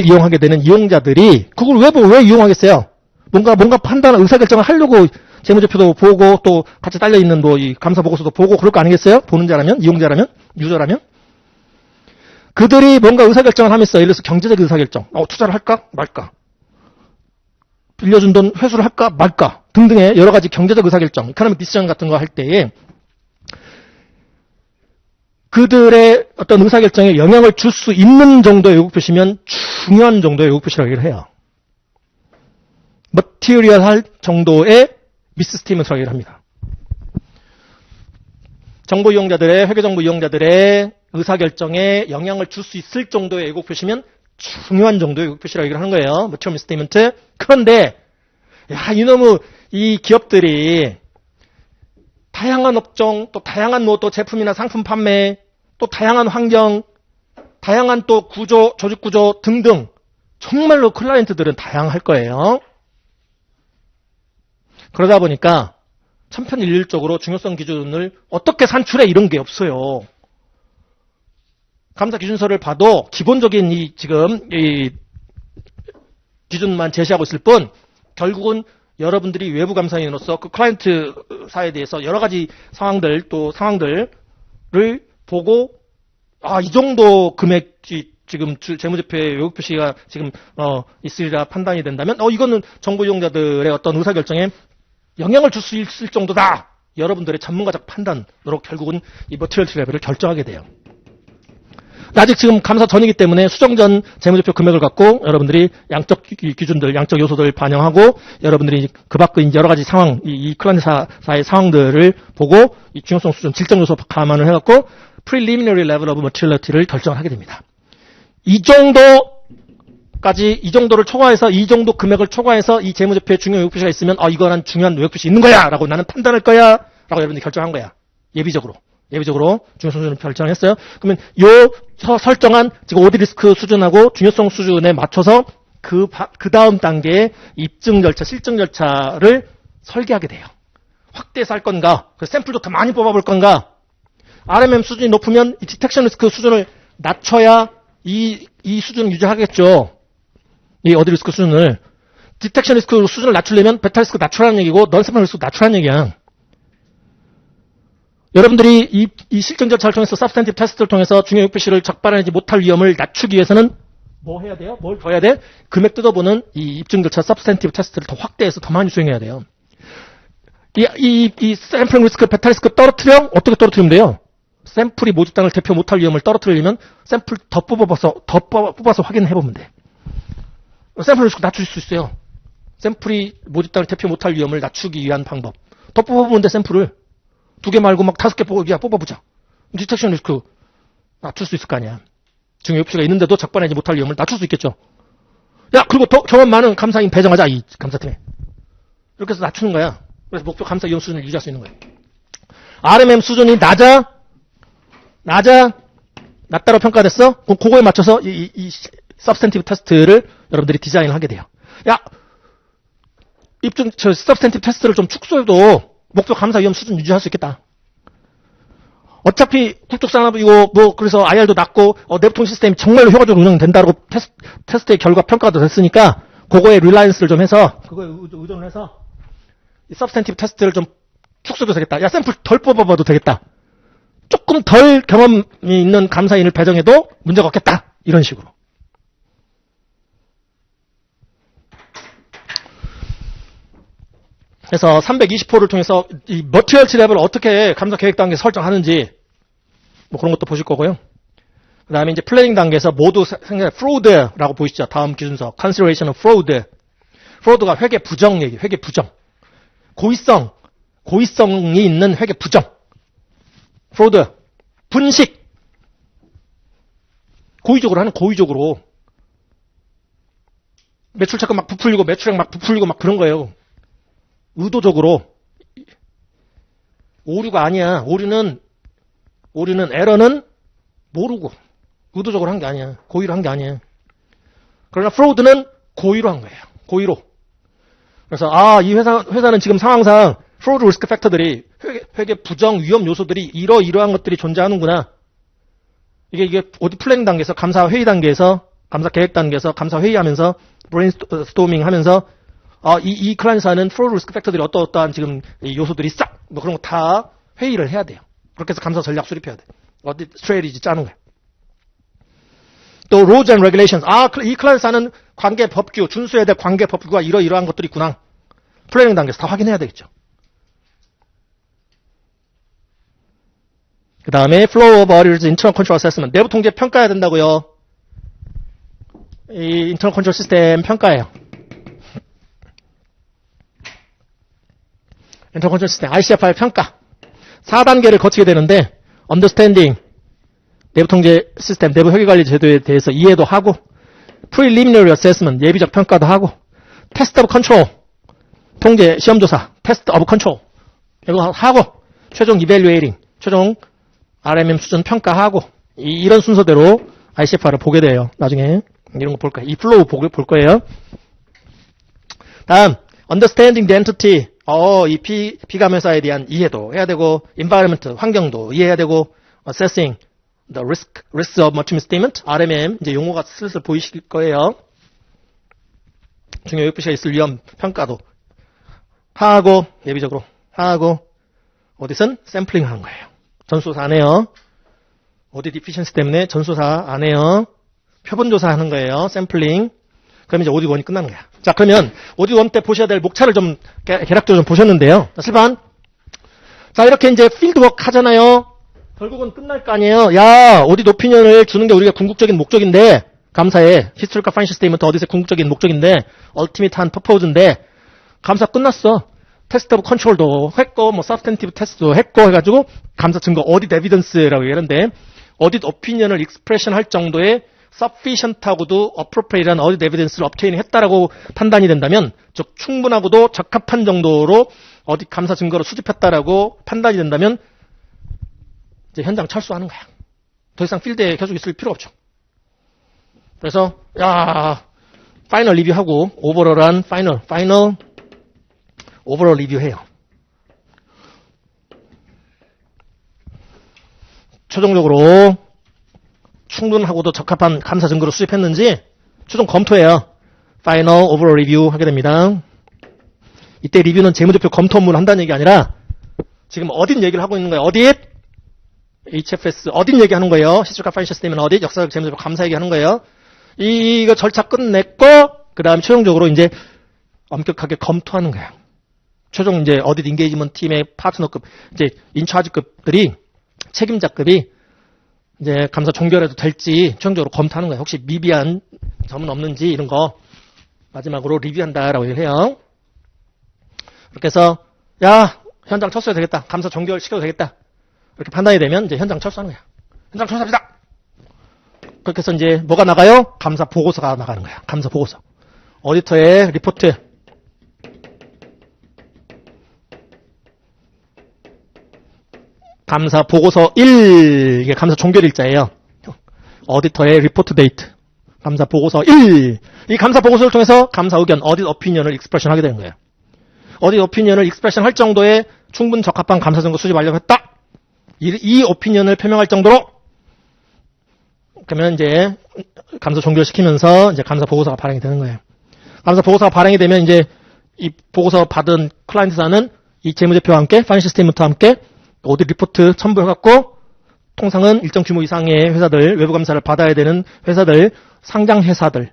이용하게 되는 이용자들이 그걸 왜 이용하겠어요? 뭔가 판단, 의사결정을 하려고 재무제표도 보고 또 같이 딸려있는 이 감사보고서도 보고 그럴 거 아니겠어요? 보는 자라면, 이용자라면, 유저라면. 그들이 뭔가 의사결정을 하면서 예를 들어서 경제적 의사결정, 투자를 할까 말까, 빌려준 돈 회수를 할까 말까 등등의 여러 가지 경제적 의사결정, 이코노믹 디시전 같은 거 할 때에 그들의 어떤 의사결정에 영향을 줄 수 있는 정도의 왜곡 표시면 중요한 정도의 왜곡 표시라고 얘기를 해요. 머티리얼 할 정도의 미스 스테이먼트라고 얘기를 합니다. 정보 이용자들의, 회계정보 이용자들의 의사결정에 영향을 줄 수 있을 정도의 왜곡 표시면 중요한 정도의 왜곡 표시라고 얘기를 하는 거예요. material misstatement. 그런데, 야, 이놈의 이 기업들이 다양한 업종, 또 다양한 또 제품이나 상품 판매, 또 다양한 환경, 다양한 또 구조, 조직 구조 등등 정말로 클라이언트들은 다양할 거예요. 그러다 보니까 천편일률적으로 중요성 기준을 어떻게 산출해 이런 게 없어요. 감사 기준서를 봐도 기본적인 이 기준만 제시하고 있을 뿐 결국은 여러분들이 외부 감사인으로서 그 클라이언트사에 대해서 여러 가지 상황들 또 상황들을 보고 이 정도 금액이 지금 재무제표에 왜곡 표시가 지금 있으리라 판단이 된다면 이거는 정보 이용자들의 어떤 의사결정에 영향을 줄 수 있을 정도다. 여러분들의 전문가적 판단으로 결국은 이 머티리얼 레벨을 결정하게 돼요. 아직 지금 감사 전이기 때문에 수정 전 재무제표 금액을 갖고 여러분들이 양적 기준들, 양적 요소들을 반영하고 여러분들이 그 밖의 여러 가지 상황, 이 클라이언트사의 상황들을 보고 이 중요성 수준, 질적 요소 감안을 해갖고 preliminary level of materiality를 결정을 하게 됩니다. 이 정도를 초과해서 이 정도 금액을 초과해서 이 재무제표에 중요 왜곡 표시가 있으면 이거는 중요한 왜곡 표시 있는 거야 라고 나는 판단할 거야 라고 여러분들이 결정한 거야. 예비적으로 중요성 수준을 결정했어요. 그러면 요 설정한 지금 오디 리스크 수준하고 중요성 수준에 맞춰서 그 다음 단계의 입증 절차, 실증 절차를 설계하게 돼요. 확대해서 할 건가? 샘플도 더 많이 뽑아볼 건가? RMM 수준이 높으면 이 디텍션 리스크 수준을 낮춰야 이 수준을 유지하겠죠. 이 오디 리스크 수준을. 디텍션 리스크 수준을 낮추려면 베타 리스크 낮추라는 얘기고 넌 샘플 리스크 낮추라는 얘기야. 여러분들이 이 실증 절차를 통해서 substantive 테스트를 통해서 중요 왜곡 표시를 적발하지 못할 위험을 낮추기 위해서는 뭐 해야 돼요? 뭘 더 해야 돼? 금액 뜯어보는 이 입증 절차 substantive 테스트를 더 확대해서 더 많이 수행해야 돼요. 이 샘플 리스크, 베타 리스크 떨어뜨려? 어떻게 떨어뜨리면 돼요? 샘플이 모집단을 대표 못할 위험을 떨어뜨리려면 샘플 더 뽑아서 확인해보면 돼. 샘플 리스크 낮출 수 있어요. 샘플이 모집단을 대표 못할 위험을 낮추기 위한 방법. 더 뽑아보면 돼, 샘플을. 2개 말고 막 5개 뽑아보자. 디텍션 리스크 낮출 수 있을 거 아니야. 중요 왜곡 표시가 있는데도 적발하지 못할 위험을 낮출 수 있겠죠. 야, 그리고 더 많은 감사인 배정하자, 이 감사팀에. 이렇게 해서 낮추는 거야. 그래서 목표 감사 위험 수준을 유지할 수 있는 거예요. RMM 수준이 낮다로 평가됐어? 그럼 그거에 맞춰서 이 substantive 테스트를 여러분들이 디자인을 하게 돼요. 야, substantive 테스트를 좀 축소해도 목표 감사 위험 수준 유지할 수 있겠다. 어차피 국적산업이고 그래서 IR도 낮고 내부통 시스템이 정말로 효과적으로 운영된다고 테스트의 결과 평가도 됐으니까 그거에 릴라이언스를 좀 해서 그거에 의존을 해서 이 substantive 테스트를 좀 축소해도 되겠다. 야, 샘플 덜 뽑아봐도 되겠다. 조금 덜 경험이 있는 감사인을 배정해도 문제가 없겠다. 이런 식으로. 그래서 320호를 통해서 이 머티리얼티 레벨을 어떻게 감사 계획 단계에서 설정하는지 그런 것도 보실 거고요. 그 다음에 이제 플래닝 단계에서 모두 생각해 fraud라고 보이시죠? 다음 기준서 consideration of fraud. fraud가 회계 부정 얘기, 회계 부정. 고의성이 있는 회계 부정. fraud. 분식. 고의적으로. 매출차가 막 부풀리고 매출액 막 부풀리고 막 그런 거예요. 의도적으로. 오류가 아니야. 오류는 에러는 모르고 의도적으로 한 게 아니야. 고의로 한 게 아니야. 그러나 프로드는 고의로 한 거예요. 고의로. 그래서 이 회사는 지금 상황상 프로드 리스크 팩터들이 회계 부정 위험 요소들이 이러한 것들이 존재하는구나. 이게 어디 플래닝 단계에서 감사 회의 단계에서 감사 계획 단계에서 감사 회의하면서 브레인스토밍 하면서 이 클라이언트사는 프로드 리스크 팩터들이 어떠한 지금 요소들이 싹 그런 거 다 회의를 해야 돼요. 그렇게 해서 감사 전략 수립해야 돼. 어디 스트레이지 짜는 거야. 또 rules and regulations. 이 클라이언트사는 관계 법규 준수해야 될 관계 법규가 이러한 것들이 있구나. 플래닝 단계에서 다 확인해야 되겠죠. 그 다음에 flow of auditors internal control assessment. 내부 통제 평가해야 된다고요. 이 internal control 시스템 평가예요. 인터널 컨트롤 시스템, ICFR 평가. 4단계를 거치게 되는데, understanding, 내부 통제 시스템, 내부 회계관리 제도에 대해서 이해도 하고, preliminary assessment, 예비적 평가도 하고, test of control, 통제, 시험조사, test of control, 이거 하고, 최종 evaluating, 최종 RMM 수준 평가하고, 이런 순서대로 ICFR을 보게 돼요. 나중에 이런 거 볼 거예요. 이 플로우 볼 거예요. 다음, understanding the entity, 이 비감회사에 대한 이해도 해야 되고, environment, 환경도 이해해야 되고, assessing the risks of multi misstatement, RMM, 이제 용어가 슬슬 보이실 거예요. 중요 요소가 있을 위험 평가도 하고, 예비적으로 하고, 어디선 샘플링 하는 거예요. 전수조사 안 해요. 오디트 디피션시 때문에 전수조사 안 해요. 표본조사 하는 거예요. 샘플링. 그러면 이제 오디트 1이 끝나는 거야. 자, 그러면 오디트 1 때 보셔야 될 목차를 좀 개략적으로 좀 보셨는데요. 자, 7번. 자, 이렇게 이제 필드워크 하잖아요. 결국은 끝날 거 아니에요. 야, 오디트 오피니언을 주는 게 우리가 궁극적인 목적인데, 감사의 히스토리컬 파이낸셜 스테이트먼트 어디서 궁극적인 목적인데, 얼티밋한 퍼포즈인데, 감사 끝났어. 테스트 오브 컨트롤도 했고, 뭐 서브스텐티브 테스트도 했고 해가지고 감사 증거 어디트 에비던스라고 얘기하는데, 어디트 오피니언을 익스프레션 할 정도의 sufficient하고도 appropriate한 어디트 에비던스를 obtain 했다라고 판단이 된다면, 즉 충분하고도 적합한 정도로 어디트 감사 증거를 수집했다라고 판단이 된다면 이제 현장 철수하는 거야. 더 이상 필드에 계속 있을 필요 없죠. 그래서 파이널 리뷰하고 오버롤한 파이널 오버롤 리뷰해요. 최종적으로 충분하고도 적합한 감사 증거를 수집했는지 최종 검토해요. 파이널 오버롤 리뷰 하게 됩니다. 이때 리뷰는 재무제표 검토 업무를 한다는 얘기 아니라 지금 어딘 얘기를 하고 있는 거예요. 어딘? HFS 어딘 얘기하는 거예요. 히스토리컬 파이낸셜 스테이트먼트 어딘? 역사적 재무제표 감사 얘기하는 거예요. 이거 절차 끝냈고 그 다음 최종적으로 이제 엄격하게 검토하는 거야. 최종 이제 어디트 인게이지먼트 팀의 파트너급, 이제 인차지급들이 책임자급이 이제 감사 종결해도 될지 최종적으로 검토하는 거예요. 혹시 미비한 점은 없는지 이런 거 마지막으로 리뷰한다라고 얘기해요. 그렇게 해서 현장 철수해도 되겠다. 감사 종결 시켜도 되겠다. 이렇게 판단이 되면 이제 현장 철수하는 거야. 현장 철수합니다. 그렇게 해서 이제 뭐가 나가요? 감사 보고서가 나가는 거야. 감사 보고서. 오디터의 리포트. 감사 보고서 1. 이게 감사 종결 일자예요. 오디터의 리포트 데이트. 감사 보고서 1. 이 감사 보고서를 통해서 감사 의견, 어디트 오피니언을 익스프레션 하게 되는 거예요. 어디트 오피니언을 익스프레션 할 정도의 충분 적합한 감사 증거 수집하려고 했다. 이 오피니언을 표명할 정도로 그러면 이제 감사 종결시키면서 이제 감사 보고서가 발행이 되는 거예요. 감사 보고서가 발행이 되면 이제 이 보고서 받은 클라이언트사는 이 재무제표와 함께 파이낸셜 스테이트먼트와 함께 오디트 리포트 첨부해갖고 통상은 일정 규모 이상의 회사들, 외부 감사를 받아야 되는 회사들, 상장 회사들,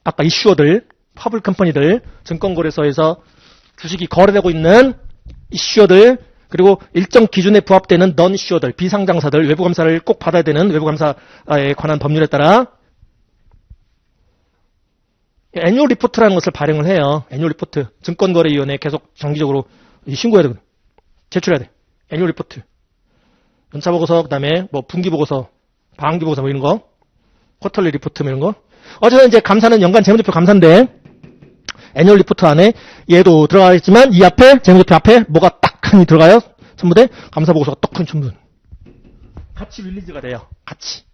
아까 이슈어들, 퍼블릭 컴퍼니들, 증권거래소에서 주식이 거래되고 있는 이슈어들, 그리고 일정 기준에 부합되는 넌 이슈어들, 비상장사들, 외부 감사를 꼭 받아야 되는 외부 감사에 관한 법률에 따라 애뉴얼 리포트라는 것을 발행을 해요. 애뉴얼 리포트. 증권거래위원회에 계속 정기적으로 신고해야 되거든. 제출해야 돼. 애뉴얼 리포트. 연차보고서, 그 다음에 뭐 분기보고서, 반기보고서 뭐 이런 거. 쿼터리 리포트 뭐 이런 거. 어쨌든 이제 감사는 연간 재무제표 감사인데 애뉴얼 리포트 안에 얘도 들어가 있지만 이 앞에 재무제표 앞에 뭐가 딱 큰 들어가요. 전부 다 감사보고서가 딱 큰 전부. 같이 릴리즈가 돼요. 같이.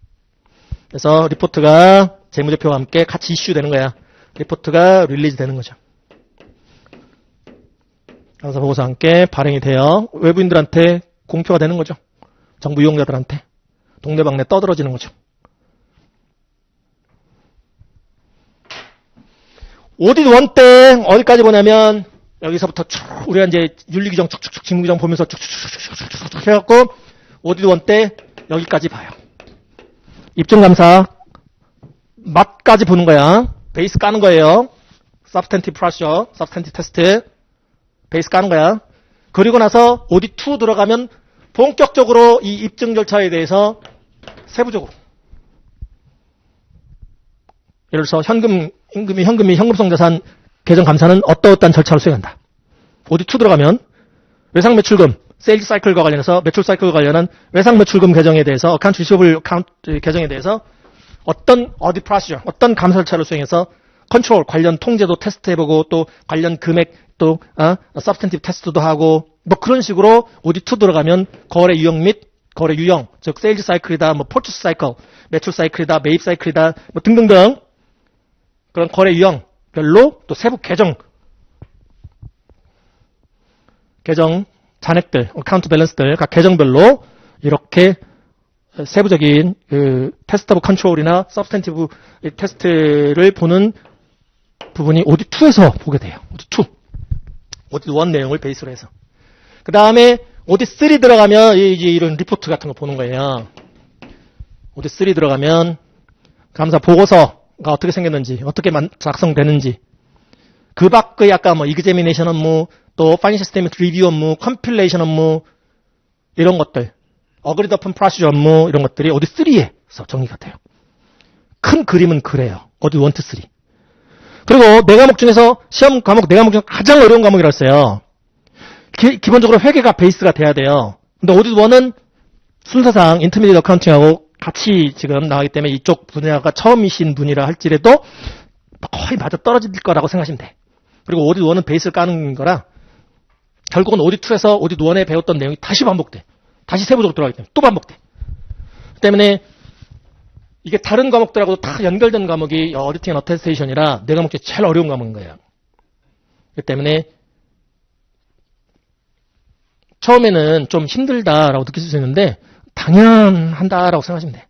그래서 리포트가 재무제표와 함께 같이 이슈 되는 거야. 리포트가 릴리즈 되는 거죠. 감사보고서와 함께 발행이 돼요. 외부인들한테 공표가 되는 거죠. 정부 이용자들한테. 동네방네 떠들어지는 거죠. 오디트 1 때 어디까지 보냐면 여기서부터 쭉 우리가 이제 윤리규정 쭉쭉쭉 직무규정 보면서 쭉쭉쭉쭉쭉 해갖고 오디트 1 때 여기까지 봐요. 입증감사 맛까지 보는 거야. 베이스 까는 거예요. substantive procedure, substantive test 베이스 까는 거야. 그리고 나서 오디트 2 들어가면 본격적으로 이 입증 절차에 대해서 세부적으로 예를 들어서 현금성자산 계정 감사는 어떠한 절차를 수행한다. 오디트 2 들어가면 외상 매출금, 세일즈 사이클과 관련해서 매출 사이클과 관련한 외상 매출금 계정에 대해서 어카운트 리시버블 카운트 계정에 대해서 어떤 어디 프로시저, 어떤 감사 절차를 수행해서 컨트롤 관련 통제도 테스트해보고 또 관련 금액 또 서브스텐티브 테스트도 하고 뭐 그런 식으로 오디2 들어가면 거래 유형 및 거래 유형, 즉 세일즈 사이클이다, 뭐 퍼체스 사이클, 매출 사이클이다, 매입 사이클이다, 뭐 등등등 그런 거래 유형별로 또 세부 계정 잔액들, 어카운트 밸런스들 각 계정별로 이렇게 세부적인 테스트 오브 컨트롤이나 서브스텐티브 테스트를 보는 부분이 오디2에서 보게 돼요. 오디2. 오디1 내용을 베이스로 해서. 그 다음에 오디3 들어가면 이제 이런 리포트 같은 거 보는 거예요. 오디3 들어가면 감사 보고서가 어떻게 생겼는지, 어떻게 작성되는지, 그 밖의 아까 뭐 이그제미네이션 업무, 또 파이낸셜 스테이트먼트 리뷰 업무, 컴필레이션 업무 이런 것들, 어그리드 어폰 프로시저 업무 이런 것들이 오디3에서 정리가 돼요. 큰 그림은 그래요. 오디1, 2, 3. 그리고 네 과목 중에서 시험 과목 네 과목 중에 가장 어려운 과목이라고 했어요. 기본적으로 회계가 베이스가 돼야 돼요. 근데 오디1은 순서상 인터미디엇 어카운팅하고 같이 지금 나가기 때문에 이쪽 분야가 처음이신 분이라 할지라도 거의 맞아 떨어질 거라고 생각하시면 돼. 그리고 오디1은 베이스를 까는 거라 결국은 오디2에서 오디1에 배웠던 내용이 다시 반복돼. 다시 세부적으로 들어가기 때문에 또 반복돼. 그 때문에 이게 다른 과목들하고도 다 연결된 과목이 어디팅 앤 어테스테이션이라 네 과목 중에 제일 어려운 과목인 거예요. 그 때문에 처음에는 좀 힘들다라고 느낄 수 있는데 당연한다라고 생각하시면 돼.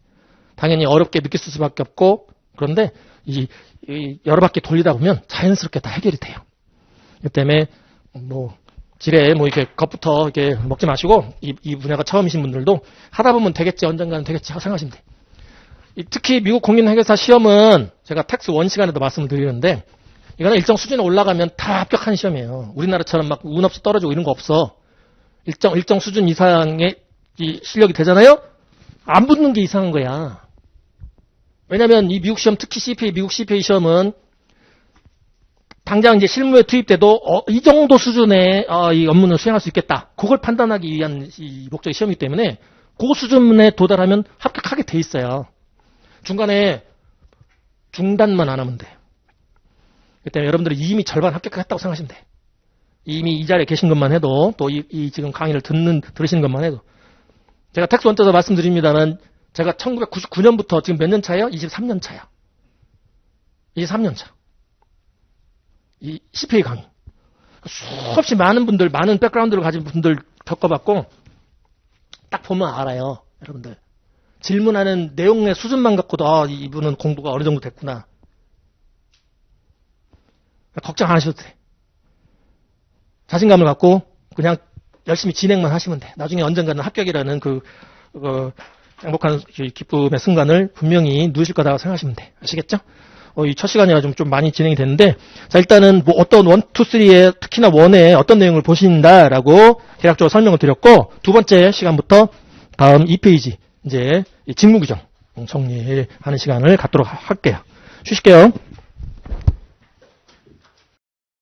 당연히 어렵게 느낄 수밖에 없고 그런데 이 여러 바퀴 돌리다 보면 자연스럽게 다 해결이 돼요. 그 때문에 뭐 지레 뭐 이렇게 겁부터 이렇게 먹지 마시고 이 분야가 처음이신 분들도 하다 보면 되겠지 언젠가는 되겠지 하고 생각하시면 돼. 특히 미국 공인회계사 시험은 제가 텍스 1 시간에도 말씀을 드리는데 이거는 일정 수준에 올라가면 다 합격하는 시험이에요. 우리나라처럼 막 운 없이 떨어지고 이런 거 없어. 일정 수준 이상의 이 실력이 되잖아요? 안 붙는 게 이상한 거야. 왜냐면 이 미국 시험, 특히 CPA, 미국 CPA 시험은 당장 이제 실무에 투입돼도 이 정도 수준의 이 업무는 수행할 수 있겠다. 그걸 판단하기 위한 이 목적의 시험이기 때문에 그 수준에 도달하면 합격하게 돼 있어요. 중간에 중단만 안 하면 돼. 그렇기 때문에 여러분들이 이미 절반 합격했다고 생각하시면 돼. 이미 이 자리에 계신 것만 해도 또 이 지금 강의를 들으시는 것만 해도 제가 텍스 1 때도 말씀드립니다만 제가 1999년부터 지금 몇 년 차예요? 23년 차야. 23년 차. 이 CPA 강의. 수없이 많은 분들, 많은 백그라운드를 가진 분들 겪어봤고 딱 보면 알아요. 여러분들. 질문하는 내용의 수준만 갖고도 이분은 공부가 어느 정도 됐구나. 걱정 안 하셔도 돼. 자신감을 갖고 그냥 열심히 진행만 하시면 돼. 나중에 언젠가는 합격이라는 그 행복한 기쁨의 순간을 분명히 누리실 거라고 생각하시면 돼. 아시겠죠? 이 첫 시간이라 좀 많이 진행이 됐는데, 자, 일단은 뭐 어떤 1, 2, 3에 특히나 1에 어떤 내용을 보신다라고 대략적으로 설명을 드렸고, 두 번째 시간부터 다음 2페이지, 이제 직무규정 정리하는 시간을 갖도록 할게요. 쉬실게요.